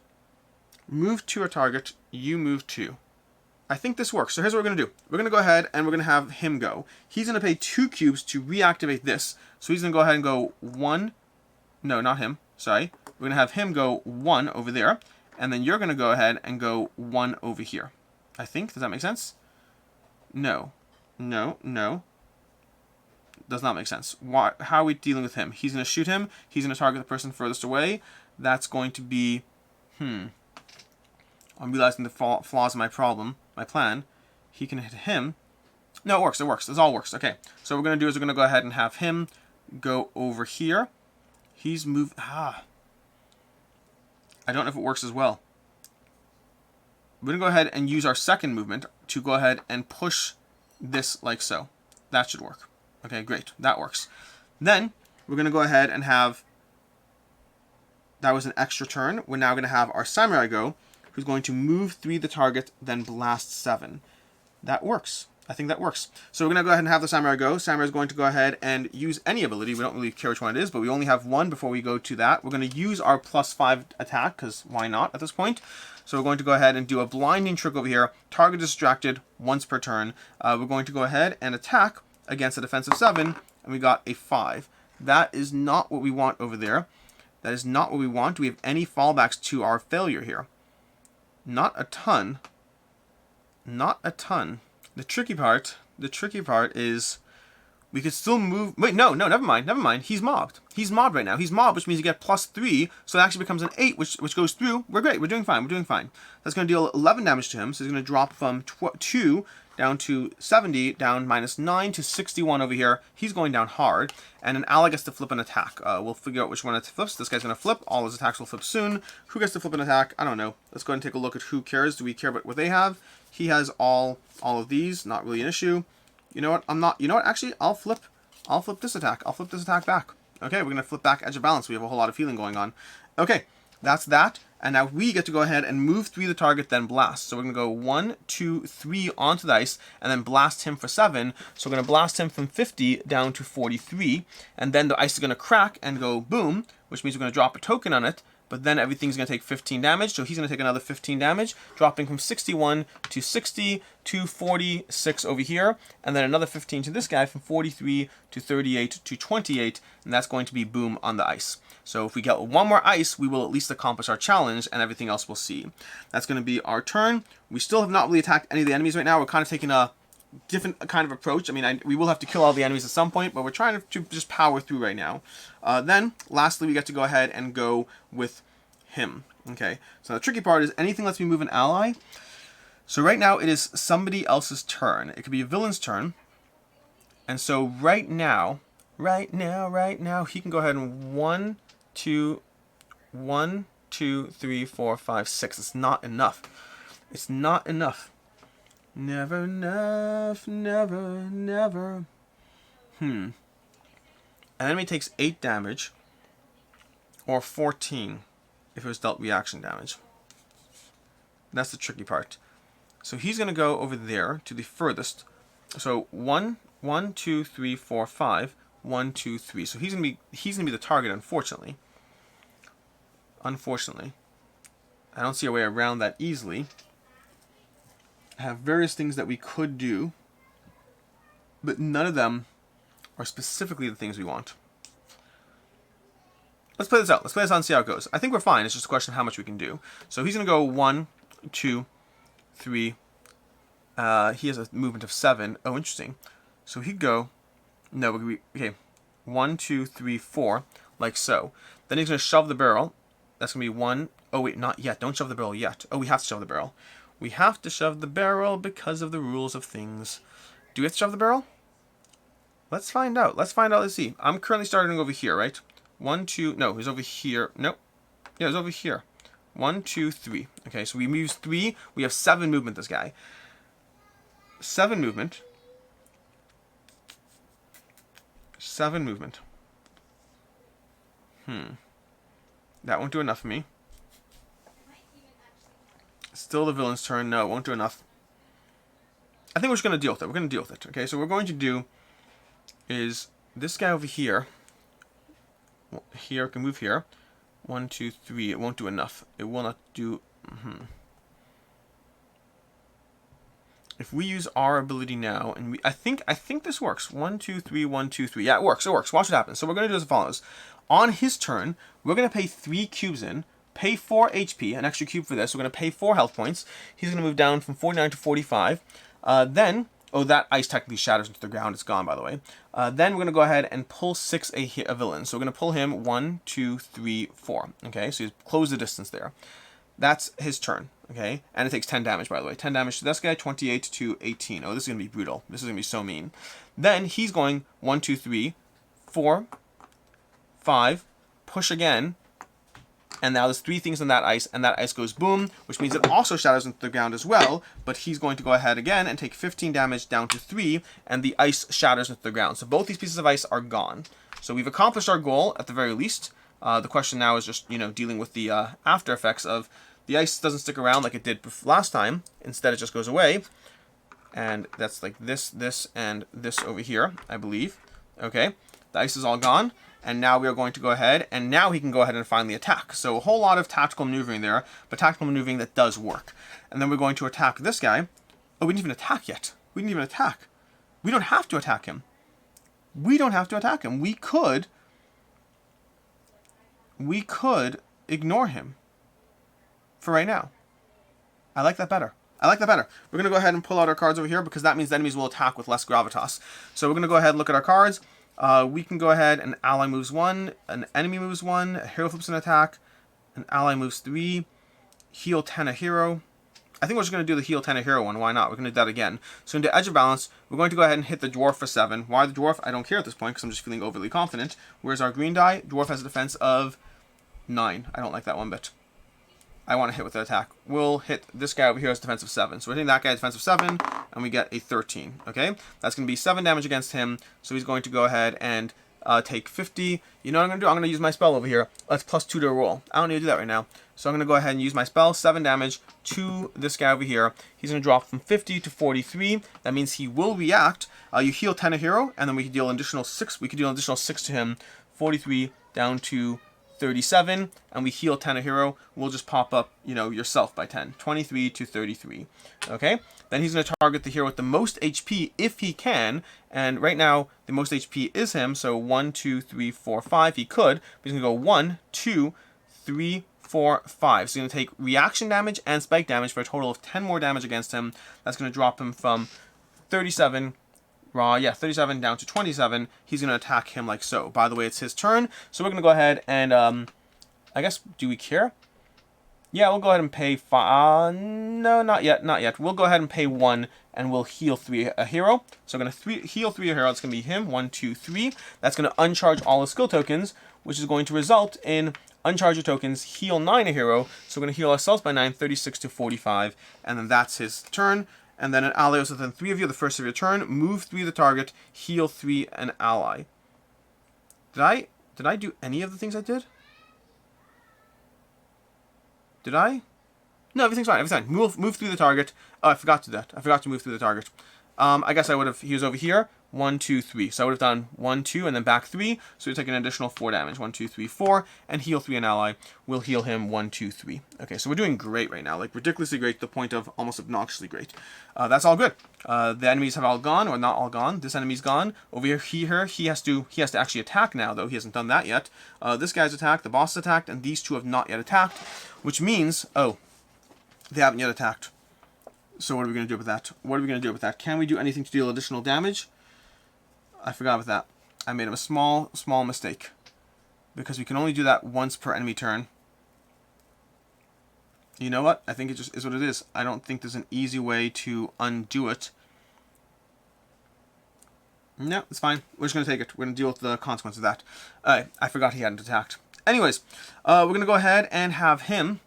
A: Move 2 a target. You move 2. I think this works. So here's what we're going to do. We're going to go ahead and we're going to have him go. He's going to pay 2 cubes to reactivate this. So he's going to go ahead and go 1. No, not him. Sorry. We're going to have him go 1 over there. And then you're going to go ahead and go 1 over here. I think. Does that make sense? No. No. No. Does not make sense. Why? How are we dealing with him? He's going to shoot him. He's going to target the person furthest away. That's going to be... I'm realizing the flaws in my plan. He can hit him. No, it works. It works. This all works. Okay. So what we're going to do is we're going to go ahead and have him go over here. He's moved... I don't know if it works as well. We're going to go ahead and use our second movement to go ahead and push this like so. That should work. Okay, great. That works. Then we're going to go ahead and have, that was an extra turn. We're now going to have our samurai go, who's going to move 3 the target, then blast 7. That works. I think that works. So we're going to go ahead and have the samurai go. Samurai is going to go ahead and use any ability. We don't really care which one it is, but we only have one before we go to that. We're going to use our +5 attack, because why not at this point? So we're going to go ahead and do a blinding trick over here. Target distracted once per turn. We're going to go ahead and attack against a defensive 7, and we got a 5. That is not what we want over there. That is not what we want. Do we have any fallbacks to our failure here? Not a ton. Not a ton. The tricky part is we could still move. Wait, no, never mind. He's mobbed. He's mobbed right now. He's mobbed, which means you get +3, so it actually becomes an 8, which goes through. We're great. We're doing fine. That's going to deal 11 damage to him, so he's going to drop from 2 down to 70, down -9 to 61 over here. He's going down hard, and an ally gets to flip an attack. We'll figure out which one it flips. This guy's going to flip. All his attacks will flip soon. Who gets to flip an attack? I don't know. Let's go ahead and take a look at who cares. Do we care about what they have? He has all of these. Not really an issue. You know what? Actually, I'll flip this attack. I'll flip this attack back. Okay, we're going to flip back Edge of Balance. We have a whole lot of healing going on. Okay, that's that. And now we get to go ahead and move 3 the target, then blast. So we're going to go 1, 2, 3 onto the ice, and then blast him for 7. So we're going to blast him from 50 down to 43. And then the ice is going to crack and go boom, which means we're going to drop a token on it. But then everything's going to take 15 damage, so he's going to take another 15 damage, dropping from 61 to 60 to 46 over here, and then another 15 to this guy from 43 to 38 to 28, and that's going to be boom on the ice. So if we get one more ice, we will at least accomplish our challenge, and everything else we'll see. That's going to be our turn. We still have not really attacked any of the enemies right now. We're kind of taking a different kind of approach. I mean, we will have to kill all the enemies at some point, but we're trying to just power through right now. Then, lastly, we get to go ahead and go with him. Okay, so the tricky part is anything lets me move an ally. So right now, it is somebody else's turn. It could be a villain's turn. And so right now, he can go ahead and 1, 2, 3, 4, 5, 6. It's not enough. It's not enough. Never enough, never. An enemy takes 8 damage, or 14 if it was dealt reaction damage. That's the tricky part. So he's going to go over there to the furthest. So 1, 2, 3, 4, 5. 1, 2, 3. So he's gonna be the target, unfortunately. Unfortunately, I don't see a way around that easily. I have various things that we could do, but none of them are specifically the things we want. Let's play this out. Let's play this out and see how it goes. I think we're fine. It's just a question of how much we can do. So he's going to go 1, 2, 3. He has a movement of 7. Oh, interesting. So he'd go... No, okay. 1, 2, 3, 4. Like so. Then he's going to shove the barrel. That's going to be 1. Oh, wait, not yet. Don't shove the barrel yet. Oh, we have to shove the barrel. We have to shove the barrel because of the rules of things. Do we have to shove the barrel? Let's find out. Let's see. I'm currently starting over here, right? 1, 2... No, he's over here. Nope. Yeah, he's over here. 1, 2, 3. Okay, so we use 3. We have 7 movement, this guy. 7 movement. 7 movement. That won't do enough for me. Still the villain's turn. No, it won't do enough. I think we're just going to deal with it. We're going to deal with it. Okay, so what we're going to do is this guy over here. Here, can move here. 1, 2, 3. It won't do enough. It will not do... If we use our ability now, and I think this works. 1, 2, 3, 1, 2, 3. Yeah, it works. It works. Watch what happens. So what we're going to do as follows. On his turn, we're going to pay 3 cubes in. Pay 4 HP, an extra cube for this. We're going to pay 4 health points. He's going to move down from 49 to 45. Then, oh, that ice technically shatters into the ground. It's gone, by the way. Then we're going to go ahead and pull 6 a villain. So we're going to pull him 1, 2, 3, 4. Okay, so he's close the distance there. That's his turn. Okay, and it takes 10 damage, by the way. 10 damage to this guy, 28 to 18. Oh, this is going to be brutal. This is going to be so mean. Then he's going 1, 2, 3, 4, 5, push again. And now there's 3 things on that ice, and that ice goes boom, which means it also shatters into the ground as well, but he's going to go ahead again and take 15 damage down to 3, and the ice shatters into the ground. So both these pieces of ice are gone. So we've accomplished our goal at the very least. The question now is just, dealing with the after effects of the ice doesn't stick around like it did last time. Instead, it just goes away. And that's like this, and this over here, I believe. Okay, the ice is all gone. And now we are going to go ahead, and now he can go ahead and finally attack. So a whole lot of tactical maneuvering there, but tactical maneuvering that does work. And then we're going to attack this guy. Oh, we didn't even attack yet. We didn't even attack. We don't have to attack him. We don't have to attack him. We could ignore him for right now. I like that better. I like that better. We're going to go ahead and pull out our cards over here because that means the enemies will attack with less gravitas. So we're going to go ahead and look at our cards. We can go ahead, an ally moves 1, an enemy moves 1, a hero flips an attack, an ally moves 3, heal 10 a hero. I think we're just going to do the heal 10 a hero one. Why not? We're going to do that again. So into Edge of Balance, we're going to go ahead and hit the dwarf for 7. Why the dwarf? I don't care at this point because I'm just feeling overly confident. Whereas our green die, dwarf has a defense of 9. I don't like that one bit. I want to hit with an attack. We'll hit this guy over here as defense of 7. So we're hitting that guy defense of 7, and we get a 13. Okay? That's going to be 7 damage against him. So he's going to go ahead and take 50. You know what I'm going to do? I'm going to use my spell over here. That's +2 to a roll. I don't need to do that right now. So I'm going to go ahead and use my spell. 7 damage to this guy over here. He's going to drop from 50 to 43. That means he will react. You heal 10 a hero, and then we can deal an additional 6. We can deal an additional 6 to him. 43 down to 37, and we heal 10 a hero. We'll just pop up, yourself by 10. 23 to 33. Okay? Then he's going to target the hero with the most HP if he can. And right now, the most HP is him. So 1, 2, 3, 4, 5. He could. But he's going to go 1, 2, 3, 4, 5. So he's going to take reaction damage and spike damage for a total of 10 more damage against him. That's going to drop him from 37 down to 27. He's going to attack him like so. By the way, it's his turn. So we're going to go ahead and, I guess, do we care? Yeah, we'll go ahead and pay 5. No, not yet. We'll go ahead and pay 1, and we'll heal 3 a hero. So I'm going to heal 3 a hero. It's going to be him. 1, 2, 3. That's going to uncharge all his skill tokens, which is going to result in uncharge your tokens, heal 9 a hero. So we're going to heal ourselves by 9, 36 to 45. And then that's his turn. And then an ally is within 3 of you, the first of your turn. Move 3 the target, heal 3 an ally. Did I do any of the things I did? Did I? No, everything's fine. Move 3 the target. Oh, I forgot to do that. I forgot to move 3 the target. I guess I would have, he was over here. 1, 2, 3. So I would have done 1, 2, and then back 3. So you take an additional 4 damage. 1, 2, 3, 4. And heal 3 an ally. We'll heal him 1, 2, 3. Okay, so we're doing great right now. Like, ridiculously great to the point of almost obnoxiously great. That's all good. The enemies have all gone, or not all gone. This enemy's gone. Over here, he has to actually attack now, though. He hasn't done that yet. This guy's attacked, the boss is attacked, and these two have not yet attacked. Which means, oh, they haven't yet attacked. So what are we going to do with that? Can we do anything to deal additional damage? I forgot about that. I made a small mistake. Because we can only do that once per enemy turn. You know what? I think it just is what it is. I don't think there's an easy way to undo it. No, it's fine. We're just going to take it. We're going to deal with the consequence of that. I forgot he hadn't attacked. Anyways, we're going to go ahead and have him.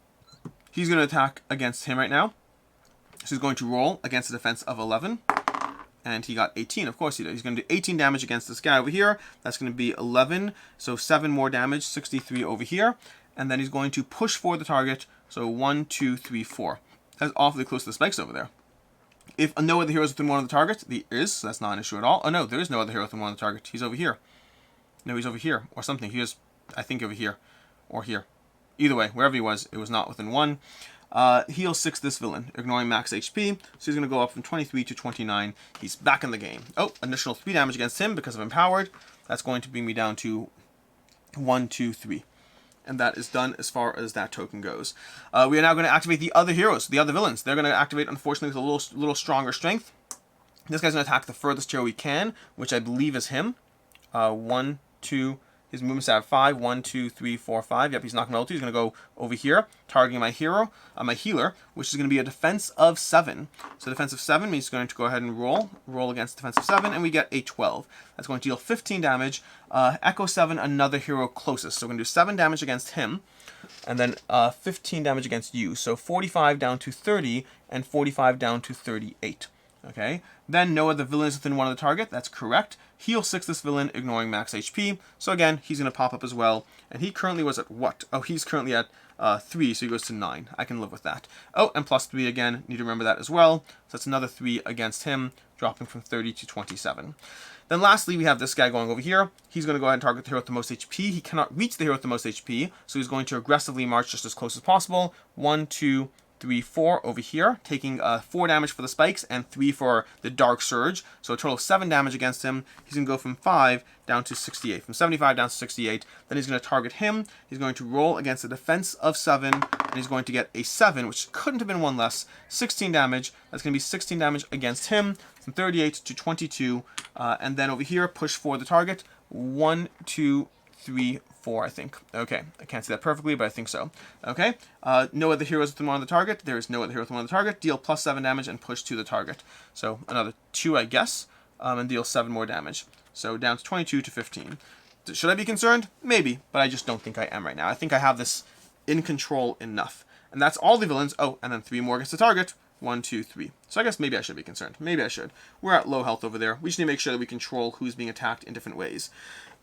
A: He's going to attack against him right now. So he's going to roll against a defense of 11. And he got 18. Of course he did. He's going to do 18 damage against this guy over here. That's going to be 11. So 7 more damage. 63 over here. And then he's going to push for the target. So 1, 2, 3, 4. That's awfully close to the spikes over there. If no other hero is within one of the targets, there is. So that's not an issue at all. Oh no, there is no other hero within one of the targets. He's over here. No, he's over here. Or something. He is, I think, over here. Or here. Either way, wherever he was, it was not within 1. Heal 6 this villain, ignoring max HP. So he's going to go up from 23 to 29. He's back in the game. Oh, additional 3 damage against him because of Empowered. That's going to bring me down to 1, 2, 3. And that is done as far as that token goes. We are now going to activate the other heroes, the other villains. They're going to activate, unfortunately, with a little stronger strength. This guy's going to attack the furthest hero we can, which I believe is him. 1, 2, his movement's at 5. 1, 2, 3, 4, 5. Yep, he's not going to He's going to go over here, targeting my hero, my healer, which is going to be a defense of 7. So defense of 7 means he's going to go ahead and roll against defense of 7, and we get a 12. That's going to deal 15 damage. Echo 7, another hero closest. So we're going to do 7 damage against him, and then 15 damage against you. So 45 down to 30, and 45 down to 38. Okay, then no other villain is within one of the target. That's correct. Heal 6 this villain, ignoring max HP. So again, he's going to pop up as well. And he currently was at what? Oh, he's currently at 3, so he goes to 9. I can live with that. Oh, and plus 3 again. Need to remember that as well. So that's another 3 against him, dropping from 30 to 27. Then lastly, we have this guy going over here. He's going to go ahead and target the hero with the most HP. He cannot reach the hero with the most HP, so he's going to aggressively march just as close as possible. 1, 2, 3, 4 over here, taking 4 damage for the spikes and 3 for the Dark Surge. So a total of 7 damage against him. He's going to go from 5 down to 68. From 75 down to 68. Then he's going to target him. He's going to roll against a defense of 7. And he's going to get a 7, which couldn't have been one less. 16 damage. That's going to be 16 damage against him. From 38 to 22. And then over here, push for the target. 1, 2, 3, 4, I think. Okay, I can't see that perfectly, but I think so. Okay, no other heroes within one of the target. There is no other hero within one of the target. Deal plus 7 damage and push to the target. So another 2, I guess, and deal 7 more damage. So down to 22 to 15. Should I be concerned? Maybe, but I just don't think I am right now. I think I have this in control enough. And that's all the villains. Oh, and then 3 more against the target. 1, 2, 3. So I guess maybe I should be concerned. Maybe I should. We're at low health over there. We just need to make sure that we control who's being attacked in different ways.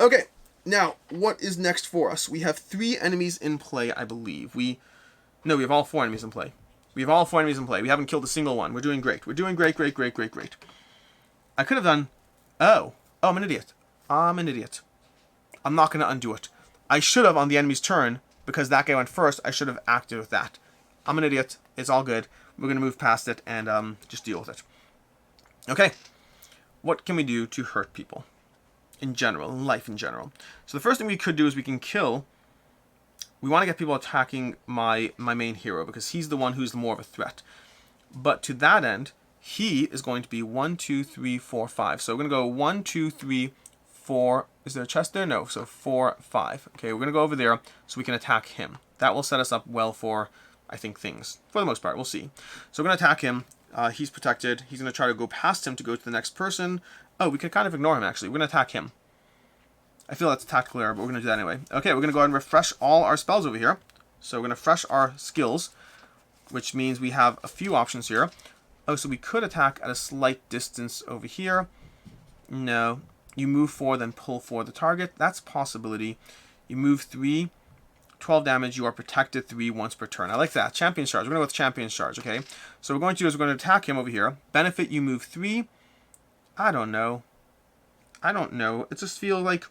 A: Okay. Now, what is next for us? We have 3 enemies in play, I believe. We have all 4 enemies in play. We have all 4 enemies in play. We haven't killed a single one. We're doing great. We're doing great, great, great, great, great. I could have done... Oh, I'm an idiot. I'm an idiot. I'm not going to undo it. I should have on the enemy's turn, because that guy went first, I should have acted with that. I'm an idiot. It's all good. We're going to move past it and just deal with it. Okay. What can we do to hurt people? In general, in life in general. So the first thing we could do is we can kill... We want to get people attacking my main hero, because he's the one who's more of a threat. But to that end, he is going to be 1, 2, 3, 4, 5. So we're going to go 1, 2, 3, 4... Is there a chest there? No. So 4, 5. Okay, we're going to go over there so we can attack him. That will set us up well for, I think, things. For the most part, we'll see. So we're going to attack him. He's protected. He's going to try to go past him to go to the next person. Oh, we could kind of ignore him, actually. We're going to attack him. I feel that's a tactical error, but we're going to do that anyway. Okay, we're going to go ahead and refresh all our spells over here. So we're going to refresh our skills, which means we have a few options here. Oh, so we could attack at a slight distance over here. No. You move 4, then pull for the target. That's a possibility. You move 3, 12 damage. You are protected 3 once per turn. I like that. Champion's Charge. We're going to go with Champion's Charge, okay? So what we're going to do is we're going to attack him over here. Benefit, you move 3. I don't know. It just feels like...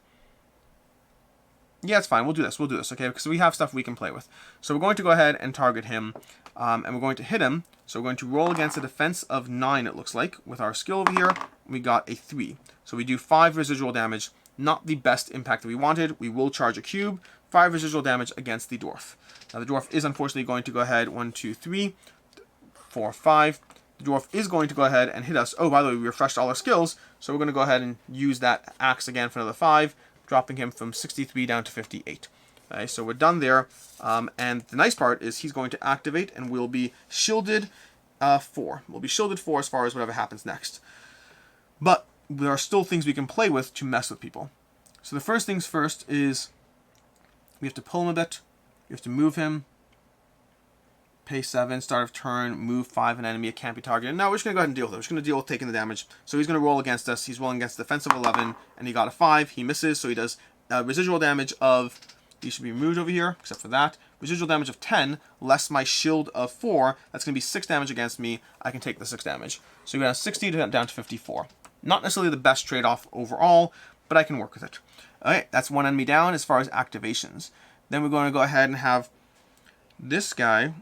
A: Yeah, it's fine. We'll do this. Okay? Because we have stuff we can play with. So we're going to go ahead and target him. And we're going to hit him. So we're going to roll against a defense of 9, it looks like. With our skill over here, we got a 3. So we do 5 residual damage. Not the best impact that we wanted. We will charge a cube. 5 residual damage against the dwarf. Now the dwarf is unfortunately going to go ahead. 1, 2, 3, 4, 5. The dwarf is going to go ahead and hit us. Oh, by the way, we refreshed all our skills. So we're going to go ahead and use that axe again for another 5. Dropping him from 63 down to 58. Okay, so we're done there. And the nice part is he's going to activate and we'll be shielded 4. We'll be shielded 4 as far as whatever happens next. But there are still things we can play with to mess with people. So the first things first is we have to pull him a bit. We have to move him. Pay 7, start of turn, move 5, an enemy, it can't be targeted. Now we're just going to go ahead and deal with it. We're just going to deal with taking the damage. So he's going to roll against us. He's rolling against defensive 11, and he got a 5. He misses, so he does residual damage of... He should be removed over here, except for that. Residual damage of 10, less my shield of 4. That's going to be 6 damage against me. I can take the 6 damage. So we got 60 down to 54. Not necessarily the best trade-off overall, but I can work with it. Okay, that's one enemy down as far as activations. Then we're going to go ahead and have this guy...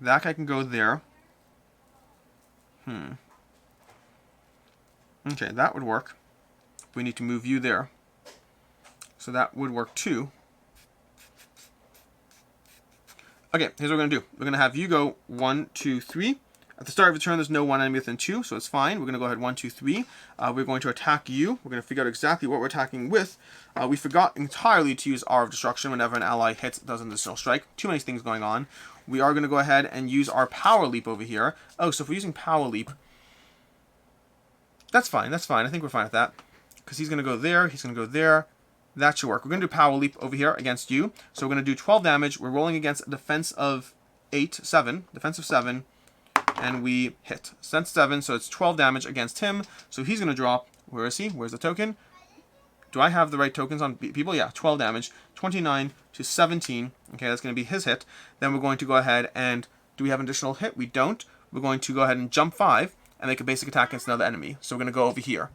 A: That guy can go there. Okay, that would work. We need to move you there. So that would work too. Okay, here's what we're going to do. We're going to have you go 1, 2, 3. At the start of the turn, there's no one enemy within 2, so it's fine. We're going to go ahead 1, 2, 3. We're going to attack you. We're going to figure out exactly what we're attacking with. We forgot entirely to use R of Destruction whenever an ally hits, does an additional strike. Too many things going on. We are going to go ahead and use our Power Leap over here. Oh, so if we're using Power Leap, that's fine. That's fine. I think we're fine with that. Because he's going to go there. He's going to go there. That should work. We're going to do Power Leap over here against you. So we're going to do 12 damage. We're rolling against a defense of 7. Defense of 7. and we hit. So that's 7, so it's 12 damage against him. So he's going to drop, where is he? Where's the token? Do I have the right tokens on people? Yeah, 12 damage, 29 to 17. Okay, that's going to be his hit. Then we're going to go ahead and, do we have an additional hit? We don't. We're going to go ahead and jump 5 and make a basic attack against another enemy. So we're going to go over here.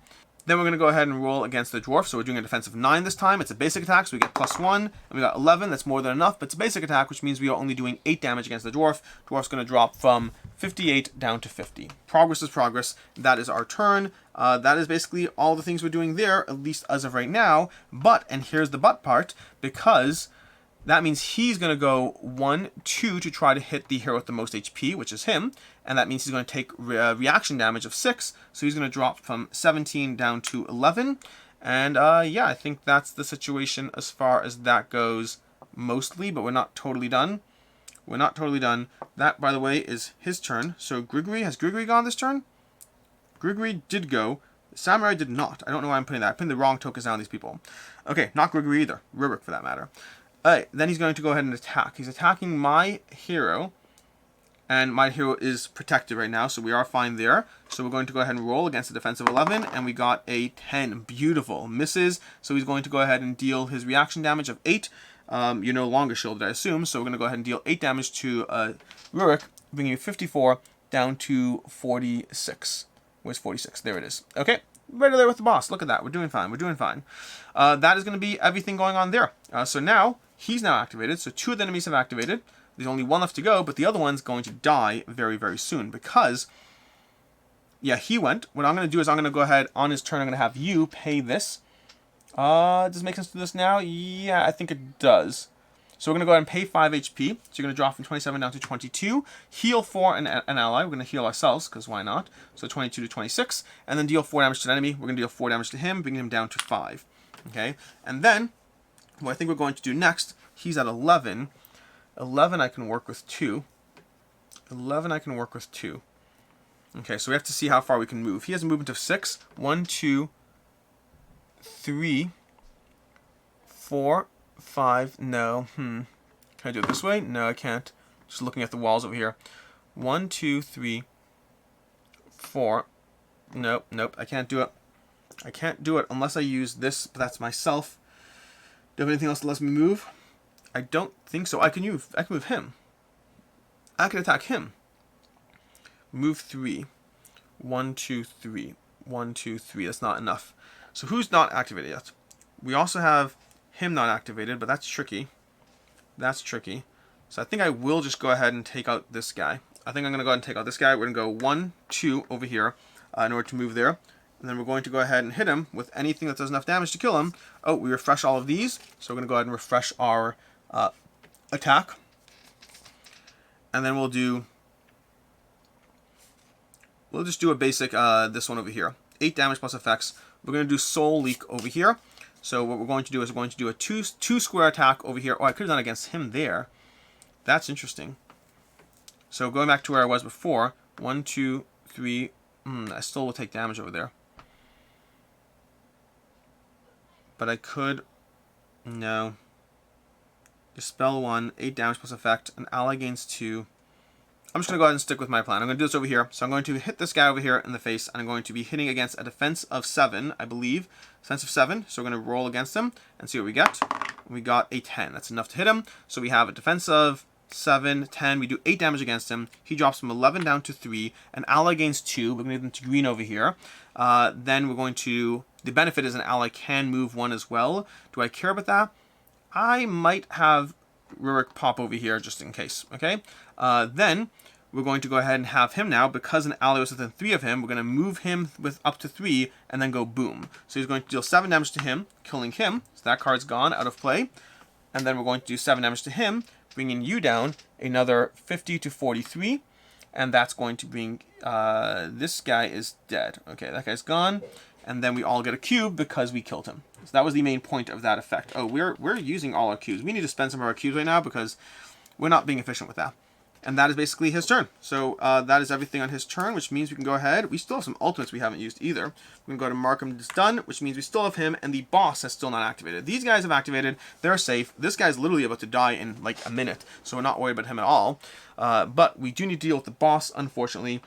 A: Then we're going to go ahead and roll against the dwarf. So we're doing a defensive 9 this time. It's a basic attack, so we get +1. And we got 11. That's more than enough, but it's a basic attack, which means we are only doing 8 damage against the dwarf. Dwarf's going to drop from 58 down to 50. Progress is progress. That is our turn. That is basically all the things we're doing there, at least as of right now. But, and here's the but part, because that means he's going to go 1, 2 to try to hit the hero with the most HP, which is him. And that means he's going to take reaction damage of 6. So he's going to drop from 17 down to 11. And yeah, I think that's the situation as far as that goes mostly. But we're not totally done. We're not totally done. That, by the way, is his turn. So Grigori, has Grigori gone this turn? Grigori did go. Samurai did not. I don't know why I'm putting that. I put the wrong tokens down on these people. Okay, not Grigori either. Rurik for that matter. Alright, then he's going to go ahead and attack. He's attacking my hero. And my hero is protected right now, so we are fine there. So we're going to go ahead and roll against a defensive 11, and we got a 10. Beautiful. Misses. So he's going to go ahead and deal his reaction damage of 8. You're no longer shielded, I assume. So we're going to go ahead and deal 8 damage to Rurik, bringing you 54 down to 46. Where's 46? There it is. Okay. Right there with the boss. Look at that. We're doing fine. We're doing fine. That is going to be everything going on there. So now, he's now activated. So 2 of the enemies have activated. There's only 1 left to go, but the other one's going to die very, very soon because, yeah, he went. What I'm going to do is I'm going to go ahead on his turn. I'm going to have you pay this. Does it make sense to do this now? Yeah, I think it does. So we're going to go ahead and pay 5 HP. So you're going to drop from 27 down to 22. Heal for an ally. We're going to heal ourselves, because why not? So 22 to 26. And then deal 4 damage to an enemy. We're going to deal 4 damage to him, bringing him down to 5. Okay? And then, what I think we're going to do next, he's at 11. 11 I can work with 2. 11 I can work with 2. Okay, so we have to see how far we can move. He has a movement of 6. 1, 2, 3, 4, 5. No. Can I do it this way? No, I can't. Just looking at the walls over here. 1, 2, 3, 4. Nope, nope. I can't do it. I can't do it unless I use this, but that's myself. Do you have anything else that lets me move? I don't think so. I can move him. I can attack him. Move 3. 1, 2, 3. 1, 2, 3. That's not enough. So who's not activated yet? We also have him not activated, but that's tricky. That's tricky. So I think I will just go ahead and take out this guy. I think I'm going to go ahead and take out this guy. We're going to go 1, 2 over here in order to move there. And then we're going to go ahead and hit him with anything that does enough damage to kill him. Oh, we refresh all of these. So we're going to go ahead and refresh our attack. And then we'll just do a basic, this one over here. 8 damage plus effects. We're going to do Soul Leak over here. So what we're going to do is we're going to do a two square attack over here. Oh, I could have done against him there. That's interesting. So going back to where I was before. 1, 2, 3. I still will take damage over there. But I could... No. Dispel 1. 8 damage plus effect. An ally gains 2. I'm just going to go ahead and stick with my plan. I'm going to do this over here. So I'm going to hit this guy over here in the face. And I'm going to be hitting against a defense of 7, I believe. Defense of 7. So we're going to roll against him and see what we get. We got a 10. That's enough to hit him. So we have a defense of 7, 10. We do 8 damage against him. He drops from 11 down to 3. An ally gains 2. We're going to give them to green over here. Then we're going to... The benefit is an ally can move 1 as well. Do I care about that? I might have Rurik pop over here just in case. Okay? Then we're going to go ahead and have him now. Because an ally was within 3 of him, we're going to move him with up to 3 and then go boom. So he's going to deal 7 damage to him, killing him. So that card's gone, out of play. And then we're going to do 7 damage to him, bringing you down another 50 to 43. And that's going to bring... this guy is dead. Okay, that guy's gone. And then we all get a cube because we killed him. So that was the main point of that effect. Oh, we're using all our cubes. We need to spend some of our cubes right now because we're not being efficient with that. And that is basically his turn. So that is everything on his turn, which means we can go ahead. We still have some ultimates we haven't used either. We can go to mark him as done, which means we still have him, and the boss has still not activated. These guys have activated. They're safe. This guy's literally about to die in like a minute, so we're not worried about him at all. But we do need to deal with the boss, unfortunately.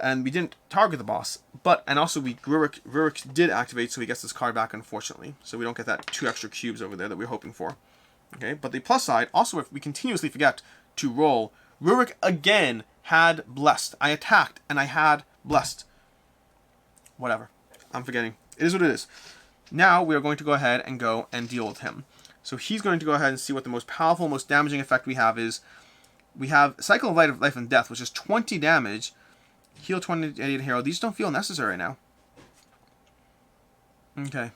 A: And we didn't target the boss, and also Rurik did activate, so he gets this card back, unfortunately. So we don't get that 2 extra cubes over there that we we're hoping for. Okay, but the plus side, also if we continuously forget to roll, Rurik again had blessed. I attacked and I had blessed. Whatever. I'm forgetting. It is what it is. Now we are going to go ahead and go and deal with him. So he's going to go ahead and see what the most powerful, most damaging effect we have is. We have Cycle of Life and Death, which is 20 damage. Heal 20 to hero. These don't feel necessary now. Okay.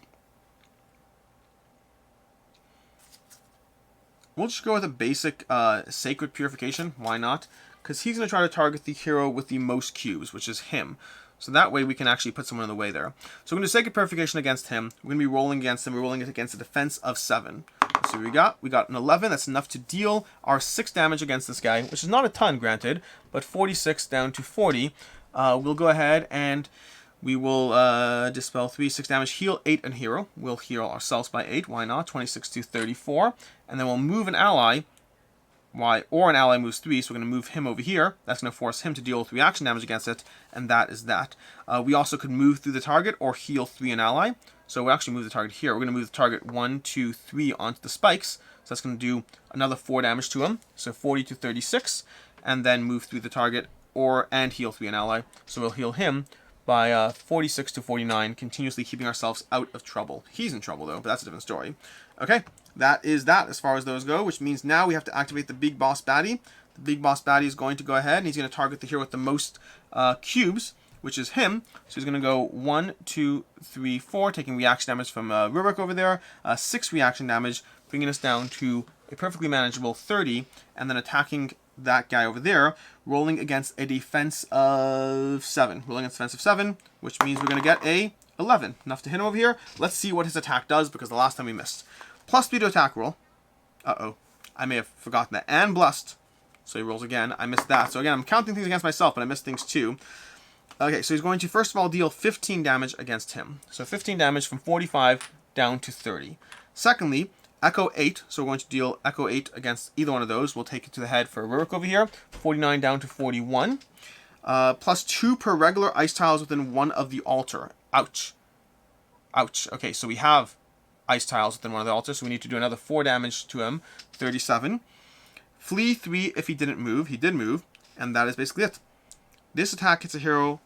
A: We'll just go with a basic Sacred Purification. Why not? Because he's going to try to target the hero with the most cubes, which is him. So that way we can actually put someone in the way there. So we're going to do Sacred Purification against him. We're going to be rolling against him. We're rolling it against a defense of 7. So we got an 11. That's enough to deal our 6 damage against this guy, which is not a ton, granted, but 46 down to 40. We'll go ahead and we will dispel 3, 6 damage, heal 8 and hero. We'll heal ourselves by 8. Why not? 26 to 34. And then we'll move an ally. Or an ally moves 3, so we're going to move him over here. That's going to force him to deal with reaction damage against it, and that is that. We also could move through the target or heal 3 an ally. So we'll actually move the target here. We're going to move the target 1, 2, 3 onto the spikes. So that's going to do another 4 damage to him. So 40 to 36, and then move through the target and heal 3 an ally. So we'll heal him by 46 to 49, continuously keeping ourselves out of trouble. He's in trouble though, but that's a different story. Okay, that is that as far as those go, which means now we have to activate the big boss baddie. The big boss baddie is going to go ahead and he's going to target the hero with the most cubes, which is him. So he's going to go 1, 2, 3, 4, taking reaction damage from Rurik over there, 6 reaction damage, bringing us down to a perfectly manageable 30, and then attacking that guy over there, rolling against a defense of 7. Rolling against a defense of 7, which means we're going to get a 11. Enough to hit him over here. Let's see what his attack does, because the last time we missed. Plus 3 to attack roll. Uh-oh. I may have forgotten that. And blessed. So he rolls again. I missed that. So again, I'm counting things against myself, but I missed things too. Okay, so he's going to first of all deal 15 damage against him. So 15 damage from 45 down to 30. Secondly, Echo 8, so we're going to deal Echo 8 against either one of those. We'll take it to the head for Rurik over here. 49 down to 41. Plus 2 per regular ice tiles within one of the altar. Ouch. Ouch. Okay, so we have ice tiles within one of the altars, so we need to do another 4 damage to him. 37. Flee 3 if he didn't move. He did move, and that is basically it. This attack hits a hero.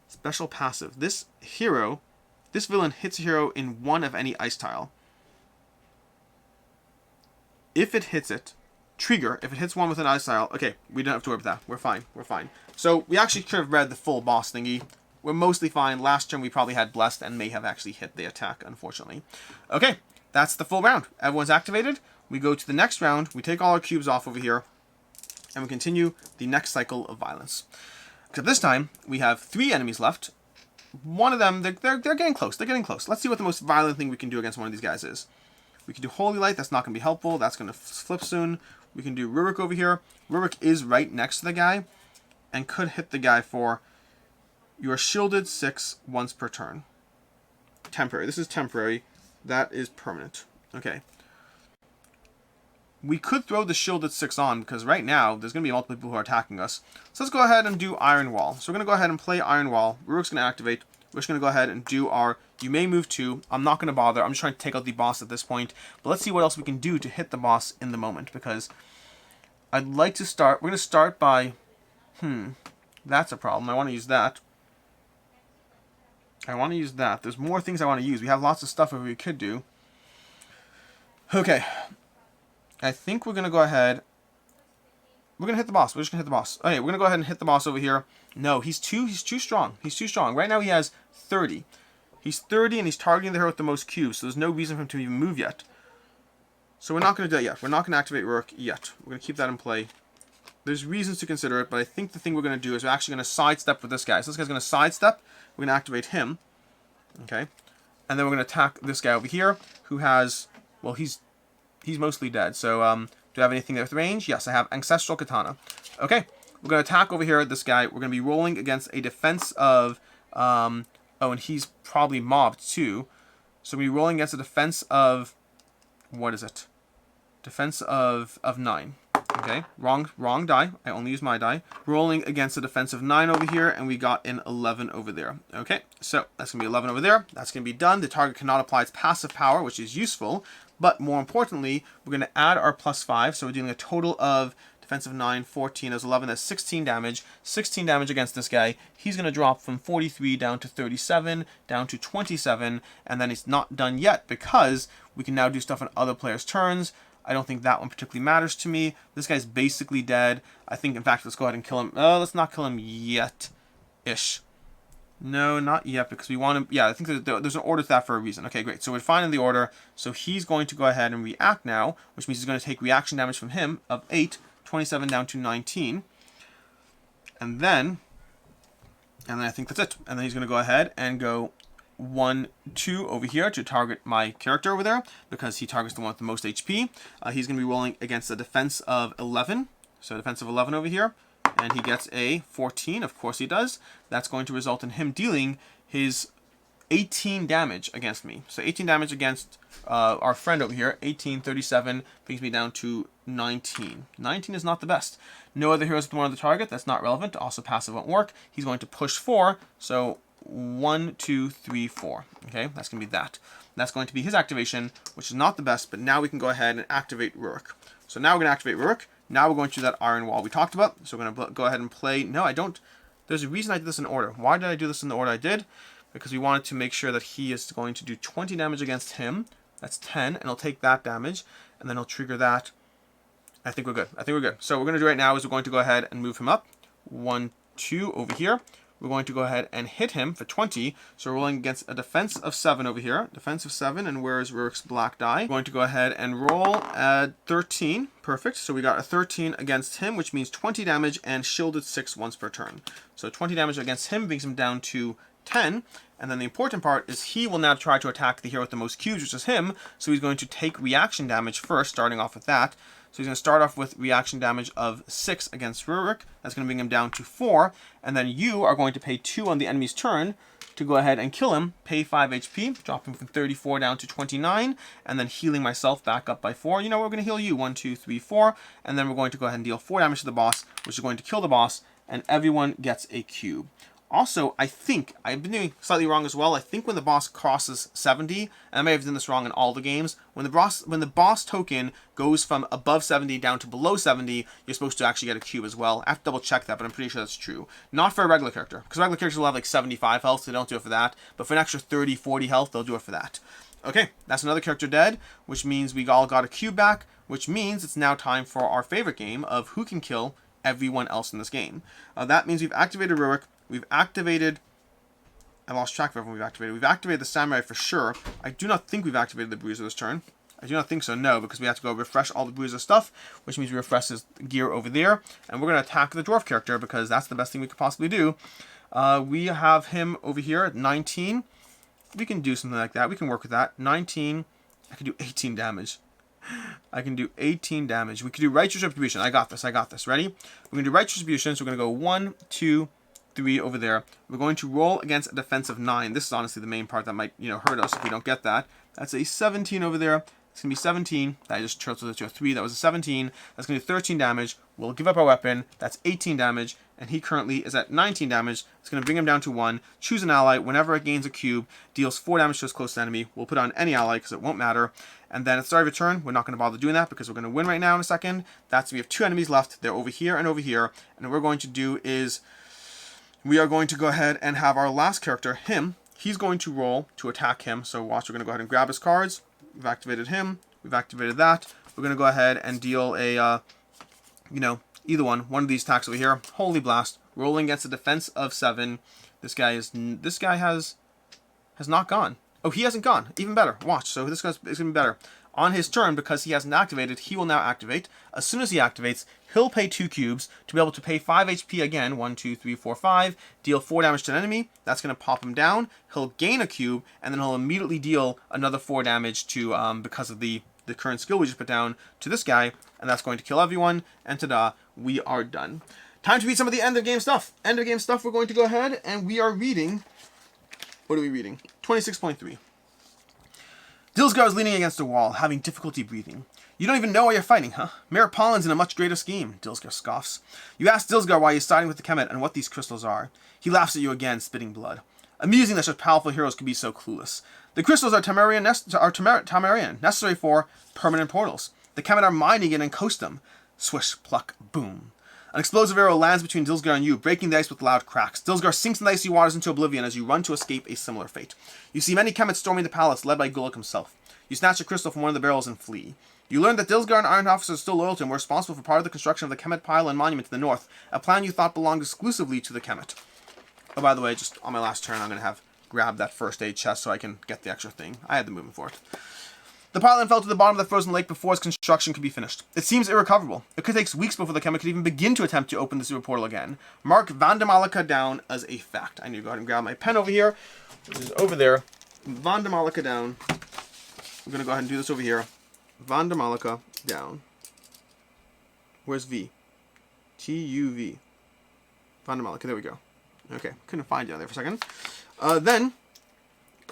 A: Special passive. This villain hits a hero in one of any ice tile. If it hits it, trigger, if it hits one with an ice tile, okay, we don't have to worry about that. We're fine. We're fine. So we actually could have read the full boss thingy. We're mostly fine. Last turn we probably had blessed and may have actually hit the attack, unfortunately. Okay, that's the full round. Everyone's activated. We go to the next round. We take all our cubes off over here, and we continue the next cycle of violence. Except this time, we have 3 enemies left. One of them, they're getting close. They're getting close. Let's see what the most violent thing we can do against one of these guys is. We can do Holy Light. That's not going to be helpful. That's going to flip soon. We can do Rurik over here. Rurik is right next to the guy and could hit the guy for you are shielded 6 once per turn. Temporary. This is temporary. That is permanent. Okay. We could throw the shielded 6 on because right now there's going to be multiple people who are attacking us. So let's go ahead and do Iron Wall. So we're going to go ahead and play Iron Wall. Rurik's going to activate. We're just going to go ahead and do our you may move 2. I'm not going to bother. I'm just trying to take out the boss at this point. But let's see what else we can do to hit the boss in the moment, because I'd like to start. We're going to start by that's a problem. I want to use that. There's more things I want to use. We have lots of stuff that we could do. Okay. I think we're going to go ahead. We're going to hit the boss. We're just going to hit the boss. Okay, we're going to go ahead and hit the boss over here. No, he's too strong. He's too strong. Right now he has 30. He's 30 and he's targeting the hero with the most cubes, so there's no reason for him to even move yet. So we're not going to do that yet. We're not going to activate Rurik yet. We're going to keep that in play. There's reasons to consider it, but I think the thing we're going to do is we're actually going to sidestep with this guy. So this guy's going to sidestep. We're going to activate him. Okay. And then we're going to attack this guy over here, who has, well, he's mostly dead. So, do I have anything there with range? Yes, I have Ancestral Katana. Okay, we're going to attack over here at this guy. We're going to be rolling against a defense of... oh, and he's probably mobbed too. So we're rolling against a defense of... What is it? Defense of 9. Okay, wrong die. I only use my die. Rolling against a defense of 9 over here, and we got an 11 over there. Okay, so that's going to be 11 over there. That's going to be done. The target cannot apply its passive power, which is useful. But more importantly, we're going to add our +5. So we're doing a total of defensive 9, 14, as 11. That's 16 damage. 16 damage against this guy. He's going to drop from 43 down to 37, down to 27. And then it's not done yet because we can now do stuff on other players' turns. I don't think that one particularly matters to me. This guy's basically dead. I think, in fact, let's go ahead and kill him. Let's not kill him yet-ish. No, not yet, because we want him... Yeah, I think there's an order to that for a reason. Okay, great. So we're fine in the order. So he's going to go ahead and react now, which means he's going to take reaction damage from him of 8, 27 down to 19. And then I think that's it. And then he's going to go ahead and go 1, 2 over here to target my character over there because he targets the one with the most HP. He's going to be rolling against a defense of 11. So defense of 11 over here. And he gets a 14. Of course he does. That's going to result in him dealing his 18 damage against me. So 18 damage against our friend over here. 18, 37 brings me down to 19. 19 is not the best. No other heroes with one on the target. That's not relevant. Also passive won't work. He's going to push 4. So 1, 2, 3, 4. Okay, that's going to be that. That's going to be his activation, which is not the best, but now we can go ahead and activate Rurik. So now we're going to activate Rurik. Now we're going to that iron wall we talked about. So we're going to go ahead and play... No, I don't... There's a reason I did this in order. Why did I do this in the order I did? Because we wanted to make sure that he is going to do 20 damage against him. That's 10, and he'll take that damage, and then he'll trigger that. I think we're good. I think we're good. So what we're going to do right now is we're going to go ahead and move him up. 1, 2 over here. We're going to go ahead and hit him for 20. So we're rolling against a defense of 7 over here. Defense of 7, and where's Rurik's black die? We're going to go ahead and roll at 13. Perfect. So we got a 13 against him, which means 20 damage and shielded 6 once per turn. So 20 damage against him brings him down to 10. And then the important part is he will now try to attack the hero with the most cubes, which is him. So he's going to take reaction damage first, starting off with that. So he's going to start off with reaction damage of 6 against Rurik. That's going to bring him down to 4. And then you are going to pay 2 on the enemy's turn to go ahead and kill him. Pay 5 HP, drop him from 34 down to 29. And then healing myself back up by 4. You know, we're going to heal you 1, 2, 3, 4. And then we're going to go ahead and deal 4 damage to the boss, which is going to kill the boss. And everyone gets a cube. Also, I think, I've been doing slightly wrong as well. I think when the boss crosses 70, and I may have done this wrong in all the games, when the boss token goes from above 70 down to below 70, you're supposed to actually get a cube as well. I have to double check that, but I'm pretty sure that's true. Not for a regular character, because regular characters will have like 75 health, so they don't do it for that. But for an extra 30, 40 health, they'll do it for that. Okay, that's another character dead, which means we all got a cube back, which means it's now time for our favorite game of who can kill everyone else in this game. That means we've activated Rurik. We've activated... I lost track of everyone we've activated. We've activated the Samurai for sure. I do not think we've activated the Bruiser this turn. I do not think so, no, because we have to go refresh all the Bruiser stuff, which means we refresh his gear over there. And we're going to attack the Dwarf character, because that's the best thing we could possibly do. We have him over here at 19. We can do something like that. We can work with that. 19. I can do 18 damage. I can do 18 damage. We can do Righteous Retribution. I got this. I got this. Ready? We're going to do Righteous Retribution, so we're going to go 1, 2, 3 over there. We're going to roll against a defense of 9. This is honestly the main part that might, hurt us if we don't get that. That's a 17 over there. It's going to be 17. I just tilted it to a 3. That was a 17. That's going to do 13 damage. We'll give up our weapon. That's 18 damage. And he currently is at 19 damage. It's going to bring him down to 1. Choose an ally. Whenever it gains a cube, deals 4 damage to its closest enemy. We'll put on any ally because it won't matter. And then at the start of your turn, we're not going to bother doing that because we're going to win right now in a second. That's we have 2 enemies left. They're over here and over here. And what we're going to do is we are going to go ahead and have our last character, him. He's going to roll to attack him. So watch, we're going to go ahead and grab his cards. We've activated him. We've activated that. We're going to go ahead and deal a, either one of these attacks over here. Holy Blast. Rolling against a defense of 7. This guy has not gone. Oh, he hasn't gone. Even better. Watch. So this guy's going to be better. On his turn, because he hasn't activated, he will now activate. As soon as he activates, he'll pay 2 cubes to be able to pay 5 HP again. 1, 2, 3, 4, 5. Deal 4 damage to an enemy. That's going to pop him down. He'll gain a cube, and then he'll immediately deal another 4 damage to because of the the current skill we just put down to this guy, and that's going to kill everyone, and ta-da, we are done. Time to read some of the end of game stuff. End of game stuff, we're going to go ahead, and we are reading, what are we reading? 26.3. Dilsgar is leaning against a wall, having difficulty breathing. You don't even know why you're fighting, huh? Mere Pollen's in a much greater scheme, Dilsgar scoffs. You ask Dilsgar why he's siding with the Kemet and what these crystals are. He laughs at you again, spitting blood. Amusing that such powerful heroes can be so clueless. The crystals are Tamarian, necessary for permanent portals. The Kemet are mining it and coast them. Swish, pluck, boom. An explosive arrow lands between Dilsgar and you, breaking the ice with loud cracks. Dilsgar sinks in the icy waters into oblivion as you run to escape a similar fate. You see many Kemet storming the palace, led by Gulag himself. You snatch a crystal from one of the barrels and flee. You learn that Dilsgar and Iron officers are still loyal to him, were responsible for part of the construction of the Kemet Pile and Monument to the north, a plan you thought belonged exclusively to the Kemet. Oh, by the way, just on my last turn, I'm going to have grabbed that first aid chest so I can get the extra thing. I had the movement for it. The pile fell to the bottom of the frozen lake before its construction could be finished. It seems irrecoverable. It could take weeks before the Kemet could even begin to attempt to open the super portal again. Mark Vandamalika down as a fact. I need to go ahead and grab my pen over here, which is over there. Vandamalika down. I'm going to go ahead and do this over here. Vandamalika down. Where's V? T-U-V. Vandamalika, there we go. Okay, couldn't find you on there for a second. Then,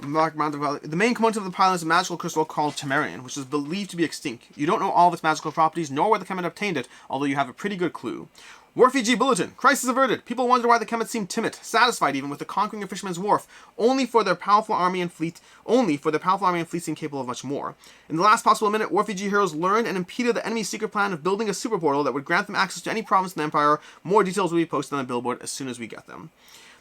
A: the main component of the pile is a magical crystal called Tamarian, which is believed to be extinct. You don't know all of its magical properties, nor where the Kemet obtained it, although you have a pretty good clue. Wharfie Bulletin. Crisis averted. People wonder why the Kemet seem timid, satisfied even with the conquering of Fisherman's Wharf, only for their powerful army and fleet seem capable of much more. In the last possible minute, Wharfie heroes learned and impeded the enemy's secret plan of building a super portal that would grant them access to any province in the Empire. More details will be posted on the billboard as soon as we get them.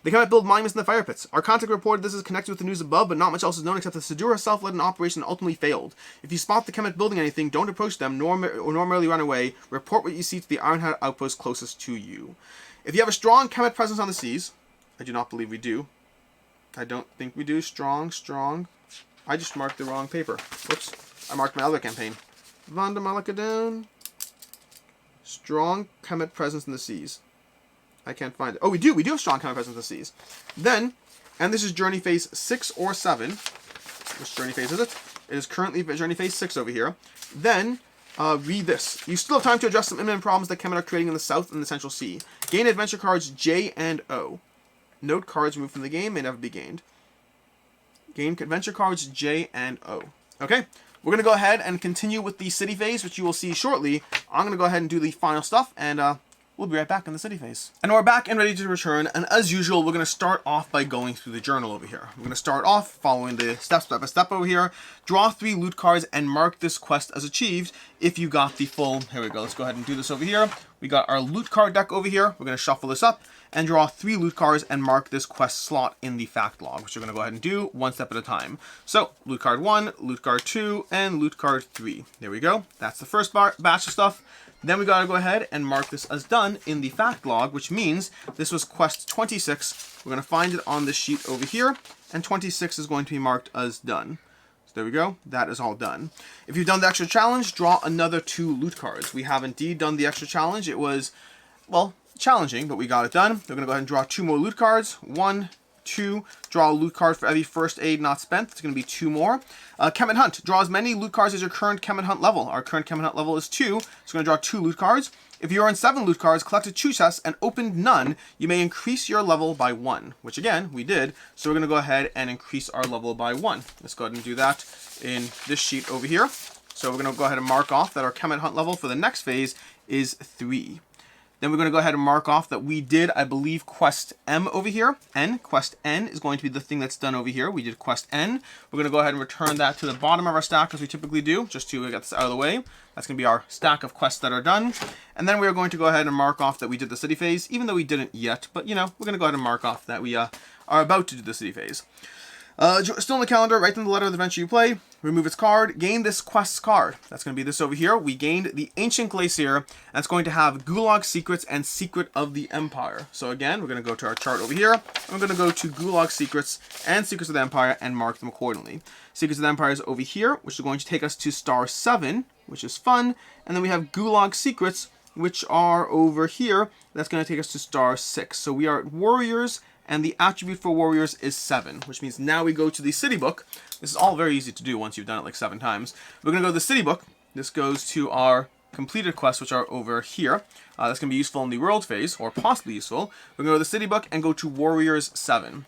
A: They cannot build monuments in the fire pits. Our contact reported this is connected with the news above, but not much else is known except that Sedur herself led an operation that ultimately failed. If you spot the Kemet building anything, don't approach them, nor merely run away. Report what you see to the Ironheart outpost closest to you. If you have a strong Kemet presence on the seas, I do not believe we do. I don't think we do. Strong. I just marked the wrong paper. Whoops. I marked my other campaign. Vandamalika down. Strong Kemet presence in the seas. I can't find it. Oh, we do. We do have strong Kemet presence in the seas. Then, and this is journey phase 6 or 7. Which journey phase is it? It is currently journey phase 6 over here. Then, read this. You still have time to address some imminent problems that Kemet are creating in the south and the central sea. Gain adventure cards J and O. Note cards removed from the game may never be gained. Gain adventure cards J and O. Okay, we're going to go ahead and continue with the city phase, which you will see shortly. I'm going to go ahead and do the final stuff, and we'll be right back in the city phase. And we're back and ready to return, and as usual, we're going to start off by going through the journal over here. We're going to start off following the step by step over here. Draw 3 loot cards and mark this quest as achieved if you got the full... Here we go, let's go ahead and do this over here. We got our loot card deck over here. We're going to shuffle this up and draw 3 loot cards and mark this quest slot in the fact log, which we're going to go ahead and do one step at a time. So, loot card 1, loot card 2, and loot card 3. There we go. That's the first batch of stuff. Then we got to go ahead and mark this as done in the fact log, which means this was quest 26. We're going to find it on this sheet over here, and 26 is going to be marked as done. So there we go. That is all done. If you've done the extra challenge, draw another 2 loot cards. We have indeed done the extra challenge. It was, well, challenging, but we got it done. We're going to go ahead and draw 2 more loot cards. 1, 2, draw a loot card for every first aid not spent. It's going to be 2 more. Kemet Hunt, draw as many loot cards as your current Kemet Hunt level. Our current Kemet Hunt level is 2, so we're going to draw 2 loot cards. If you earn 7 loot cards, collected 2 chests, and opened none, you may increase your level by 1, which again, we did. So we're going to go ahead and increase our level by 1. Let's go ahead and do that in this sheet over here. So we're going to go ahead and mark off that our Kemet Hunt level for the next phase is 3. Then we're going to go ahead and mark off that we did, I believe, quest M over here. Quest N is going to be the thing that's done over here. We did quest N. We're going to go ahead and return that to the bottom of our stack as we typically do, just to get this out of the way. That's going to be our stack of quests that are done. And then we are going to go ahead and mark off that we did the city phase, even though we didn't yet. But, you know, we're going to go ahead and mark off that we are about to do the city phase. Still in the calendar, write down the letter of the adventure you play, remove its card, gain this quest's card. That's going to be this over here. We gained the Ancient Glacier, and it's going to have Gulag Secrets and Secret of the Empire. So again, we're going to go to our chart over here, and we're going to go to Gulag Secrets and Secrets of the Empire and mark them accordingly. Secrets of the Empire is over here, which is going to take us to star 7, which is fun, and then we have Gulag Secrets, which are over here. That's going to take us to star 6. So we are warriors and the attribute for warriors is 7, which means now we go to the city book. This is all very easy to do once you've done it like 7 times. We're going to go to the city book. This goes to our completed quests, which are over here. That's going to be useful in the world phase, or possibly useful. We're going to go to the city book and go to warriors 7.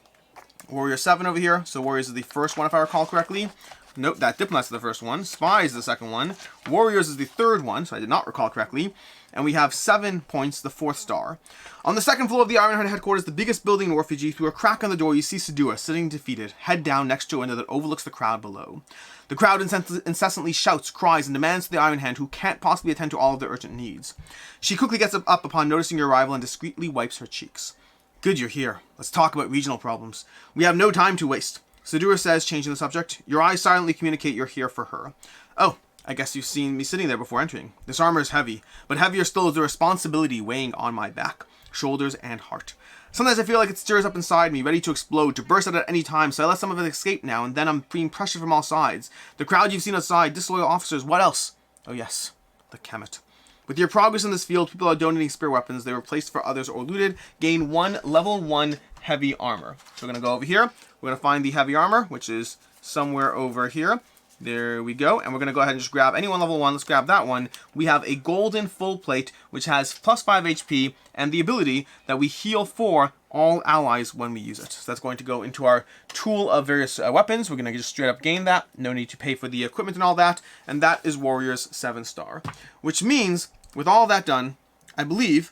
A: Warrior 7 over here. So warriors is the first one, if I recall correctly. Nope, that diplomat's the first one. Spies is the second one. Warriors is the third one, so I did not recall correctly. And we have 7 points, the 4th star. On the second floor of the Ironheart headquarters, the biggest building in Orphagy, through a crack on the door, you see Sedua sitting defeated, head down next to a window that overlooks the crowd below. The crowd incessantly shouts, cries, and demands to the Iron Hand, who can't possibly attend to all of their urgent needs. She quickly gets up upon noticing your arrival and discreetly wipes her cheeks. Good, you're here. Let's talk about regional problems. We have no time to waste. Sedua says, changing the subject. Your eyes silently communicate you're here for her. Oh, I guess you've seen me sitting there before entering. This armor is heavy, but heavier still is the responsibility weighing on my back, shoulders, and heart. Sometimes I feel like it stirs up inside me, ready to explode, to burst out at any time, so I let some of it escape now, and then I'm being pressured from all sides. The crowd you've seen outside, disloyal officers, what else? Oh yes, the Kemet. With your progress in this field, people are donating spear weapons. They were placed for others or looted. Gain 1 level 1 heavy armor. So we're going to go over here. We're going to find the heavy armor, which is somewhere over here. There we go. And we're going to go ahead and just grab anyone level 1. Let's grab that one. We have a golden full plate, which has plus 5 HP and the ability that we heal for all allies when we use it. So that's going to go into our tool of various weapons. We're going to just straight up gain that. No need to pay for the equipment and all that. And that is Warriors 7-star. Which means, with all that done, I believe,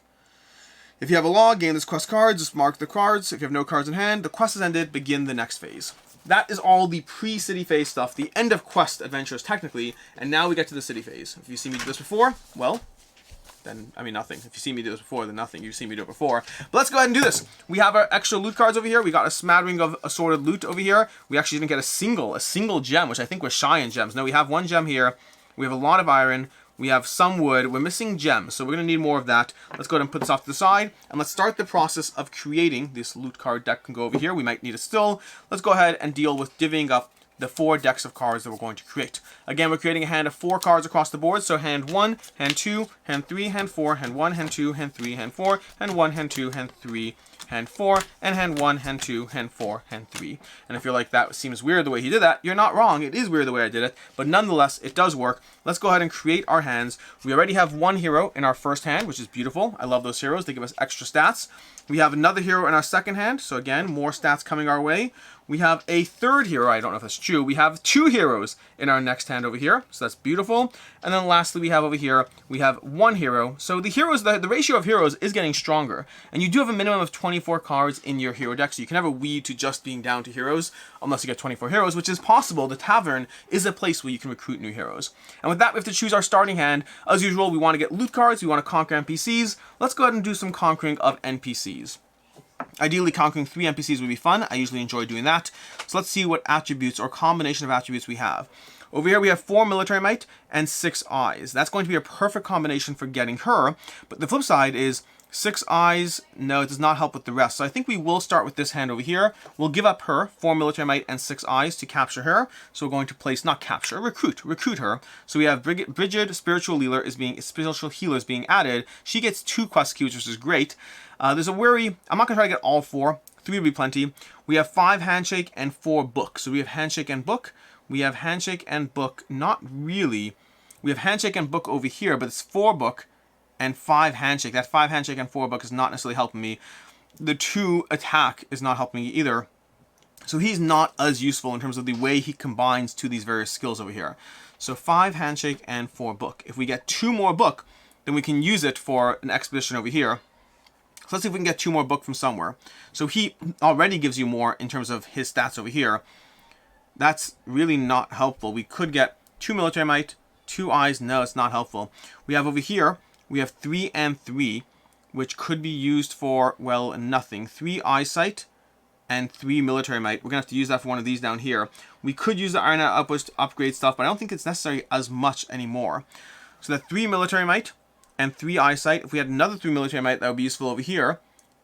A: if you have a log, gain this quest cards, just mark the cards. If you have no cards in hand, the quest is ended, begin the next phase. That is all the pre-city phase stuff, the end of quest adventures technically, and now we get to the city phase. If you've seen me do this before, well, then, I mean, nothing. If you've seen me do this before, then nothing. You've seen me do it before. But let's go ahead and do this. We have our extra loot cards over here. We got a smattering of assorted loot over here. We actually didn't get a single gem, which I think was shy in gems. No, we have 1 gem here. We have a lot of iron. We have some wood. We're missing gems, so we're going to need more of that. Let's go ahead and put this off to the side, and let's start the process of creating this loot card deck. Can go over here. We might need it still. Let's go ahead and deal with divvying up the 4 decks of cards that we're going to create. Again, we're creating a hand of 4 cards across the board. So hand 1, hand 2, hand 3, hand 4, hand 1, hand 2, hand 3, hand 4, hand 1, hand 2, hand 3, hand 4, and hand 1, hand 2, hand 4, hand 3. And if you're like, that seems weird the way he did that, you're not wrong. It is weird the way I did it, but nonetheless, it does work. Let's go ahead and create our hands. We already have 1 hero in our first hand, which is beautiful. I love those heroes. They give us extra stats. We have another hero in our second hand, so again, more stats coming our way. We have a third hero. I don't know if that's true. We have 2 heroes in our next hand over here, so that's beautiful. And then lastly, we have over here, we have 1 hero. So the heroes, the ratio of heroes is getting stronger. And you do have a minimum of 24 cards in your hero deck, so you can never weed to just being down to heroes, unless you get 24 heroes, which is possible. The tavern is a place where you can recruit new heroes. And with that, we have to choose our starting hand. As usual, we want to get loot cards, we want to conquer NPCs. Let's go ahead and do some conquering of NPCs. Ideally, conquering 3 NPCs would be fun. I usually enjoy doing that. So let's see what attributes or combination of attributes we have. Over here, we have 4 military might and 6 eyes. That's going to be a perfect combination for getting her. But the flip side is 6 eyes. No, it does not help with the rest. So I think we will start with this hand over here. We'll give up her 4 military might and 6 eyes to capture her. So we're going to place, not capture, recruit her. So we have Brigid, spiritual healer is being added. She gets 2 quest queues, which is great. There's a worry. I'm not going to try to get all 4. 3 would be plenty. We have 5 handshake and 4 book. So we have handshake and book. We have handshake and book. Not really. We have handshake and book over here, but it's 4 book and 5 handshake. That 5 handshake and 4 book is not necessarily helping me. The 2 attack is not helping me either. So he's not as useful in terms of the way he combines to these various skills over here. So 5 handshake and 4 book. If we get 2 more book, then we can use it for an expedition over here. So let's see if we can get 2 more book from somewhere. So he already gives you more in terms of his stats over here. That's really not helpful. We could get 2 military might, 2 eyes. No, it's not helpful. We have over here, we have 3 and 3, which could be used for, well, nothing. 3 eyesight and 3 military might. We're going to have to use that for one of these down here. We could use the Iron Outpost to upgrade stuff, but I don't think it's necessary as much anymore. So that 3 military might and 3 eyesight. If we had another 3 military might, that would be useful over here.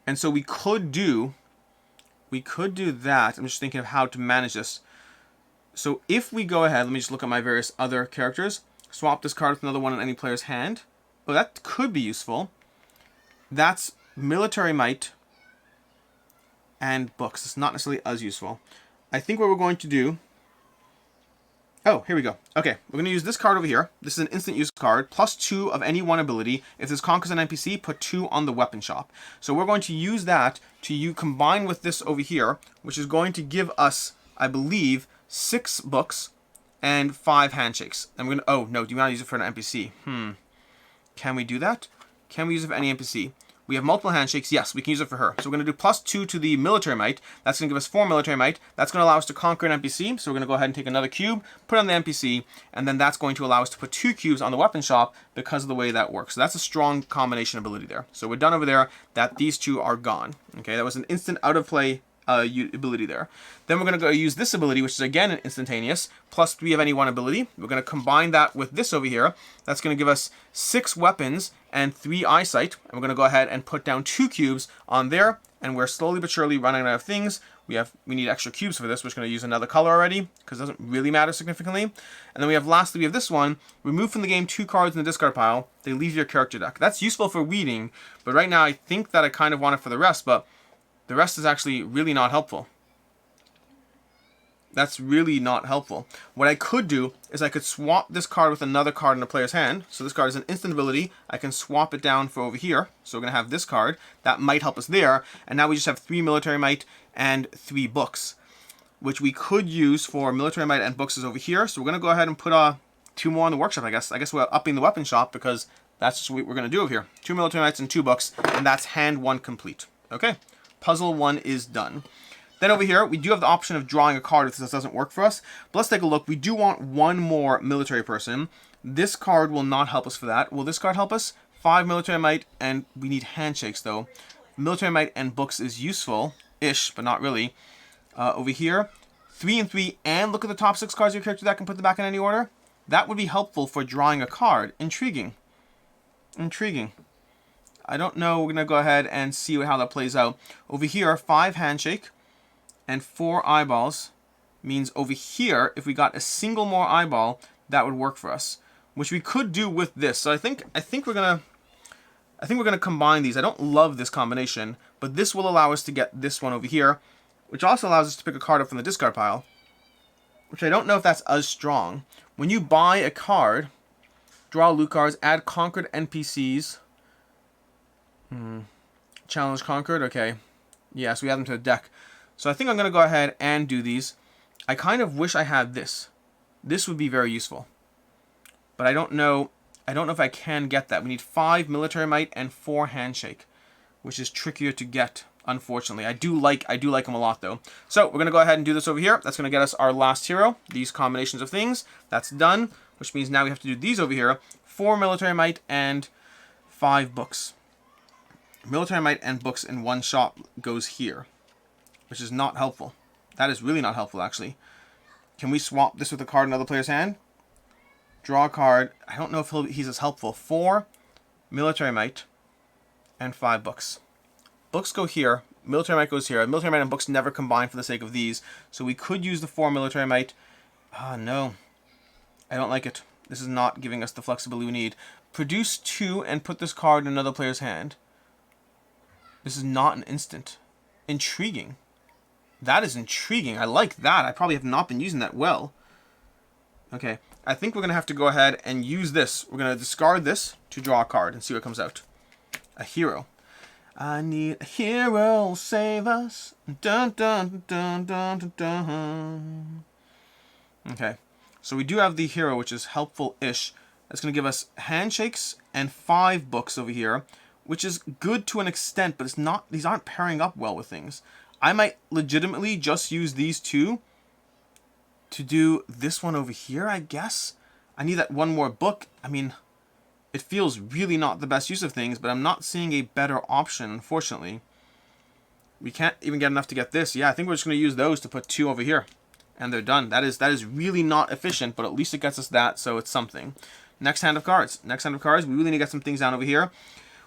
A: And so we could do that. I'm just thinking of how to manage this. So if we go ahead, let me just look at my various other characters. Swap this card with another one in any player's hand. Oh, that could be useful. That's military might and books. It's not necessarily as useful. I think what we're going to do... Oh, here we go. Okay, we're going to use this card over here. This is an instant use card, +2 of any one ability. If this conquers an NPC, put 2 on the weapon shop. So we're going to use that to combine with this over here, which is going to give us, I believe, 6 books and 5 handshakes. And we're going to... Oh, no, do you want to use it for an NPC? Can we do that? Can we use it for any NPC? We have multiple handshakes. Yes, we can use it for her. So we're going to do +2 to the military might. That's going to give us 4 military might. That's going to allow us to conquer an NPC. So we're going to go ahead and take another cube, put it on the NPC, and then that's going to allow us to put 2 cubes on the weapon shop because of the way that works. So that's a strong combination ability there. So we're done over there. That these 2 are gone. Okay, that was an instant out of play ability there. Then we're going to go use this ability, which is again an instantaneous, +3 of any one ability. We're going to combine that with this over here. That's going to give us 6 weapons and 3 eyesight. And we're going to go ahead and put down 2 cubes on there. And we're slowly but surely running out of things. We need extra cubes for this. We're just going to use another color already because it doesn't really matter significantly. And then lastly, we have this one. Remove from the game 2 cards in the discard pile. They leave your character deck. That's useful for weeding. But right now, I think that I kind of want it for the rest. But the rest is actually really not helpful. That's really not helpful. What I could do is I could swap this card with another card in the player's hand. So this card is an instant ability. I can swap it down for over here. So we're going to have this card. That might help us there. And now we just have 3 military might and 3 books, which we could use for military might and books is over here. So we're going to go ahead and put 2 more in the workshop, I guess. I guess we're upping the weapon shop because that's just what we're going to do over here. 2 military mights and 2 books. And that's hand 1 complete. Okay. Puzzle 1 is done. Then over here, we do have the option of drawing a card if this doesn't work for us. But let's take a look. We do want 1 more military person. This card will not help us for that. Will this card help us? 5 military might, and we need handshakes though. Military might and books is useful-ish, but not really. Over here, 3 and 3, and look at the top 6 cards of your character that can put them back in any order. That would be helpful for drawing a card. Intriguing. Intriguing. I don't know. We're going to go ahead and see how that plays out. Over here, 5 handshake and 4 eyeballs means over here, if we got a single more eyeball, that would work for us, which we could do with this. So I think we're gonna combine these. I don't love this combination, but this will allow us to get this one over here, which also allows us to pick a card up from the discard pile, which I don't know if that's as strong. When you buy a card, draw loot cards, add conquered NPCs. Challenge conquered, okay. Yeah, so we add them to the deck. So I think I'm going to go ahead and do these. I kind of wish I had this. This would be very useful. But I don't know if I can get that. We need 5 military might and 4 handshake, which is trickier to get, unfortunately. I do like them a lot though. So we're going to go ahead and do this over here. That's going to get us our last hero. These combinations of things. That's done, which means now we have to do these over here. 4 military might and 5 books. Military might and books in one shot goes here, which is not helpful. That is really not helpful, actually. Can we swap this with a card in another player's hand? Draw a card. I don't know if he's as helpful. 4 military might and 5 books. Books go here. Military might goes here. Military might and books never combine for the sake of these. So we could use the 4 military might. No. I don't like it. This is not giving us the flexibility we need. Produce 2 and put this card in another player's hand. This is not an instant. Intriguing. That is intriguing. I like that. I probably have not been using that well. Okay. I think we're going to have to go ahead and use this. We're going to discard this to draw a card and see what comes out. A hero. I need a hero, save us. Dun, dun, dun, dun, dun, dun. Okay. So we do have the hero, which is helpful-ish. That's going to give us handshakes and 5 books over here, which is good to an extent, but it's not. These aren't pairing up well with things. I might legitimately just use these 2 to do this one over here, I guess. I need that 1 more book. I mean, it feels really not the best use of things, but I'm not seeing a better option, unfortunately. We can't even get enough to get this. Yeah, I think we're just going to use those to put 2 over here. And they're done. That is really not efficient, but at least it gets us that, so it's something. Next hand of cards. Next hand of cards, we really need to get some things down over here.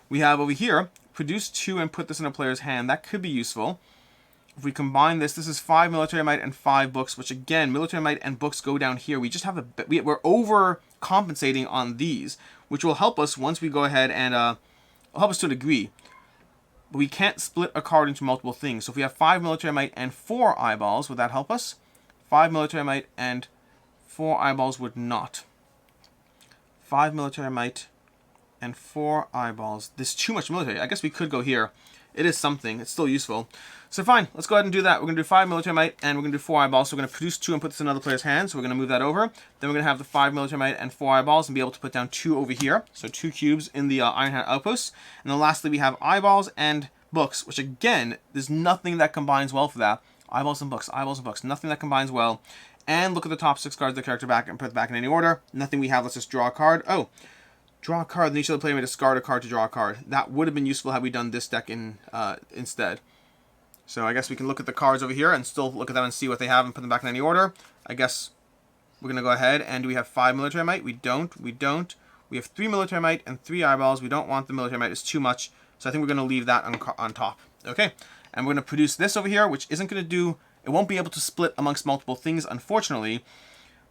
A: We have over here, produce 2 and put this in a player's hand. That could be useful. If we combine this, this is 5 military might and 5 books, which again, military might and books go down here. We just have we're overcompensating on these, which will help us once we go ahead and, will help us to a degree. but we can't split a card into multiple things. So if we have 5 military might and 4 eyeballs, would that help us? 5 military might and 4 eyeballs would not. 5 military might and 4 eyeballs. This is too much military. I guess we could go here. It is something. It's still useful. So fine, let's go ahead and do that. We're going to do 5 military might and we're going to do 4 eyeballs. So we're going to produce 2 and put this in another player's hand. So we're going to move that over. Then we're going to have the 5 military might and 4 eyeballs and be able to put down 2 over here. So 2 cubes in the Iron Hand outpost. And then lastly, we have eyeballs and books, which again, there's nothing that combines well for that. Eyeballs and books, nothing that combines well. And look at the top 6 cards of the character back and put it back in any order. Nothing we have. Let's just draw a card. Oh, draw a card. Then each other player may discard a card to draw a card. That would have been useful had we done this deck instead. So I guess we can look at the cards over here and still look at them and see what they have and put them back in any order. I guess we're going to go ahead and do we have 5 military might? We don't. We have 3 military might and 3 eyeballs. We don't want the military might. It's too much. So I think we're going to leave that on top. Okay. And we're going to produce this over here, which isn't going to do... It won't be able to split amongst multiple things, unfortunately.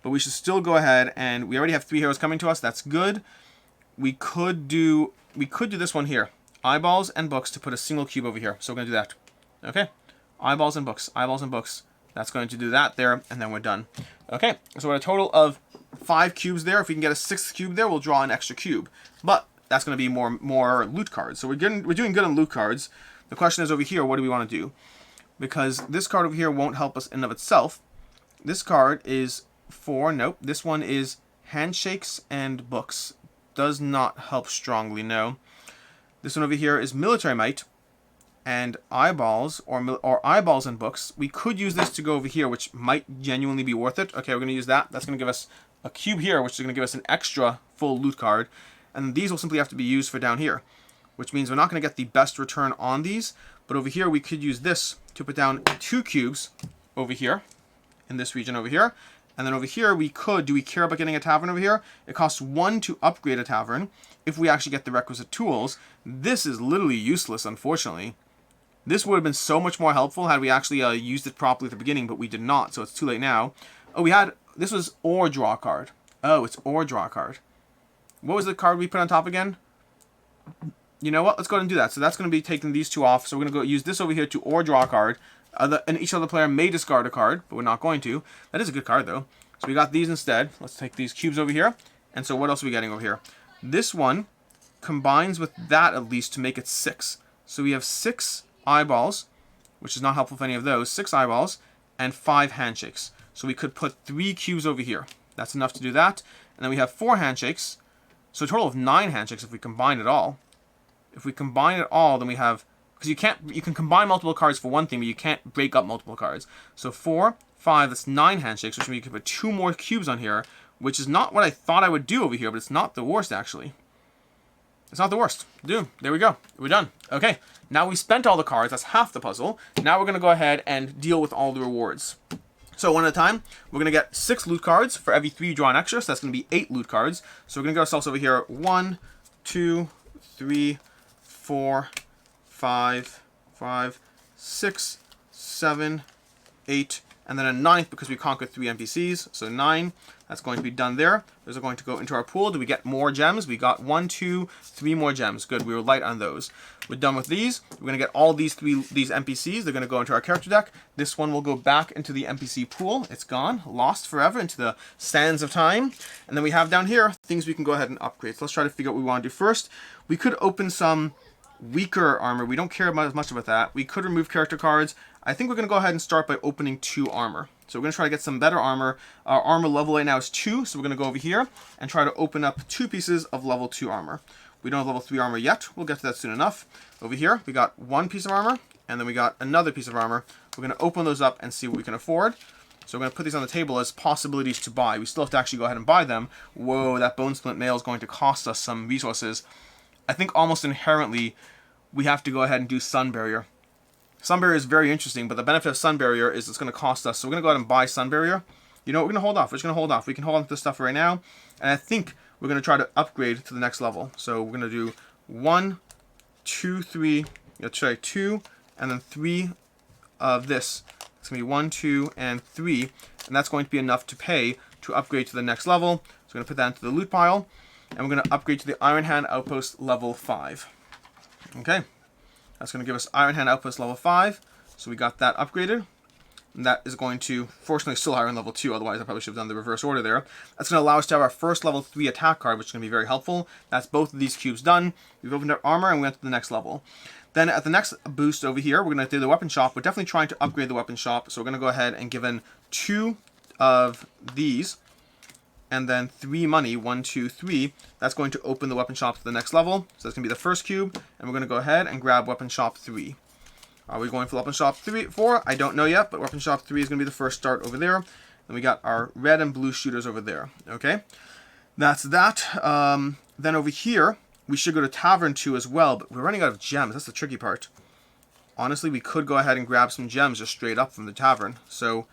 A: But we should still go ahead and... We already have 3 heroes coming to us. That's good. We could do this one here. Eyeballs and books to put a single cube over here. So we're going to do that. Okay, eyeballs and books, That's going to do that there, and then we're done. Okay, so we're at a total of 5 cubes there. If we can get a 6th cube there, we'll draw an extra cube. But that's going to be more loot cards. So we're doing good on loot cards. The question is over here, what do we want to do? Because this card over here won't help us in and of itself. This card is for, nope, this one is handshakes and books. Does not help strongly, no. This one over here is military might and eyeballs, or eyeballs and books. We could use this to go over here, which might genuinely be worth it. Okay, we're going to use that. That's going to give us a cube here, which is going to give us an extra full loot card. And these will simply have to be used for down here, which means we're not going to get the best return on these. But over here, we could use this to put down 2 cubes over here, in this region over here. And then over here, we could, do we care about getting a tavern over here? It costs 1 to upgrade a tavern if we actually get the requisite tools. This is literally useless, unfortunately. This would have been so much more helpful had we actually used it properly at the beginning, but we did not, so it's too late now. Oh, this was or draw card. Oh, it's or draw card. What was the card we put on top again? You know what? Let's go ahead and do that. So that's going to be taking these 2 off. So we're going to go use this over here to or draw card. And each other player may discard a card, but we're not going to. That is a good card, though. So we got these instead. Let's take these cubes over here. And so what else are we getting over here? This one combines with that at least to make it 6. So we have 6 eyeballs, which is not helpful for any of those. 6 eyeballs and 5 handshakes. So we could put 3 cubes over here. That's enough to do that. And then we have 4 handshakes. So a total of 9 handshakes if we combine it all. If we combine it all, then we have... Because you can combine multiple cards for one thing, but you can't break up multiple cards. So 4, 5, that's 9 handshakes, which means you can put 2 more cubes on here, which is not what I thought I would do over here, but it's not the worst, actually. It's not the worst. There we go. We're done. Okay, now we spent all the cards. That's half the puzzle. Now we're going to go ahead and deal with all the rewards. So one at a time, we're going to get 6 loot cards. For every 3 you draw an extra, so that's going to be 8 loot cards. So we're going to get ourselves over here 1, 2, 3, 4, 5, 6, 7, 8, and then a 9th because we conquered 3 NPCs. So 9, that's going to be done there. Those are going to go into our pool. Do we get more gems? We got 1, 2, 3 more gems. Good, we were light on those. We're done with these. We're going to get all these NPCs. They're going to go into our character deck. This one will go back into the NPC pool. It's gone, lost forever into the sands of time. And then we have down here things we can go ahead and upgrade. So let's try to figure out what we want to do first. We could open some weaker armor. We don't care about much about that. We could remove character cards. I think we're going to go ahead and start by opening 2 armor. So we're going to try to get some better armor. Our armor level right now is 2, so we're going to go over here and try to open up 2 pieces of level 2 armor. We don't have level 3 armor yet. We'll get to that soon enough. Over here, we got 1 piece of armor, and then we got another piece of armor. We're going to open those up and see what we can afford. So we're going to put these on the table as possibilities to buy. We still have to actually go ahead and buy them. Whoa, that bone splint mail is going to cost us some resources. I think almost inherently we have to go ahead and do Sun Barrier. Sun Barrier is very interesting, but the benefit of Sun Barrier is it's going to cost us. So we're going to go ahead and buy Sun Barrier. You know what? We're going to hold off. We're just going to hold off. We can hold on to this stuff right now. And I think we're going to try to upgrade to the next level. So we're going to do 1, 2, 3. Let's try 2, and then 3 of this. It's going to be 1, 2, and 3. And that's going to be enough to pay to upgrade to the next level. So we're going to put that into the loot pile. And we're going to upgrade to the Iron Hand Outpost level 5. Okay. That's going to give us Iron Hand Outpost level 5. So we got that upgraded. And that is going to, fortunately, still higher in level 2, otherwise I probably should have done the reverse order there. That's going to allow us to have our first level 3 attack card, which is going to be very helpful. That's both of these cubes done. We've opened our armor and we went to the next level. Then at the next boost over here, we're going to do the weapon shop. We're definitely trying to upgrade the weapon shop, so we're going to go ahead and give in 2 of these, and then 3 money, 1, 2, 3. That's going to open the weapon shop to the next level. So that's going to be the first cube, and we're going to go ahead and grab weapon shop 3. Are we going for weapon shop 4? I don't know yet, but weapon shop 3 is going to be the first start over there. Then we got our red and blue shooters over there. Okay, that's that. Then over here, we should go to Tavern 2 as well, but we're running out of gems. That's the tricky part. Honestly, we could go ahead and grab some gems just straight up from the Tavern. So,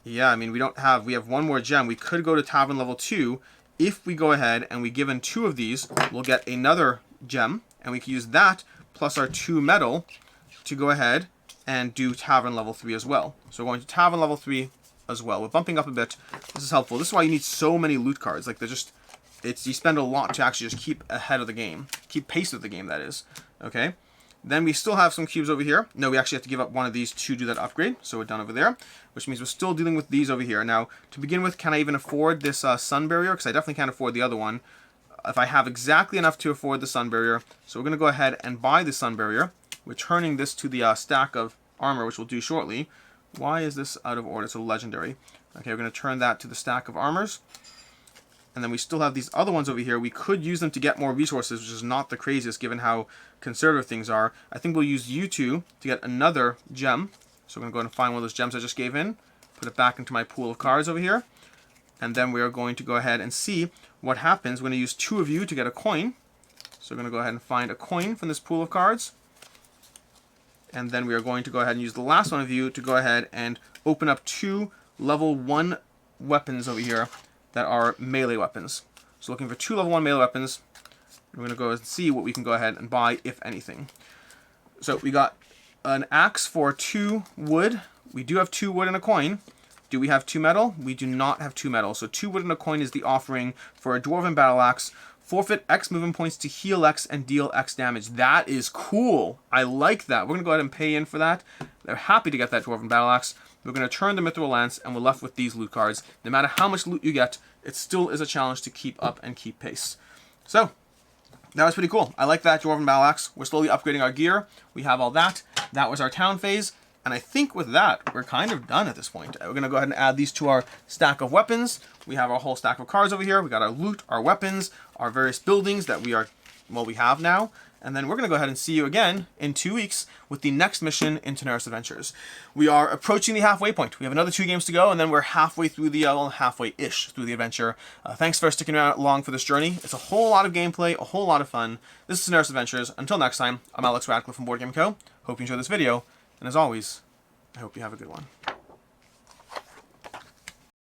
A: yeah, I mean, we have 1 more gem. We could go to Tavern level 2. If we go ahead and we give in 2 of these, we'll get another gem, and we can use that plus our 2 metal to go ahead and do Tavern level 3 as well. So we're going to Tavern level 3 as well. We're bumping up a bit. This is helpful. This is why you need so many loot cards. Like, they're just... you spend a lot to actually just keep ahead of the game. Keep pace with the game, that is. Okay. Then we still have some cubes over here. No, we actually have to give up one of these to do that upgrade. So we're done over there. Which means we're still dealing with these over here. Now, to begin with, can I even afford this sun barrier? Because I definitely can't afford the other one. If I have exactly enough to afford the sun barrier. So we're going to go ahead and buy the sun barrier. We're turning this to the stack of armor, which we'll do shortly. Why is this out of order? It's a legendary. Okay, we're going to turn that to the stack of armors. And then we still have these other ones over here. We could use them to get more resources, which is not the craziest given how conservative things are. I think we'll use you two to get another gem. So I'm going to go ahead and find one of those gems I just gave in. Put it back into my pool of cards over here. And then we are going to go ahead and see what happens. We're going to use 2 of you to get a coin. So we're going to go ahead and find a coin from this pool of cards. And then we are going to go ahead and use the last one of you to go ahead and open up 2 level 1 weapons over here that are melee weapons. So looking for 2 level 1 melee weapons. We're going to go and see what we can go ahead and buy, if anything. So we got an axe for 2 wood. We do have 2 wood and a coin. Do we have 2 metal? We do not have 2 metal. So 2 wood and a coin is the offering for a dwarven battle axe. Forfeit X movement points to heal X and deal X damage. That is cool. I like that. We're going to go ahead and pay in for that. They're happy to get that dwarven battle axe. We're going to turn the Mithril Lance, and we're left with these loot cards. No matter how much loot you get, it still is a challenge to keep up and keep pace. So, that was pretty cool. I like that Dwarven Battle Axe. We're slowly upgrading our gear. We have all that. That was our town phase. And I think with that, we're kind of done at this point. We're going to go ahead and add these to our stack of weapons. We have our whole stack of cards over here. We got our loot, our weapons, our various buildings that we have now. And then we're going to go ahead and see you again in 2 weeks with the next mission in Tanares Adventures. We are approaching the halfway point. We have another 2 games to go, and then we're halfway through the, halfway-ish through the adventure. Thanks for sticking around along for this journey. It's a whole lot of gameplay, a whole lot of fun. This is Tanares Adventures. Until next time, I'm Alex Radcliffe from Board Game Co. Hope you enjoyed this video, and as always, I hope you have a good one.